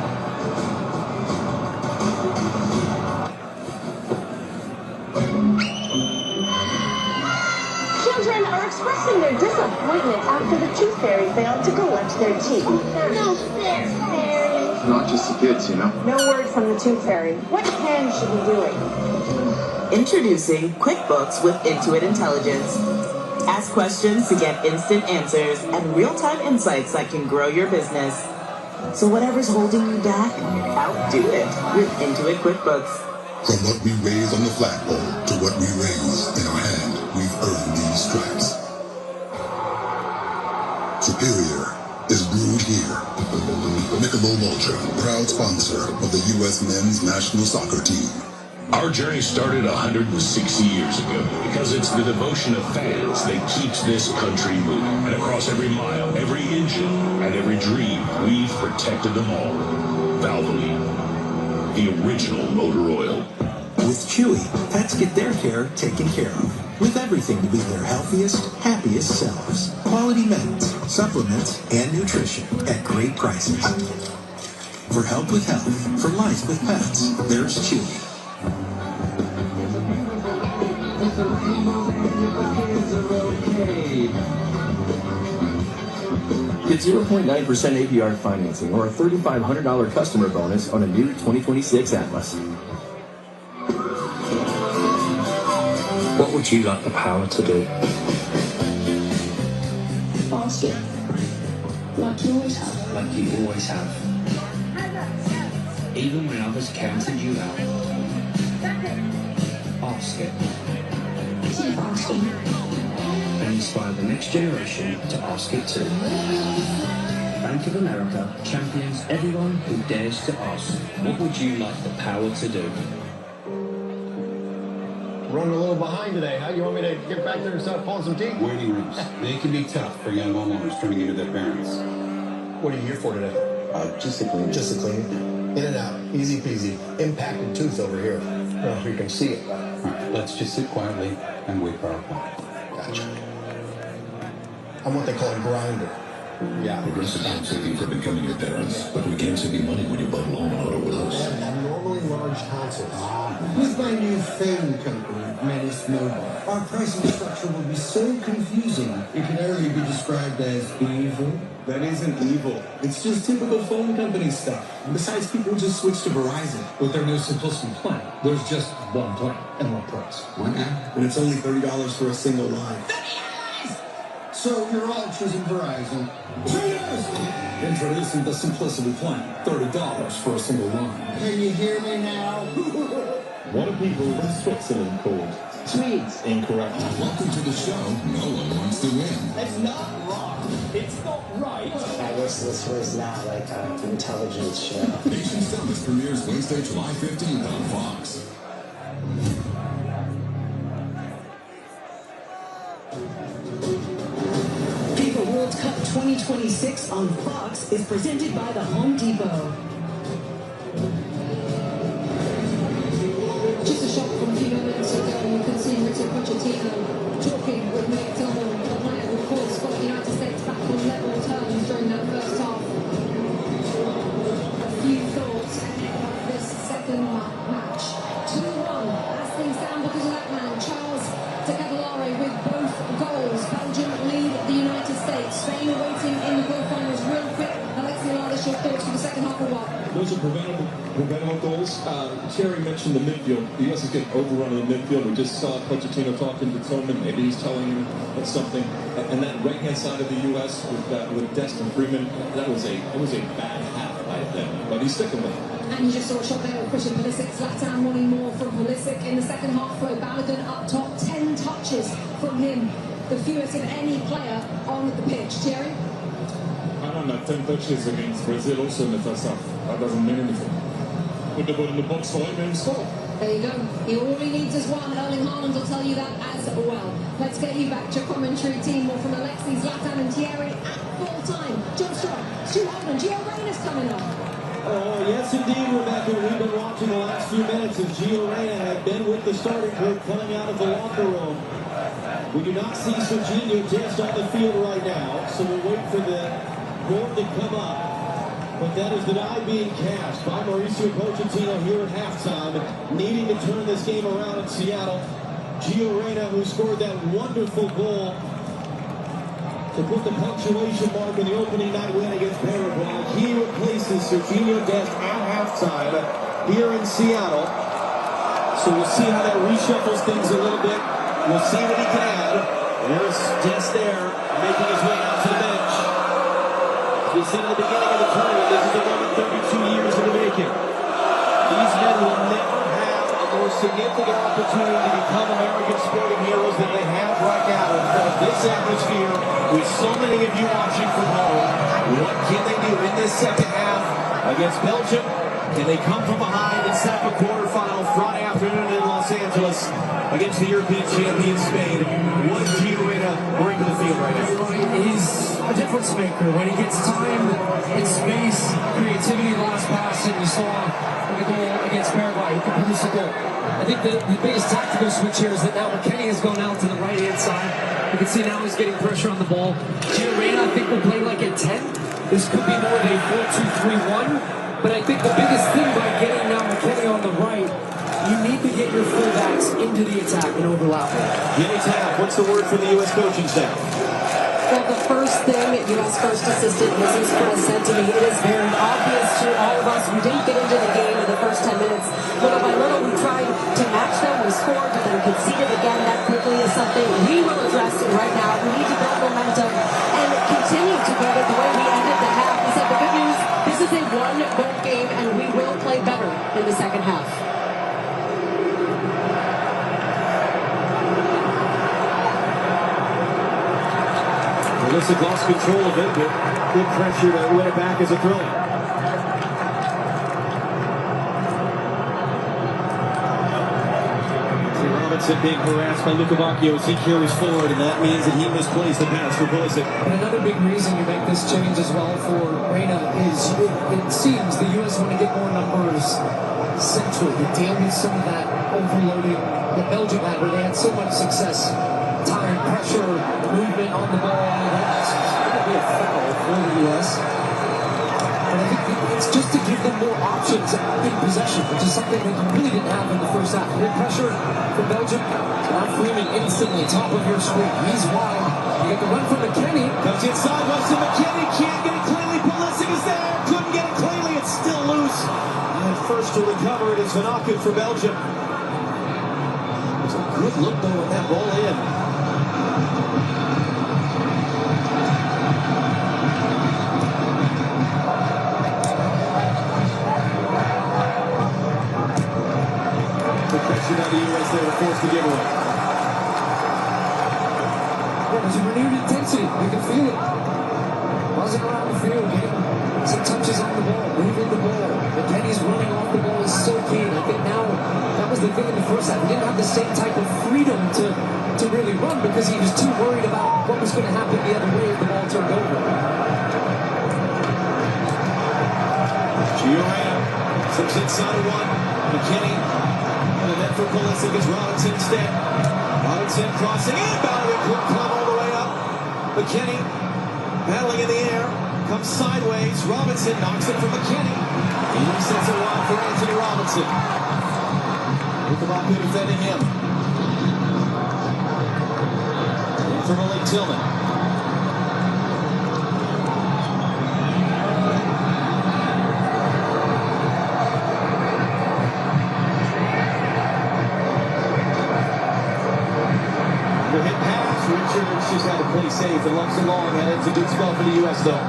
Children are expressing their disappointment after the tooth fairy failed to collect their teeth. No fair, fairy. Not just the kids, you know. No word from the tooth fairy. What can she be doing? Introducing QuickBooks with Intuit Intelligence. Ask questions to get instant answers and real-time insights that can grow your business. So whatever's holding you back, outdo it with Intuit QuickBooks. From what we raise on the flagpole to what we raise in our hand, we've earned these stripes. Superior is brewed here. Michelob Ultra, proud sponsor of the U.S. men's national soccer team. Our journey started 160 years ago because it's the devotion of fans that keeps this country moving. And across every mile, every engine, and every dream, we've protected them all. Valvoline, the original motor oil. With Chewy, pets get their care taken care of. With everything to be their healthiest, happiest selves. Quality meds, supplements, and nutrition at great prices. For help with health, for life with pets, there's Chewy. Get 0.9% APR financing or a $3,500 customer bonus on a new 2026 Atlas. What would you like the power to do? Ask it. Like you always have. Like you always have. Even when others counted you out. Ask it. Keep asking. And inspire the next generation to ask it too. Bank of America champions everyone who dares to ask. What would you like the power to do? Running a little behind today, huh? You want me to get back there and start pulling some teeth? Waiting rooms. They can be tough for young homeowners turning into their parents. What are you here for today? Just a cleaning. Just a cleaning. In and out. Easy peasy. Impacted tooth over here. I don't know if you can see it. All right, let's just sit quietly and wait for our appointment. Gotcha. I'm what they call a grinder. Yeah. Progressive Home Savings have been coming your parents, but we can't save you money when you bundle home and auto with us. They have abnormally large tonsils. With my new phone company, Menace Mobile, our pricing structure will be so confusing it can only be described as evil. That isn't evil. It's just typical phone company stuff. Besides, people just switch to Verizon with their new Simplicity plan. There's just one plan and one price. And it's only $30 for a single line. So you're all choosing Verizon. Introducing the Simplicity plan. $30 for a single line. Can you hear me now? What are people in Switzerland called? Swedes. Incorrect. Welcome to the show. No one wants to win. It's not wrong. It's not right. I guess this was not like an intelligence show. Nation's Dumbest premieres Wednesday, July 15th on Fox. FIFA World Cup 2026 on Fox is presented by the Home Depot. Just a shot from a few moments ago, you can see Mauricio Pochettino talking with Nick Tillman. The player, of course, got the United States back on level terms during that man, Charles with both goals. Belgium lead the United States. Spain are waiting in the quarterfinals real quick. Alexi Lawless, your thoughts for the second half of what? Those are preventable goals. Thierry mentioned the midfield. The U.S. is getting overrun in the midfield. We just saw Pochettino talking to Tillman. Maybe he's telling him something. And that right-hand side of the U.S. with Destin Freeman, that was a bad half by them. But he's sticking with it. And you just saw a shot there with Christian Pulisic. Zlatan wanting more from Pulisic in the second half. For Balogun up top, 10 touches from him. The fewest of any player on the pitch. Thierry? I don't know, 10 touches against Brazil also in the first half. That doesn't mean anything. Put the ball in the box for him and score. There you go. All he needs is one. Erling Haaland will tell you that as well. Let's get you back to commentary team. More from Alexi, Zlatan and Thierry at full time. John Strong, Stu Holman, Gio Reyna's coming up. Oh, yes, indeed, Rebecca. We've been watching the last few minutes as Gio Reyna had been with the starting group coming out of the locker room. We do not see Serginho just on the field right now, so we'll wait for the board to come up. But that is the die being cast by Mauricio Pochettino here at halftime, needing to turn this game around in Seattle. Gio Reyna, who scored that wonderful goal to put the punctuation mark in the opening night win against Paraguay. He replaces Serginho Dest at halftime here in Seattle. So we'll see how that reshuffles things a little bit. We'll see what he can add. There's Dest there, making his way out to the bench. As we said at the beginning of the tournament, this is a moment 32 years in the making. These men will never have a more significant opportunity to become American sporting heroes than they have right now in front of this atmosphere, with so many of you watching from home. What can they do in this second half against Belgium? Can they come from behind and set up a quarterfinal Friday afternoon in Los Angeles against the European champion Spain? What does Gio Reyna bring to the field right now? He's a difference maker. When he gets time and space, creativity, last pass, and you saw the goal against Paraguay, he can produce a goal. I think the biggest tactical switch here is that now McKennie has gone out to the right-hand side. You can see now he's getting pressure on the ball. Gio Reyna, I think, will play like a 10. This could be more of a 4-2-3-1. But I think the biggest thing by getting now McKennie on the right, you need to get your fullbacks into the attack and overlap. Jimmy Tapp, what's the word for the U.S. coaching staff? Well, the first thing U.S. First Assistant Mrs. Press said to me, it is very obvious to all of us, we didn't get into the game in the first 10 minutes. Little by little, we tried to match them. We scored, but then conceded again. That quickly is something we will address right now. We need to build momentum and continue to build it the way we ended the half. He said the good news, this is a one-goal game, and we will play better in the second half. Pulisic lost control of it, but good pressure to win it back as a throw. Robinson being harassed by Luca Bacchio as he carries forward, and that means that he misplaced the pass for Pulisic. And another big reason you make this change as well for Reyna is it seems the U.S. want to get more numbers central to deal with some of that overloading that Belgium had, where they had so much success. Time, pressure, movement on the ball. That's going to be a foul for the U.S. And I think it's just to give them more options in possession, which is something that you really didn't have in the first half. Good pressure from Belgium. Now Freeman instantly, top of your screen. He's wide. You get the run from McKennie. Comes inside, Weston McKennie can't get it cleanly. Pulisic is there. Couldn't get it cleanly. It's still loose. And first to recover it is Van Aken for Belgium. It's a good look, though, with that ball in. Now the U.S. they were forced to give away. Yeah, there's a renewed intensity. You can feel it. Buzzing around the field, getting some touches on the ball, moving the ball. McKennie's running off the ball is so keen. I think now that was the thing in the first half. He didn't have the same type of freedom to really run because he was too worried about what was going to happen the other way if the ball turned over. Gio Reyna slips inside of one. McKennie. And then for Pulisic is Robinson instead. Robinson crossing in. Balogun couldn't climb all the way up. McKennie battling in the air. Comes sideways. Robinson knocks it from McKennie. He sets it wide for Anthony Robinson. With the Baku defending him. for Malik Tillman. Hit pass. Richards just had to play safe and lumps along, and it's a good spell for the U.S. though.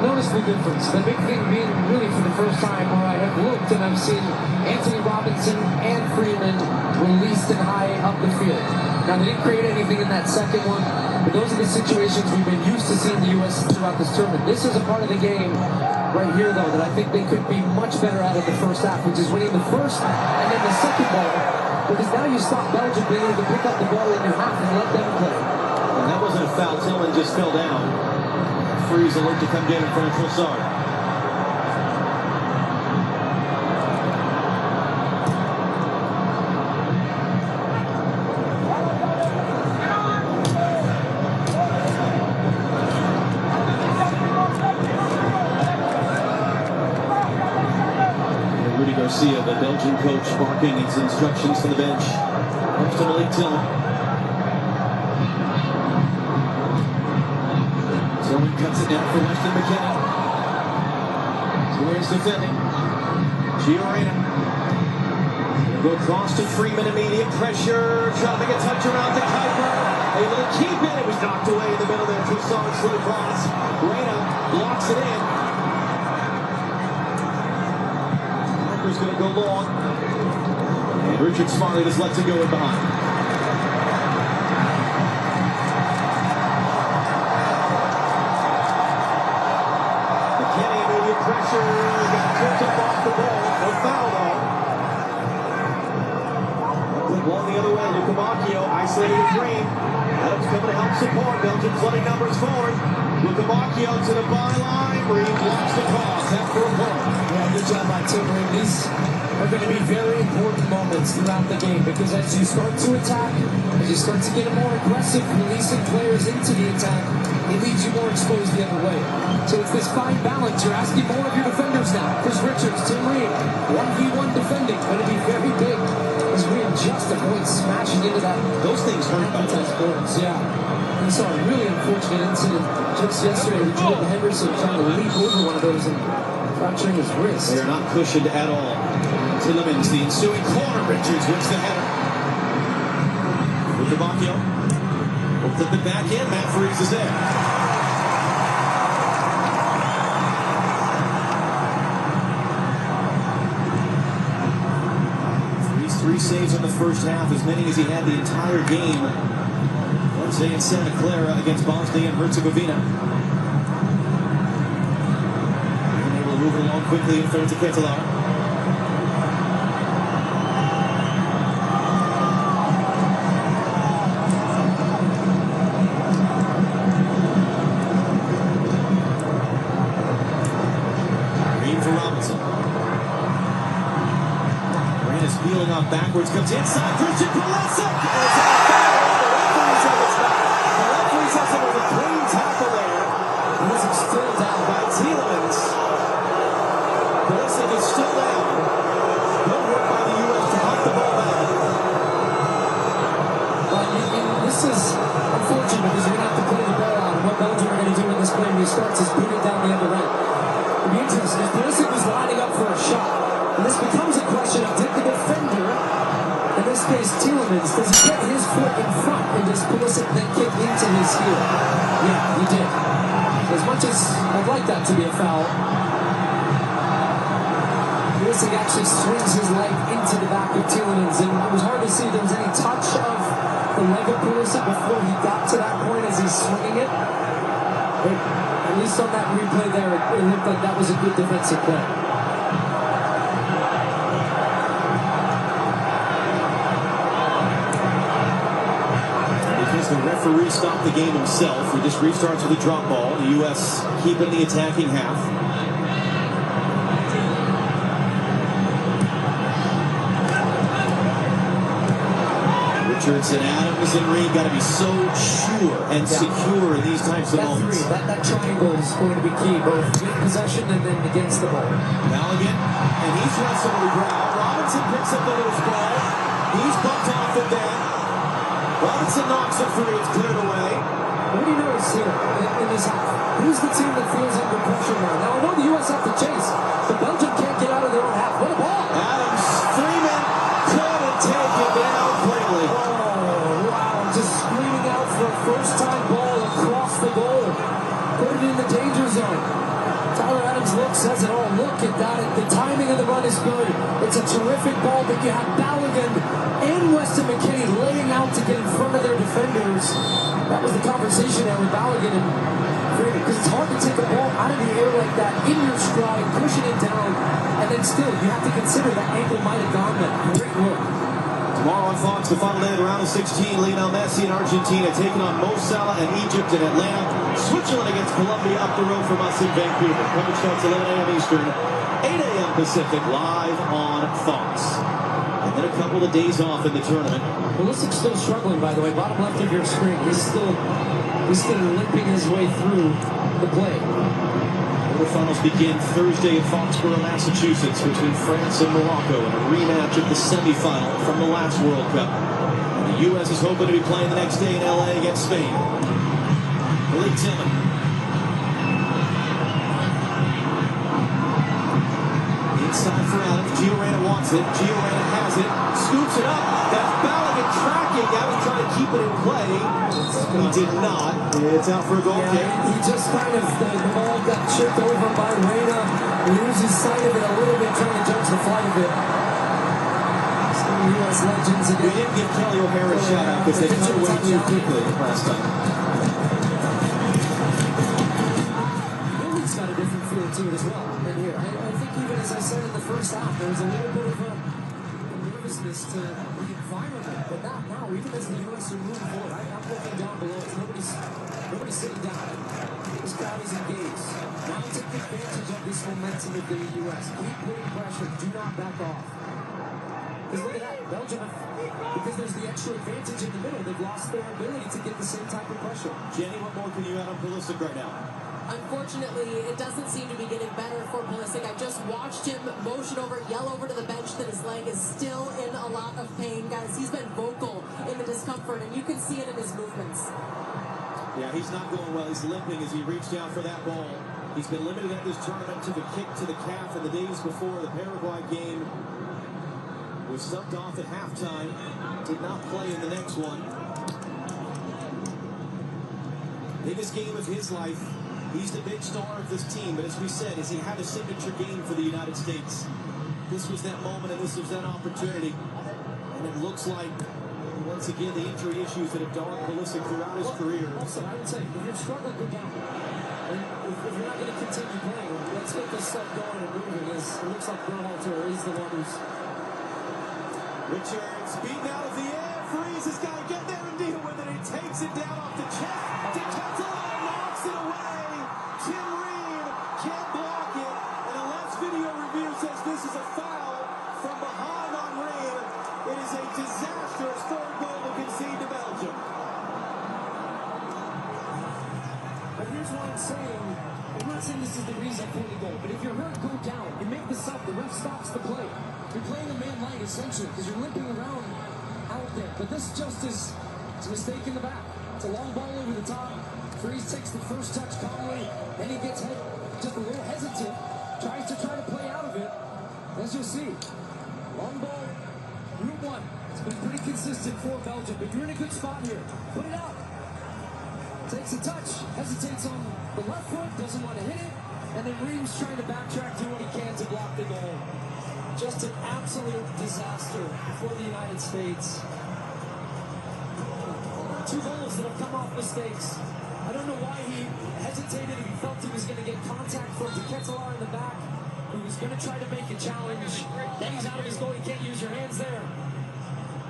Noticeable difference. The big thing being really for the first time where I have looked and I've seen Anthony Robinson and Freeman released and high up the field. Now they didn't create anything in that second one, but those are the situations we've been used to seeing the U.S. throughout this tournament. This is a part of the game right here though that I think they could be much better at in the first half, which is winning the first and then the second ball. Because now you stop Belgium being able to pick up the ball in your half and let them play. And that wasn't a foul. Tillman just fell down. Freeze will look to come get in front of Trossard. Garcia, the Belgian coach, barking his instructions to the bench. Comes to Malik Tillman. Tillman cuts it down for Weston McKennie. Where's defending? Gio Reyna. Go across to Freeman, immediate pressure. Trying to make a touch around the Kuiper. Able to keep it. It was knocked away in the middle there. Trossard slid across. Reyna blocks it in. Is going to go long, and Richard Smarley just lets it go in behind. McKennie, immediate pressure, got tripped up off the ball, no foul though. Good ball the other way, Luca Macchio isolating a three. Adams coming to help support, Belgium flooding numbers forward. Luca Macchio to the byline, where he blocks the cross after a point. Yeah, good job by Tim. These are going to be very important moments throughout the game because as you start to attack, as you start to get more aggressive, releasing players into the attack, it leaves you more exposed the other way. So it's this fine balance. You're asking more of your defenders now. Chris Richards, Tim Reed, 1v1 defending, going to be very big as we adjust the points, smashing into that. Those things hurt by boards. Yeah. We saw a really unfortunate incident just yesterday with Jordan Henderson trying to leap over one of those and fracturing his wrist. They are not cushioned at all. Tillemans, the ensuing corner. Richards wins the header. Luca Macchio will flip it back in. Matt Freeze is there. 3 saves in the first half, as many as he had the entire game. Wednesday in Santa Clara against Bosnia and Herzegovina. And able to move it along quickly in front of Ketelar. Peeling off backwards, comes inside, Christian Pulisic! And it's on foul, the referee says it's not. The referee says it was a clean tackle there. Pulisic still down by Tillemans. Pulisic is still down. Good work by the U.S. to knock the ball back. This is unfortunate because you're going to have to play the ball out. And what Belgium are going to do in this play when he starts is put it down the other end. It'll be interesting. If Pulisic was lining up for a shot, and this becomes a question of did the defender, in this case Tillemans, does he get his foot in front and does Pulisic then kick into his heel? Yeah, he did. As much as I'd like that to be a foul, Pulisic actually swings his leg into the back of Tillemans, and it was hard to see if there was any touch of the leg of Pulisic before he got to that point as he's swinging it. But at least on that replay there, it looked like that was a good defensive play. The referee stopped the game himself. He just restarts with a drop ball. The U.S. keeping the attacking half. Richards and Adams and Reed got to be so sure and secure in these types of moments. That triangle is going to be key, both in possession and then against the ball. Maligan, and he's wrestled to the ground. Robinson picks up the loose ball. He's bumped off it then. Robinson Johnson knocks it free. It's cleared away. What do you notice here in this half? Who's the team that feels under pressure now? Now, I know the U.S. have to chase, but Belgium can't get out of their own half. What a ball! Adams, Freeman couldn't take it down quickly. Oh, wow. Just screaming out for a first-time ball across the goal. Put it in the danger zone. Tyler Adams says it all. Look at that. The timing of the run is good. It's a terrific ball, but you have Balogun and Weston McKennie laying out to get in front of their defenders. That was the conversation there with Balogun and Freeman, because it's hard to take a ball out of the air like that in your stride, pushing it down, and then still you have to consider that ankle might have gone there. Great work. Tomorrow on Fox, the final day of the round of 16, Lionel Messi and Argentina taking on Mo Salah and Egypt in Atlanta. Switzerland against Colombia up the road from us in Vancouver. Coverage starts 11 a.m. Eastern, 8 a.m. Pacific, live on Fox. And then a couple of days off in the tournament. Pulisic's still struggling, by the way. Bottom left of your screen. He's still limping his way through the play. Quarterfinals begin Thursday in Foxborough, Massachusetts, between France and Morocco in a rematch of the semifinal from the last World Cup. And the U.S. is hoping to be playing the next day in L.A. against Spain. Blake Tillman. Inside for Adams. Gio Reyna wants it. Gio Reyna has it. Scoops it up. That's Balogun tracking. That was trying to keep it in play. He did not. It's out for a goal kick. He just kind of, the ball got chipped over by Reyna. Loses sight of it a little bit, trying to judge the flight of it. Some U.S. legends again. We didn't give Kelly O'Hara a shout out because they cut away too quickly last time. Got a different feel to it as well in here. I think even as I said in the first half, there was a little bit of a nervousness to the environment, but not now. Even as the U.S. are moving forward, I'm looking down below. Nobody's sitting down. This crowd is engaged. Now take advantage of this momentum of the U.S. Keep putting pressure. Do not back off. Because look at that, Belgium, because there's the extra advantage in the middle, they've lost their ability to get the same type of pressure. Jenny, what more can you add on Pulisic right now? Unfortunately, it doesn't seem to be getting better for Pulisic. I just watched him motion over, yell over to the bench that his leg is still in a lot of pain. Guys, he's been vocal in the discomfort, and you can see it in his movements. Yeah, he's not going well. He's limping as he reached out for that ball. He's been limited at this tournament to the kick to the calf in the days before the Paraguay game. Was subbed off at halftime. Did not play in the next one. Biggest game of his life. He's the big star of this team, but as we said, he had a signature game for the United States. This was that moment, and this was that opportunity. And it looks like, once again, the injury issues that have dogged Pulisic throughout his career. Also, I would say, if you're struggling, go down. And if you're not going to continue playing, let's get this stuff going and moving. It looks like Berhalter is the one who's... Richards beaten out of the air. Freeze has got to get there and deal with it. He takes it down off the chest. DeCattelon knocks it away. Tim Reed can't block it. And the last video review says this is a foul from behind on Reed. It is a disastrous third goal to concede to Belgium. But here's what I'm saying. I'm not saying this is the reason for the goal, but if you're hurt, go down. You make this up. The ref stops the play. You're playing a man light, essentially, because you're limping around out there. But this just is a mistake in the back. It's a long ball over the top. Freeze takes the first touch calmly, then he gets hit, just a little hesitant, tries to play out of it. As you'll see, long ball, group one. It's been pretty consistent for Belgium, but you're in a good spot here. Put it out. Takes a touch, hesitates on the left foot, doesn't want to hit it, and then Reeves trying to backtrack, do what he can to block the goal. Just an absolute disaster for the United States. Two goals that have come off mistakes. I don't know why he hesitated. He felt he was going to get contact from DeCattelon in the back. He was going to try to make a challenge. Then he's out of his goal. You can't use your hands there.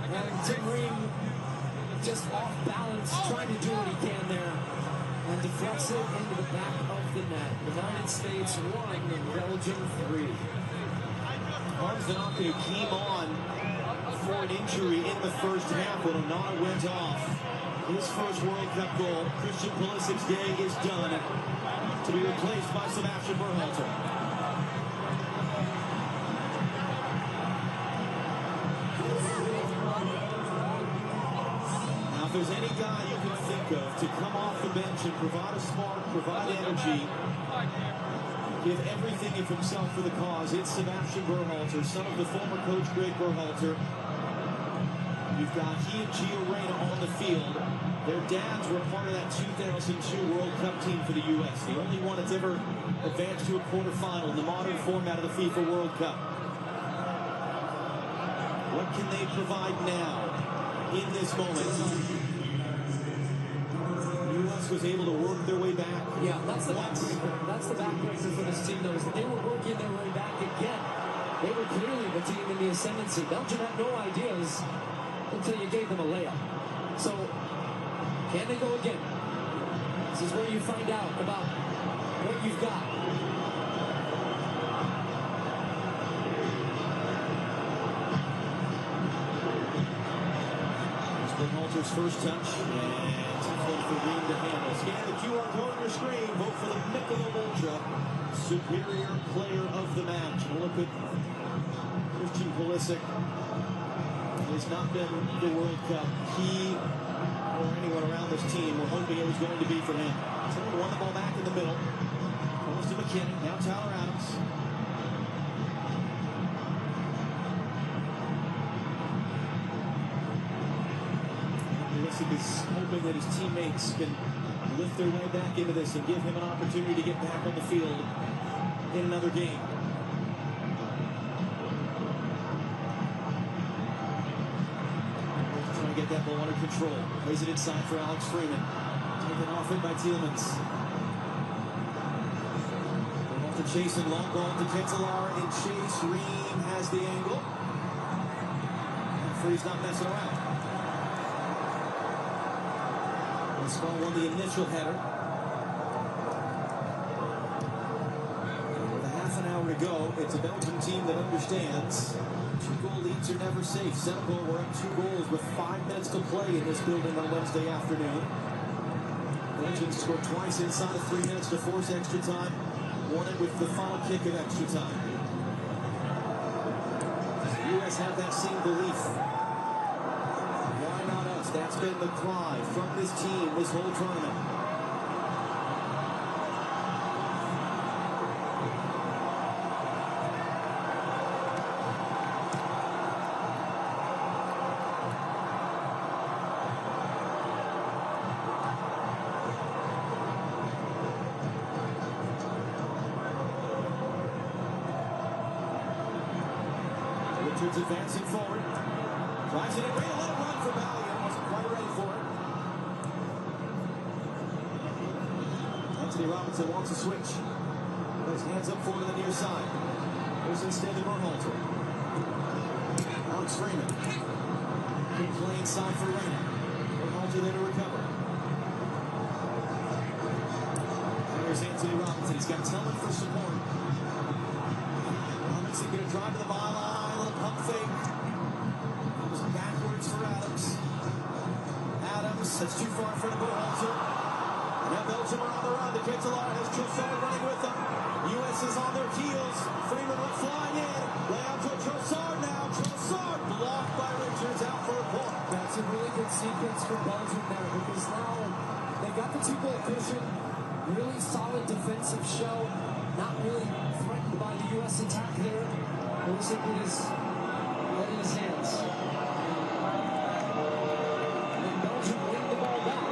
And Tim Ream just off balance, trying to do what he can there. And deflects it into the back of the net. United States 1, Belgium 3. Marzanako came on for an injury in the first half when Onana went off. His first World Cup goal. Christian Pulisic's day is done, to be replaced by Sebastian Berhalter. Now there's any guy you can think of to come off the bench and provide a spark, provide energy, give everything of himself for the cause, it's Sebastian Berhalter, son of the former coach Greg Berhalter. You've got he and Gio Reyna on the field. Their dads were part of that 2002 World Cup team for the U.S., the only one that's ever advanced to a quarterfinal in the modern format of the FIFA World Cup. What can they provide now in this moment? The U.S. was able to work their way back. Yeah, that's the backbreaker for this team, though, is that they were working their way back again. They were clearly the team in the ascendancy. Belgium had no ideas until you gave them a layup. So, can they go again? This is where you find out about what you've got. It's Berhalter's first touch, and tough one for Green to handle. Scan the QR code on your screen. Vote for the Michelob Ultra Superior Player of the Match. And look at Christian Pulisic. Has not been the World Cup. He or anyone around this team were hoping it was going to be for him. Someone won the ball back in the middle. Goes to McKinnon. Now Tyler Adams. Pulisic is hoping that his teammates can lift their way back into this and give him an opportunity to get back on the field in another game. Get that ball under control. Plays it inside for Alex Freeman. Taken off it by Tielemans. Off to Chase and long ball to Ketelaar and Chase. Ream has the angle. Free's not messing around. This ball won the initial header. With a half an hour to go, it's a Belgian team that understands 2-goal leads are never safe. Senegal were up 2 goals with 5 minutes to play in this building on Wednesday afternoon. Belgians scored twice inside of 3 minutes to force extra time. Won it with the final kick of extra time. The U.S. have that same belief. Why not us? That's been the cry from this team this whole tournament. Advancing forward. Drives it in. Great, let it run for Belgium. Wasn't quite ready for it. Anthony Robinson wants a switch. With his hands up forward to the near side. There's instead the Berhalter. Alex Freeman. Good play inside for Reyna. Berhalter there to recover. There's Anthony Robinson. He's got Tillman for support. Robinson going to drive to the byline. Pump fake. Goes backwards for Adams. Adams, that's too far for the Berhalter. Now Belgium are on the run. The Ketelaar has Trossard running with them. U.S. is on their heels. Freeman went flying in. Lay out to Trossard now. Trossard blocked by Richards out for a point. That's a really good sequence for Belgium there because now they got the 2-goal cushion. Really solid defensive show. Not really threatened by the U.S. attack there. Pulisic with his head in his hands. And Belgium win the ball back,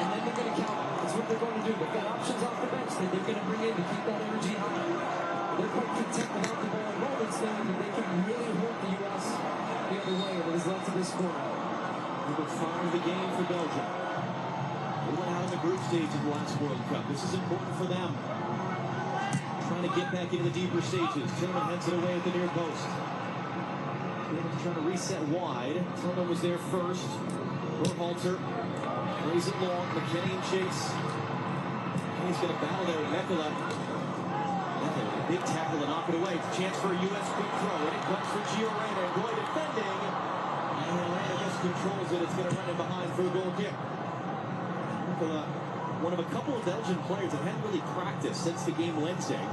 and then they're going to count it. That's what they're going to do. They've got options off the bench that they're going to bring in to keep that energy high. They're quite content without the ball in moments, knowing that they can really hurt the U.S. the other way that is left to this corner. Number 5 of the game for Belgium. They went out in the group stage of the last World Cup. This is important for them. Trying to get back into the deeper stages. Tillman heads it away at the near post. Trying to reset wide. Tillman was there first. Berhalter plays it long. McKinney and Chase. He's going to battle there with Mekala. Big tackle to knock it away. Chance for a U.S. quick throw. And it comes for Gio Reyna. Goy defending. And Reyna just controls it. It's going to run in behind for a goal kick. Mekala, one of a couple of Belgian players that hadn't really practiced since the game Wednesday.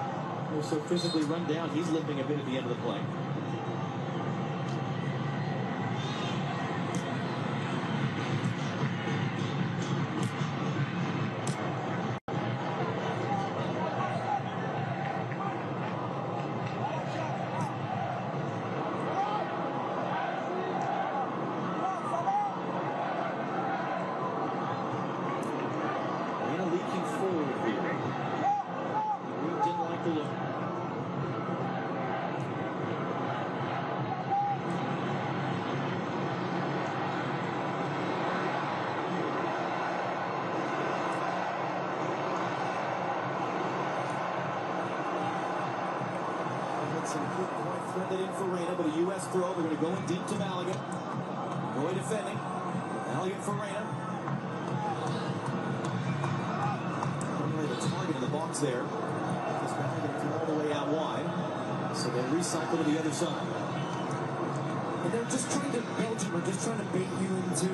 They were so physically run down, he's limping a bit at the end of the play. in for Reina, but a U.S. throw. They're going to go in deep to Maligan. Roy defending. Maligan for Reina. Really the target in the box there. This guy going to come all the way out wide. So they recycle to the other side. And they're just trying to, Belgium are just trying to bait you into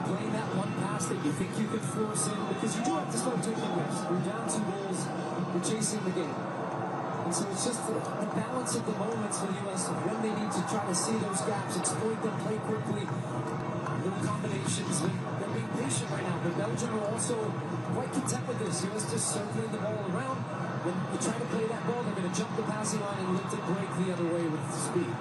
playing that one pass that you think you could force in, because you do have to start taking risks. You're down 2 goals, you're chasing the game. And so it's just the balance of the moments for the U.S. when they need to try to see those gaps, exploit them, play quickly, little combinations. They're being patient right now, but Belgium are also quite content with this. U.S. just circling the ball around. When you try to play that ball, they're going to jump the passing line and lift it break the other way with speed.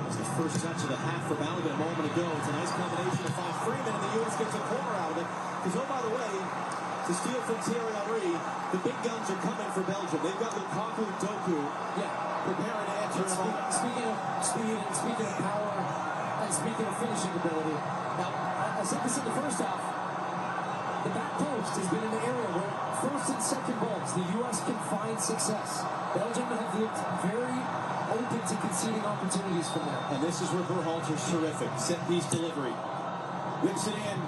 It's the first touch of the half for Maligan a moment ago. It's a nice combination to find Freeman, and the U.S. gets a corner out of it. Because, oh, by the way, to steal from Thierry Henry, the big guns are coming for Belgium. They've got Lukaku and Doku preparing to answer. Speaking of speed and speaking of power and speaking of finishing ability, now, I said this in the first half, the back post has been an area where first and second balls, the U.S. can find success. Belgium have looked very open to conceding opportunities from there. And this is where Berhalter's terrific. Set-piece delivery. Whips it in.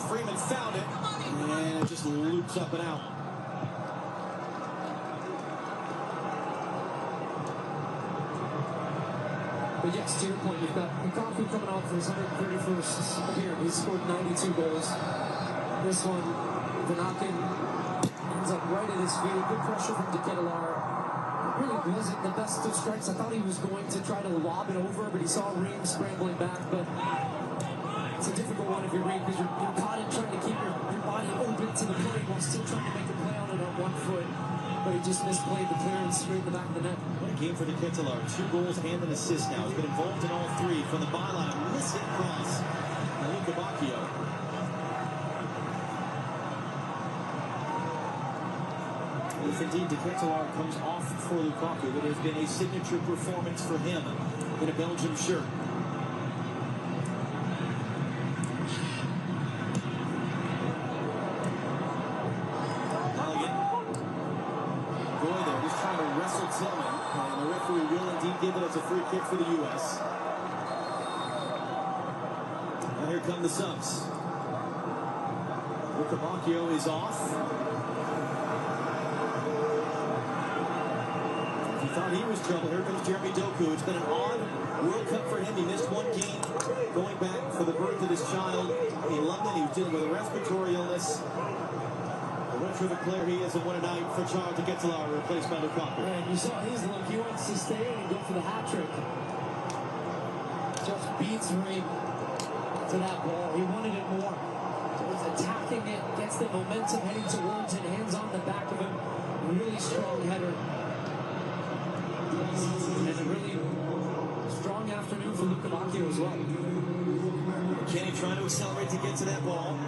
Freeman found it. And it just loops up and out. But yes, to your point, you've got Lukaku coming off for his 131st appearance. He's scored 92 goals. This one, Vanaken ends up right at his feet. Good pressure from De Ketelaere. It really wasn't the best of strikes. I thought he was going to try to lob it over, but he saw Ream scrambling back. But it's a difficult one if you're Ream, because you're caught in trying to keep your body open to the plate while still trying to make a play on it on 1 foot. But he just misplayed the clearance straight in the back of the net. What a game for De Ketelaere. 2 goals and an assist now. He's been involved in all 3 from the byline. Missing cross. And Luca Bacchio. If indeed De Ketelaere comes off for Lukaku, it has been a signature performance for him in a Belgium shirt. Maligan. Goy there, just trying to wrestle Tillman, and the referee will indeed give it as a free kick for the U.S. And here come the subs. Luca Bacchio is off. Thought he was trouble. Here comes Jeremy Doku. It's been an odd World Cup for him. He missed 1 game going back for the birth of his child in London. He was dealing with a respiratory illness. A retrofit player he is, and what a night for Charles De Ketelaere, replaced by Lukaku. And you saw his look. He wants to stay and go for the hat trick. Just beats Ream to that ball. He wanted it more. So he's attacking it, gets the momentum heading towards it, hands on the back of him. Really strong header. And a really strong afternoon for Luca Bacchio as well. Kenny trying to accelerate to get to that ball.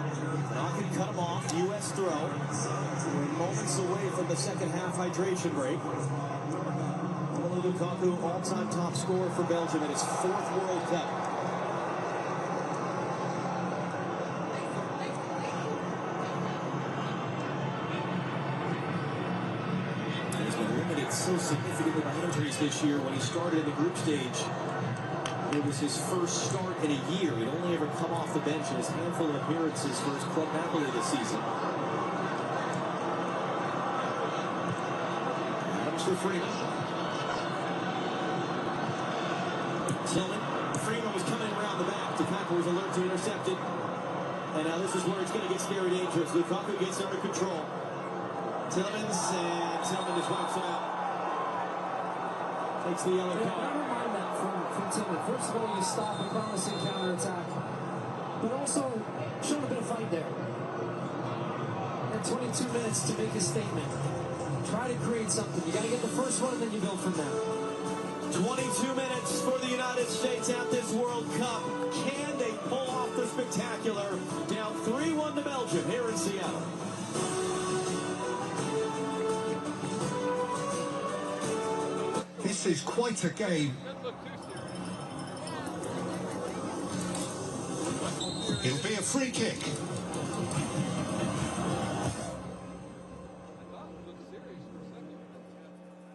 Knock and cut him off. U.S. throw. We're moments away from the second half hydration break. Lukaku, all-time top scorer for Belgium in his 4th World Cup. So significantly by injuries this year. When he started in the group stage, it was his first start in a year. He'd only ever come off the bench in his handful of appearances for his club Napoli this season. Adams for Freeman. Tillman. Freeman was coming around the back. Lukaku was alert to intercept it. And now this is where it's going to get very dangerous. Lukaku gets under control. Tillman just wipes him out. Takes the yellow card. I don't mind that from Tillman. First of all, you stop a promising counterattack, but also showing a bit of fight there. And 22 minutes to make a statement. Try to create something. You got to get the first one, and then you build from there. 22 minutes for the United States at this World Cup. Can they pull off the spectacular? Down 3-1 to Belgium here in Seattle. This is quite a game. It'll be a free kick.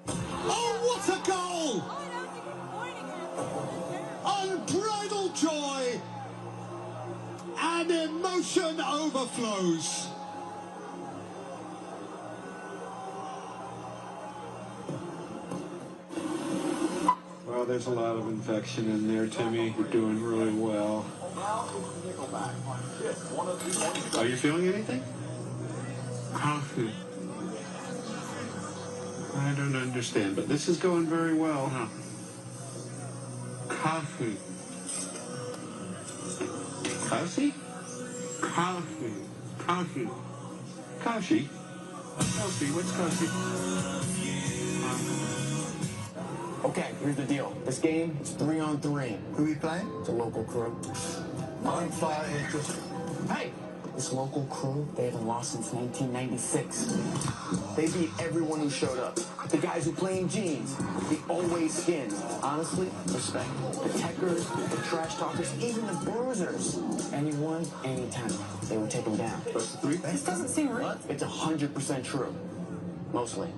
Oh, what a goal! And emotion overflows. Well, there's a lot of infection in there, Timmy. You're doing really well. Are you feeling anything? Coffee. I don't understand, but this is going very well, huh? Coffee. Coffee? Coffee. Coffee. Coffee? Coffee? What's coffee? Okay, here's the deal. This game is 3-on-3. Who we playing? It's a local crew. I'm far interested. Hey! This local crew, they haven't lost since 1996. They beat everyone who showed up. The guys who play in jeans, the always skins. Honestly, respect. The techers, the trash talkers, even the bruisers. Anyone, anytime. They would take them down. First three? This doesn't seem real. It's 100% true. Mostly.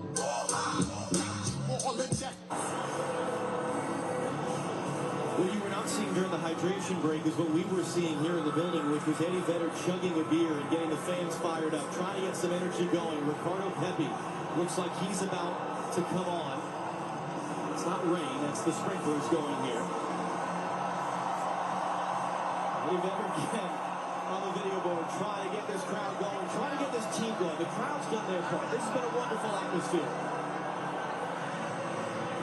What you were not seeing during the hydration break is what we were seeing here in the building, which was Eddie Vedder chugging a beer and getting the fans fired up, trying to get some energy going. Ricardo Pepi looks like he's about to come on. It's not rain, that's the sprinklers going here. Eddie Vedder again on the video board, trying to get this crowd going, trying to get this team going. The crowd's done their part. This has been a wonderful atmosphere.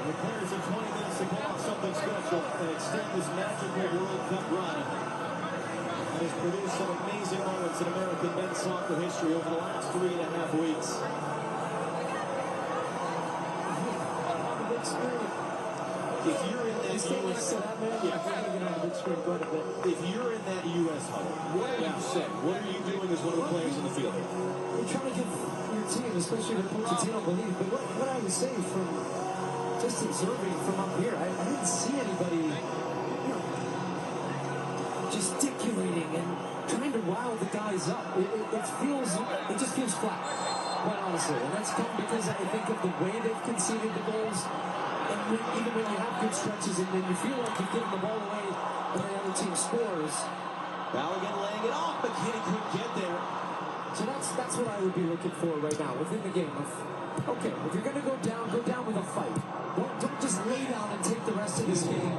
The players have 20 minutes to pull off something special and extend this magical World Cup run. And has produced some amazing moments in American men's soccer history over the last 3.5 weeks. If you're in that US, if you're in that US huddle, what do you say? What are you doing as one of the players in the field? You're trying to give your team, especially the Pochettino, belief. But what I was saying from just observing from up here, I didn't see anybody, gesticulating and trying to rile the guys up. It just feels flat, quite honestly. And that's come because I think of the way they've conceded the goals. And even when you have good stretches and then you feel like you've given the ball away and the other team scores. Balogun laying it off, but Kenny couldn't get there. So that's what I would be looking for right now within the game. Okay, if you're going to go down with a fight. Don't just lay down and take the rest of this game.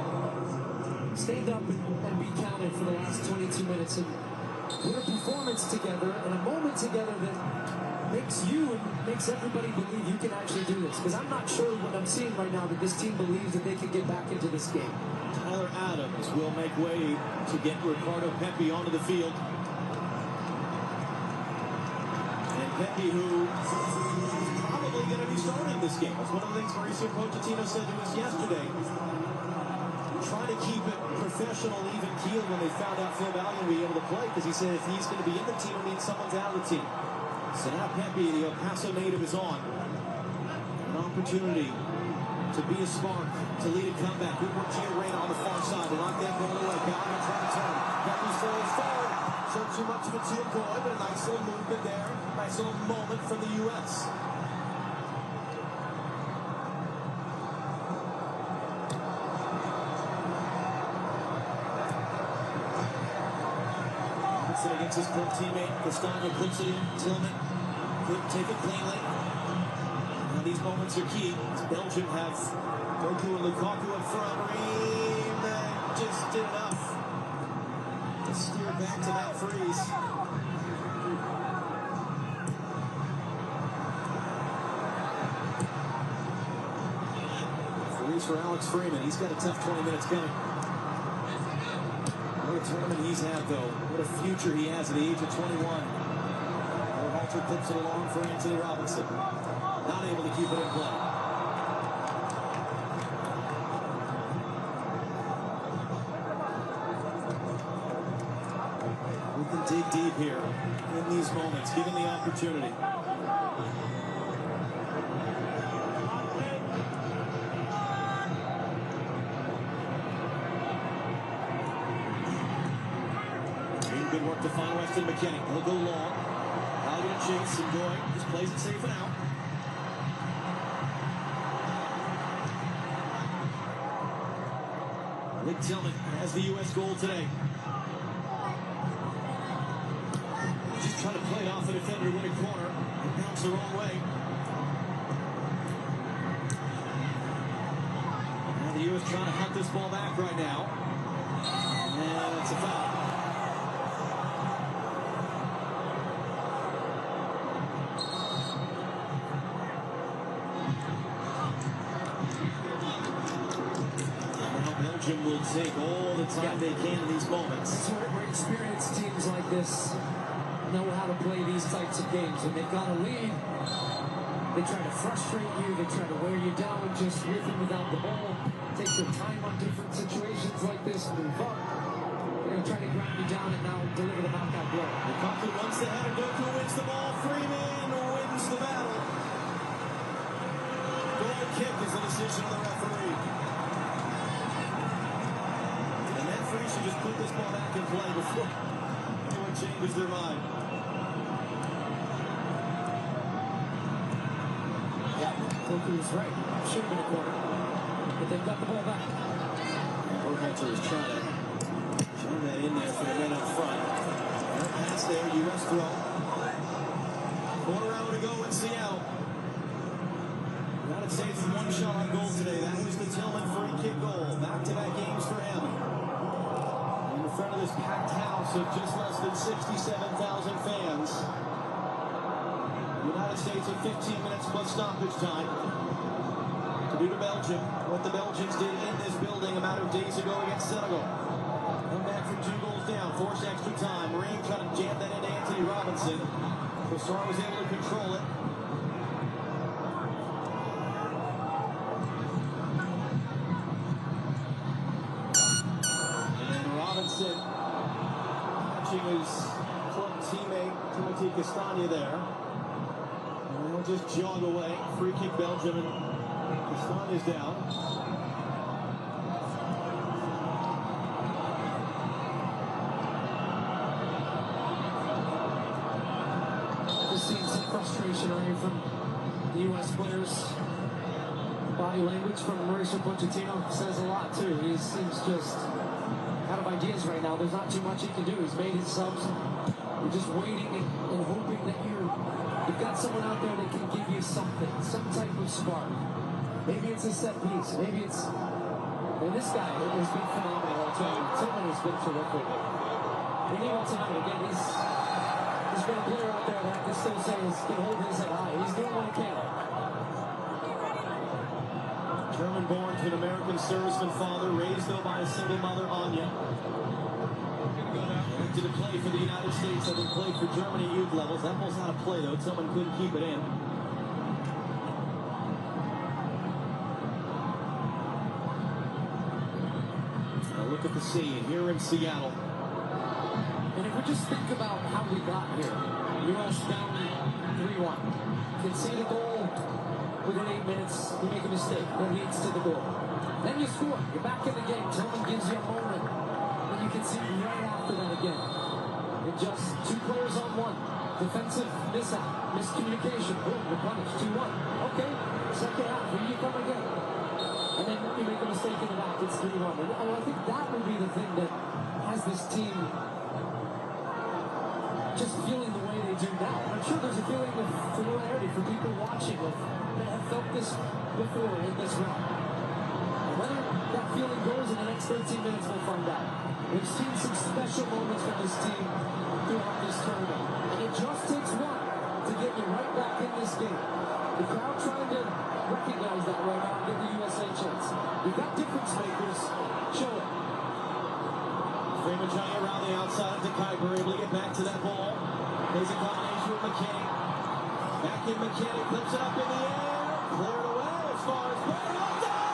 Stand up and be counted for the last 22 minutes and put a performance together and a moment together that makes you and makes everybody believe you can actually do this. Because I'm not sure what I'm seeing right now that this team believes that they can get back into this game. Tyler Adams will make way to get Ricardo Pepi onto the field. And Pepi, who probably going to be starting this game. That's one of the things Mauricio Pochettino said to us yesterday. Trying to keep it professional, even keel when they found out Phil Belgium would be able to play, because he said if he's going to be in the team, it means someone's out of the team. So now Pepi, the El Paso native, is on. An opportunity to be a spark, to lead a comeback. Good work, Gio Reyna on the far side to knock that goal away. Belgium trying to turn. Pepi falls forward. So too much of it too good, but a nice little movement there. Nice little moment from the U.S. Against his club teammate, Castano puts it in. Tillman couldn't take it cleanly. Now these moments are key. Belgium have Doku and Lukaku up front. Reem just did enough to steer back to that freeze. Freeze for Alex Freeman. He's got a tough 20 minutes coming. What a tournament he's had, though. What a future he has at the age of 21. Halter clips it along for Anthony Robinson. Not able to keep it in play. We can dig deep here in these moments, given the opportunity. Good work to find Weston McKennie. He'll go long. Now going to chase and going. Just plays it safe and out. Nick Tillman has the U.S. goal today. Trying to play it off the defender with a corner. It bounced the wrong way. Now the U.S. trying to hunt this ball back right now. And it's a foul. Belgium will take all the time they can in these moments. That's where experienced teams like this know how to play these types of games. When they've got a lead, they try to frustrate you, they try to wear you down just with and without the ball. Take their time on different situations like this, move up. They're going to try to grind you down and now deliver the knockout blow. Lukaku wants the header, Goku wins the ball, Freeman wins the battle. Goal kick is the decision of the referee. Should just put this ball back in play before anyone changes their mind. Yeah, Goku is right. Should have been a corner. But they've got the ball back. Berhalter is trying to jam that in there for the men up front. No pass there, U.S. throw. Quarter hour to go in Seattle. United States with one shot on goal today. That was the Tillman free kick goal. Back-to-back games for him. In front of this packed house of just less than 67,000 fans. The United States with 15 minutes plus stoppage time to do to Belgium what the Belgians did in this building a matter of days ago against Senegal. Come back from 2 goals down, forced extra time. Marine trying to jam that into Anthony Robinson. Brassard was able to control it. Robinson catching his club teammate Timothy Castagna there. And he'll just jog away. Free kick Belgium and Castagna's down. Just seeing some frustration on here from the U.S. players. Body language from Mauricio Pochettino says a lot too. He seems just out of ideas right now. There's not too much he can do. He's made his subs. You're just waiting and hoping that you've got someone out there that can give you something, some type of spark. Maybe it's a set piece. Maybe it's... And this guy has been phenomenal all time. Tillman has been terrific. And even tonight, again, he's been a player out there that I can still say can hold his head high. He's doing what he can. German-born to an American serviceman father, raised though by a single mother, Anya. Elected to play for the United States, having played for Germany youth levels. That ball's out of play though. Tillman couldn't keep it in. Now look at the scene here in Seattle. And if we just think about how we got here, U.S. down 3-1. Concede a goal. Within 8 minutes, you make a mistake that leads to the goal. Then you score. You're back in the game. Tillman gives you a moment. And you can see right after that again. And just 2 players on 1. Defensive mishap. Miscommunication. Boom, you're punished. 2-1. Okay. Second half. Here you come again. And then you make a mistake in the back. It's 3-1. And I think that would be the thing that has this team just feeling the way they do now. I'm sure there's a feeling of familiarity for people watching that have felt this before in this round. And whether that feeling goes in the next 13 minutes, we'll find out. We've seen some special moments from this team throughout this tournament. And it just takes one to get you right back in this game. The crowd trying to recognize that right now and give the USA a chance. We've got difference makers. Show it. Freeman around the outside to Kuiper, able to get back to that ball. There's a combination with McKinney. Back in McKinney, flips it up in the air. Cleared away as far as Brady up there.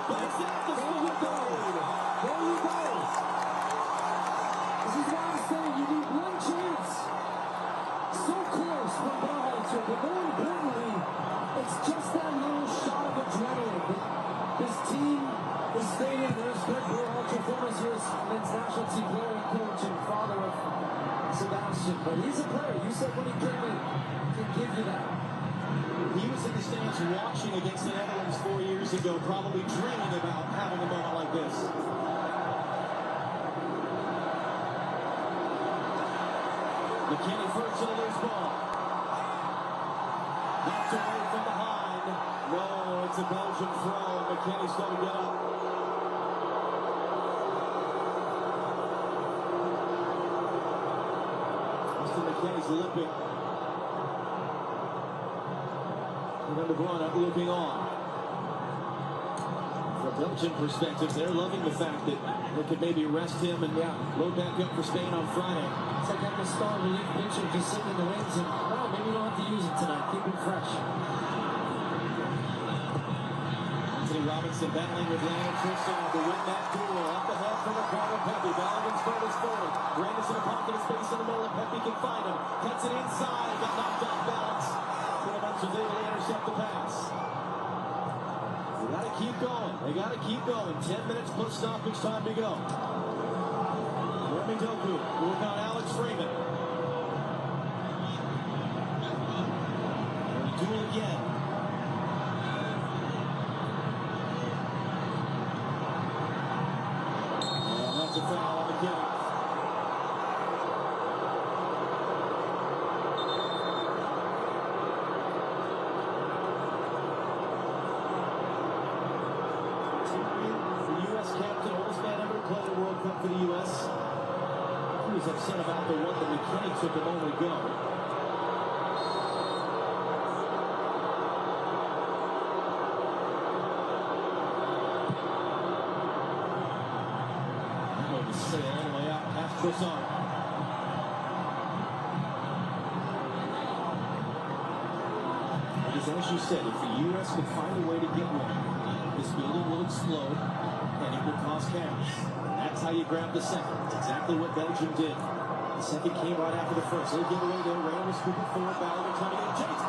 Breaks out the scoreboard. There you go. This is why I say you need one chance. So close from Berhalter, but more importantly, it's just that little shot of adrenaline. This team is staying. There's Greg Berhalter, former U.S. men's national team player and coach and father of Sebastian. But he's a player. You said when he came in, can give you that. He was in the stands watching against the Netherlands 4 years ago, probably dreaming about having a moment like this. McKinney first to the loose ball. Knocked away from behind. No, it's a Belgian throw. McKinney's going to get up. Mr. McKinney's limping. And De Bruyne looking on. From a Belgian perspective, they're loving the fact that they could maybe rest him and load back up for Spain on Friday. It's like having a star relief pitcher just sitting in the wings and, well, maybe you don't have to use it tonight. Keep him fresh. Anthony Robinson battling with Leon Trossard to win that duel. Up ahead for Ricardo Pepi. Bellingham throws forward. Reyes in a pocket of space in the middle, and Pepi can find him. Cuts it inside. Got knocked off balance. Phillips was able to intercept the pass. They got to keep going. They got to keep going. 10 minutes plus stoppage time to go. Jeremy Doku working on Alex Freeman. Duel again. And that's a foul on the kick. Played the World Cup for the U.S. He was upset about the one that McKinney took a moment ago. I'm going to sail all the way out past Trossard. Because as you said, if the U.S. could find a way to get one, this building will explode and it will cost cash. That's how you grab the second. It's exactly what Belgium did. The second came right after the first. Little giveaway there. Rain was scooping forward. Bellingham coming in. Chase.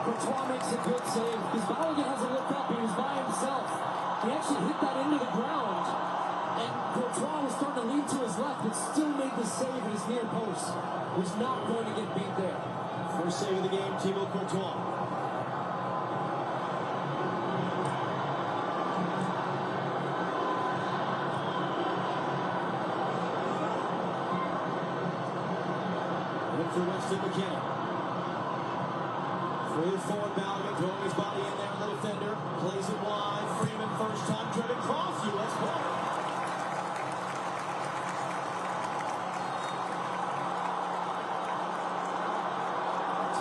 It's Courtois makes a good save because Bellingham hasn't looked up. He was by himself. He actually hit that into the ground. And Courtois was starting to lean to his left, but still made the save at his near post. Was not going to get beat there. First save of the game, Thibaut Courtois. Look for Weston McKinney. Through forward, Bellingham throwing his body in there. The defender plays it wide. Freeman first time driven cross. U.S. ball.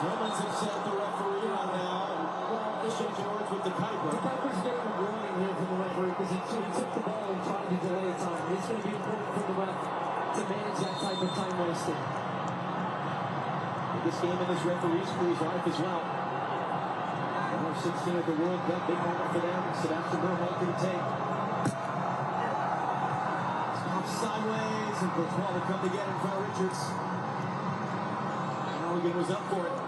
Romans have said the referee on now. Well, exchanging words with the Piper. The Piper's getting a warning here from the referee because he took the ball and tried to delay a time. It's going to be important for the ref to manage that type of time wasting. This game in this referee's crew's life as well. Number 16 at the World Cup, big moment for them. Sebastian Berhalter to take. Off sideways, and Courtois will come to get in front of Richards. Halligan was up for it.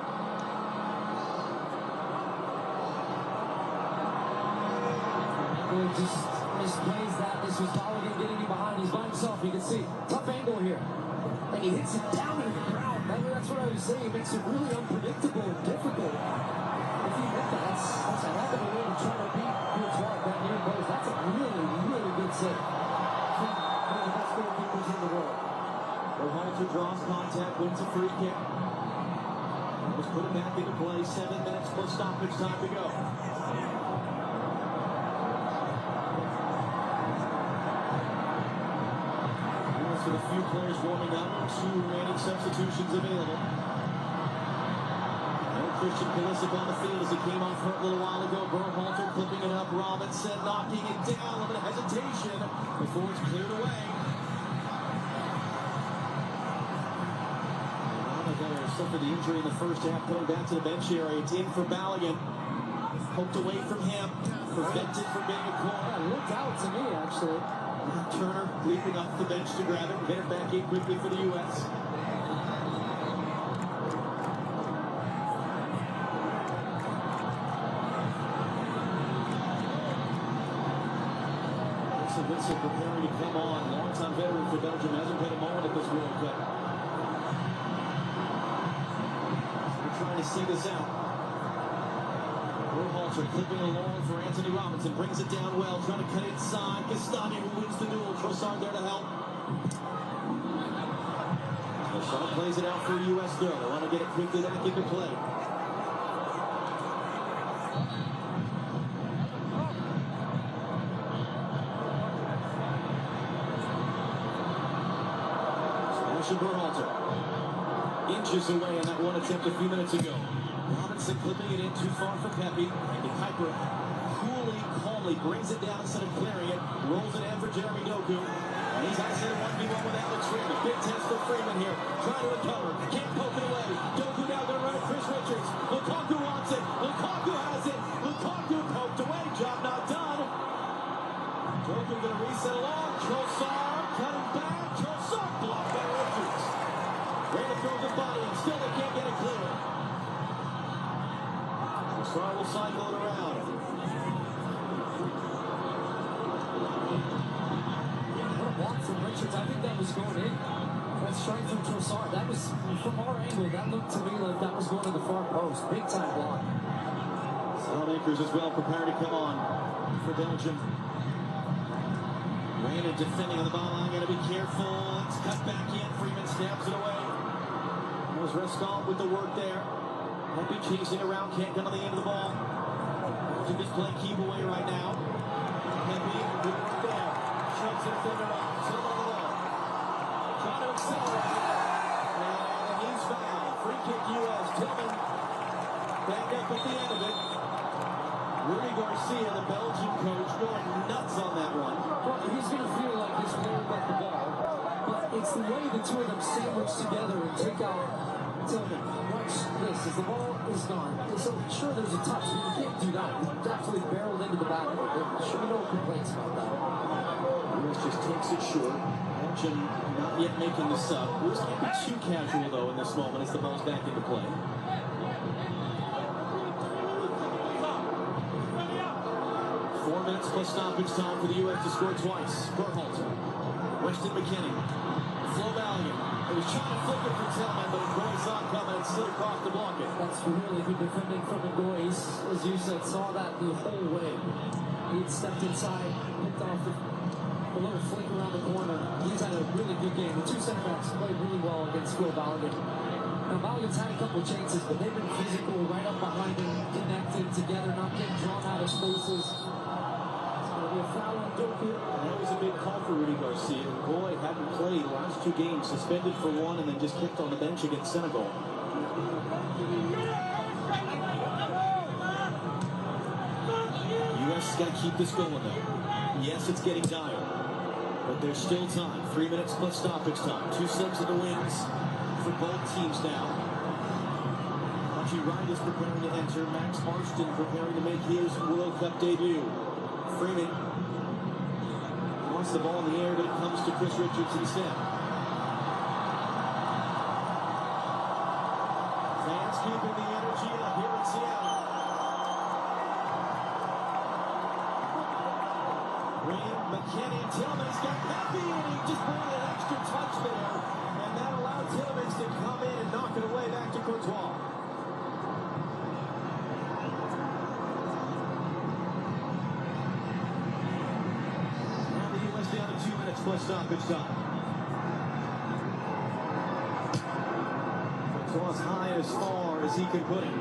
Just misplays that. This was Halligan getting him behind. He's by himself. You can see tough angle here, and he hits it down to the ground. That's what I was saying. It makes it really unpredictable and difficult. If you hit that, that's a heck of a way to try to beat Courtois that near post. That's a really, really good save. One of the best goalkeepers in the world. Berhalter draws contact, wins a free kick. Let's put it back into play. 7 minutes plus stoppage time to go. With a few players warming up, 2 remaining substitutions available. No Christian Pulisic on the field as he came off hurt a little while ago. Berhalter clipping it up. Robinson knocking it down. A little hesitation before it's cleared away. There suffered the injury in the first half, coming back to the bench area. It's in for Bellingham. Poked away from him. Prevented from being a corner. Yeah, looked out to me, actually. Turner leaping off the bench to grab it, get it back in quickly for the U.S. Whistle preparing to come on. Long-time veteran for Belgium, hasn't played a moment at this World Cup. see this out. Berhalter clipping along for Anthony Robinson. Brings it down well. Trying to cut inside. Castagna who wins the duel. Trossard there to help. Trossard plays it out for a U.S. throw. They want to get it quickly back into play. Berhalter inches away on that one attempt a few minutes ago. Robinson clipping it in too far for Pepe. And Piper coolly, calmly brings it down instead of clearing it. Rolls it in for Jeremy Doku. And he's isolated 1v1 with Alex Freeman. Big test for Freeman here. Trying to recover. Can't poke it away. Doku now going to run at Chris Richards. Lukaku wants it. Lukaku has it. Lukaku poked away. Job not done. Doku going to reset along. Trossard cutting back. Trossard blocked by Richards. Reina throws his body and still they can't get it clear. Trossard will cycle it around. What a block from Richards. I think that was going in. That's straight from Trossard. That was, from our angle, that looked to me like that was going to the far post. Big time block. Salmakers as well preparing to come on for Belgium. Reina defending on the ball line. Got to be careful. It's cut back in. Freeman stabs it away. There's Rescott with the work there. Pepe chasing around. Can't get on the end of the ball. Belgium just playing keep away right now. Pepe good work there. Shoves the defender off. Still on the wall. Trying to accelerate. And he's fouled. Free kick U.S. Tillman back up at the end of it. Rudy Garcia, the Belgian coach, going nuts on that one. Well, he's going to feel like he's playing about the ball, but it's the way the two of them sandwich together and take out Tillman. Watch this, as the ball is gone. So sure, there's a touch, but you can't do that. He definitely barreled into the back of it. There should be no complaints about that. Lewis just takes it short. Belgium not yet making the sub. Lewis can't be too casual, though, in this moment as the ball's back into play. 4 minutes plus stoppage time for the U.S. to score twice. Berhalter, Weston McKennie, Flo Valiant. He was trying to flip it for Tillman, but Ngoy saw it coming and slid across to block it. That's really good defending from Ngoy. As you said, saw that the whole way. He'd stepped inside, picked off a little flick around the corner. He's had a really good game. The two center backs played really well against Flo Valiant. Now, Valiant's had a couple of chances, but they've been physical, right up behind him, connected together, not getting drawn out of spaces. A foul on Doku. That was a big call for Rudy Garcia. Boy, hadn't played the last 2 games, suspended for 1 and then just kicked on the bench against Senegal. U.S. got to keep this going though. Yes, it's getting dire, but there's still time. 3 minutes plus stoppage time. 2 subs in the wings for both teams now. Archie Wright is preparing to enter. Max Marston preparing to make his World Cup debut. Freeman wants the ball in the air, but it comes to Chris Richards instead. Fans keeping the energy up here in Seattle. Green, McKennie, Tillman's got Pepe, and he just brought an extra touch there, and that allowed Tillman to come in and knock it away back to Courtois. Down to 2 minutes plus stoppage time. Courtois high as far as he can put it.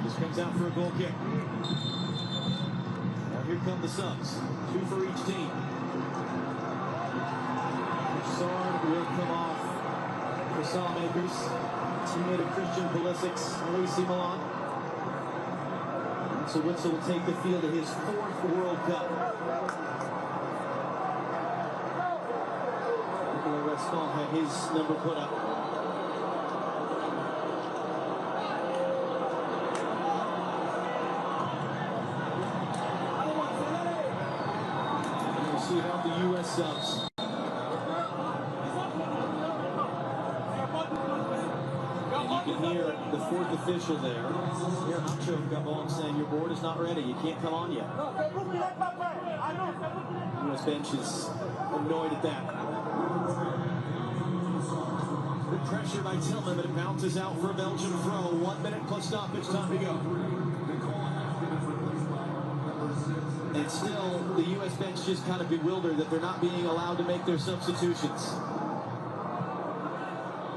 This comes out for a goal kick. Now here come the subs. 2 for each team. Trossard will come off for Salmakers. Teammate of Christian Pulisic's AC Milan. So Witzel will take the field at his 4th World Cup. Nicolas Rescott had his number put up. And we'll see about the U.S. subs. You can hear the 4th official there. Here, Nacho Gabon saying your board is not ready. You can't come on yet. U.S. bench is annoyed at that. Good pressure by Tillman, but it bounces out for a Belgian throw. 1 minute plus stoppage time to go. And still, the U.S. bench just kind of bewildered that they're not being allowed to make their substitutions.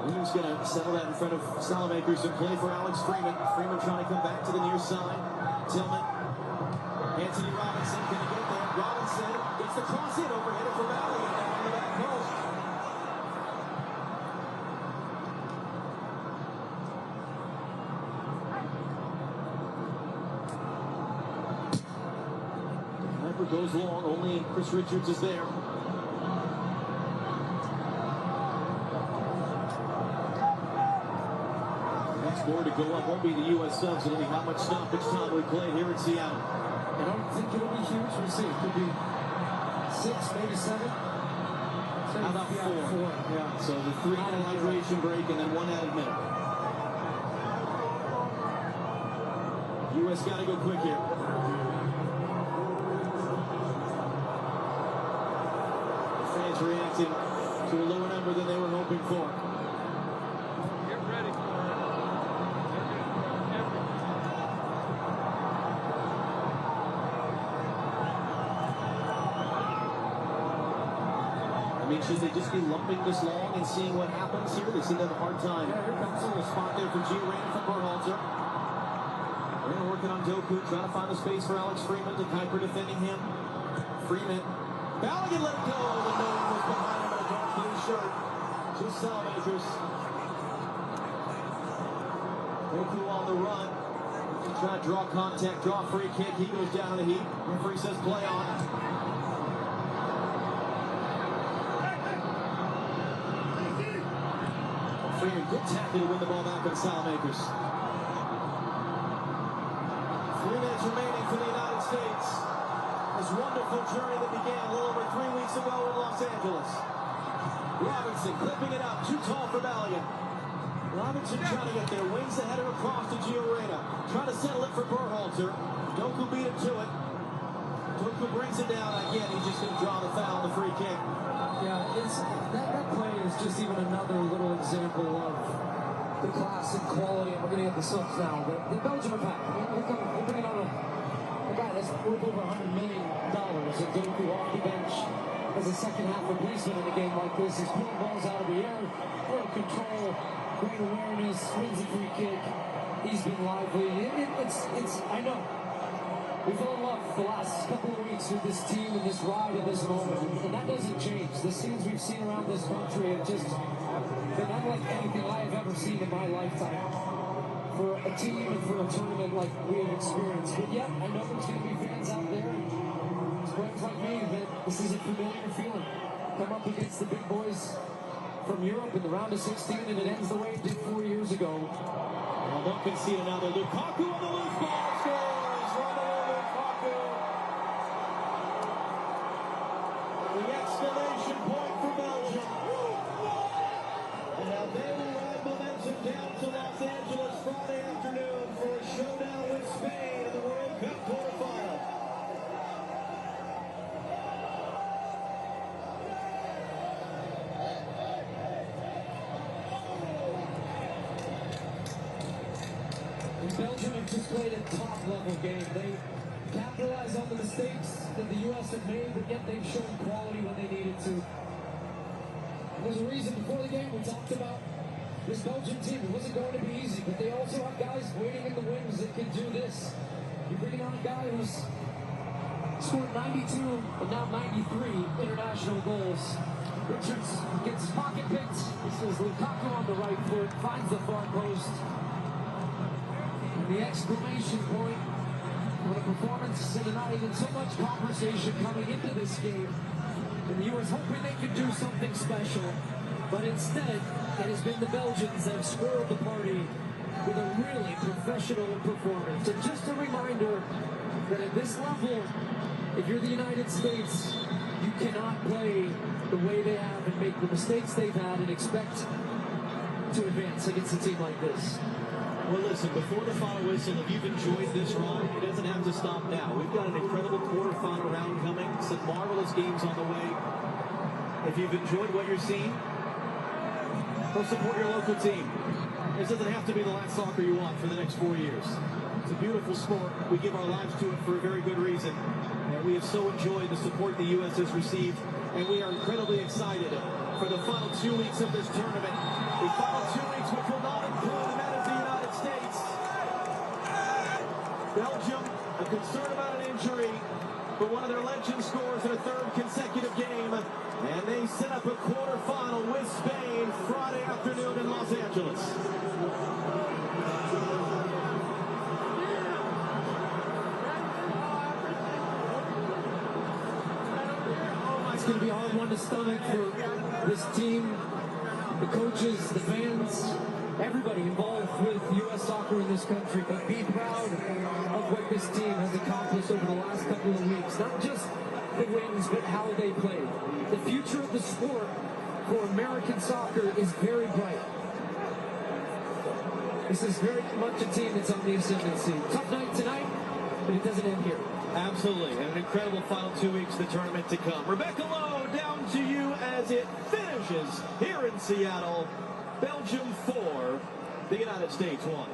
Who's going to settle that in front of Salamakers and play for Alex Freeman. Freeman trying to come back to the near side. Tillman. Anthony Robinson, can he get there? Robinson gets the cross in, overheaded for Valley, and down on the back post. Sniper goes long, only Chris Richards is there. Next board to go up won't be the U.S. subs, it'll be how much stoppage time we play here in Seattle. I don't think it'll be huge. We'll see. It could be 6, maybe 7. How about 4? Yeah. So the 3-minute hydration break and then 1 added minute. U.S. got to go quick here. The fans reacting to a lower number than they were hoping for. Get ready for it. I mean, should they just be lumping this long and seeing what happens here? They seem to have a hard time. Yeah, here comes a little spot there for Gio Reyna from Berhalter. Reyna working on Doku, trying to find the space for Alex Freeman. to Kuiper defending him. Freeman. Balogun let go. The nose was behind him in a dark blue shirt. Just Salamakers. Doku on the run. Trying to draw contact, draw a free kick. He goes down in the heat. Referee says play on. Freeman, good tackle to win the ball back on Salamakers. 3 minutes remaining for the United States. This wonderful journey that began a little over 3 weeks ago in Los Angeles. Robinson clipping it up, too tall for Belgium. Robinson trying to get there, wings the header across to Gio Reyna. Trying to settle it for Berhalter. Doku beat him to it. Doku brings it down again. He's just going to draw the foul on the free kick. Yeah, that play is just even another little example of the class and quality. And we're going to get the subs now. The Belgium are back. We're bringing on a guy that's worth over $100 million. And Doku off the bench as a second half replacement in a game like this. He's pulling balls out of the air, full control, great awareness, wins a free kick. He's been lively. I know. We fell in love the last couple of weeks with this team and this ride and this moment, and that doesn't change. The scenes we've seen around this country have just been unlike anything I have ever seen in my lifetime for a team and for a tournament like we have experienced. But yeah, I know there's going to be fans out there, friends like me, that this is a familiar feeling. Come up against the big boys from Europe in the round of 16, and it ends the way it did 4 years ago. Well, don't concede another. Lukaku on the loose ball scores. The exclamation point for Belgium. And now they will ride momentum down to Los Angeles Friday afternoon for a showdown with Spain in the World Cup quarterfinal. Belgium have just played a top-level game. They capitalize on the mistakes that the U.S. have made, but yet they've shown quality when they needed to. And there's a reason before the game we talked about this Belgian team. It wasn't going to be easy, but they also have guys waiting in the wings that can do this. You're bringing on a guy who's scored 92 and now 93 international goals. Richards gets pocket picked. This is Lukaku on the right foot, finds the far post. And the exclamation point for the performance in the night, and so much conversation coming into this game. And the U.S. hoping they could do something special, but instead it has been the Belgians that have spoiled the party with a really professional performance. And just a reminder that at this level, if you're the United States, you cannot play the way they have and make the mistakes they've had and expect to advance against a team like this. Well, listen, before the final whistle, if you've enjoyed this run, it doesn't have to stop now. We've got an incredible quarterfinal round coming, some marvelous games on the way. If you've enjoyed what you're seeing, Go support your local team. This doesn't have to be the last soccer you want for the next 4 years. It's a beautiful sport. We give our lives to it for a very good reason. And we have so enjoyed the support the U.S. has received. And we are incredibly excited for the final 2 weeks of this tournament. The final 2 weeks, which will not include the men of the United States. Belgium, a concern about an injury, but one of their legends scores their third consecutive game. And they set up a quarterfinal with Spain Friday afternoon in Los Angeles. It's going to be a hard one to stomach for this team, the coaches, the fans, everybody involved with U.S. soccer in this country. But be proud of what this team has accomplished over the last couple of weeks. Not just the wins, but how they played. The future of the sport for American soccer is very bright. This is very much a team that's on the ascendancy. Tough night tonight, but it doesn't end here. Absolutely, and an incredible final 2 weeks of the tournament to come. Rebecca Lowe, down to you as it finishes here in Seattle. Belgium 4, the United States 1.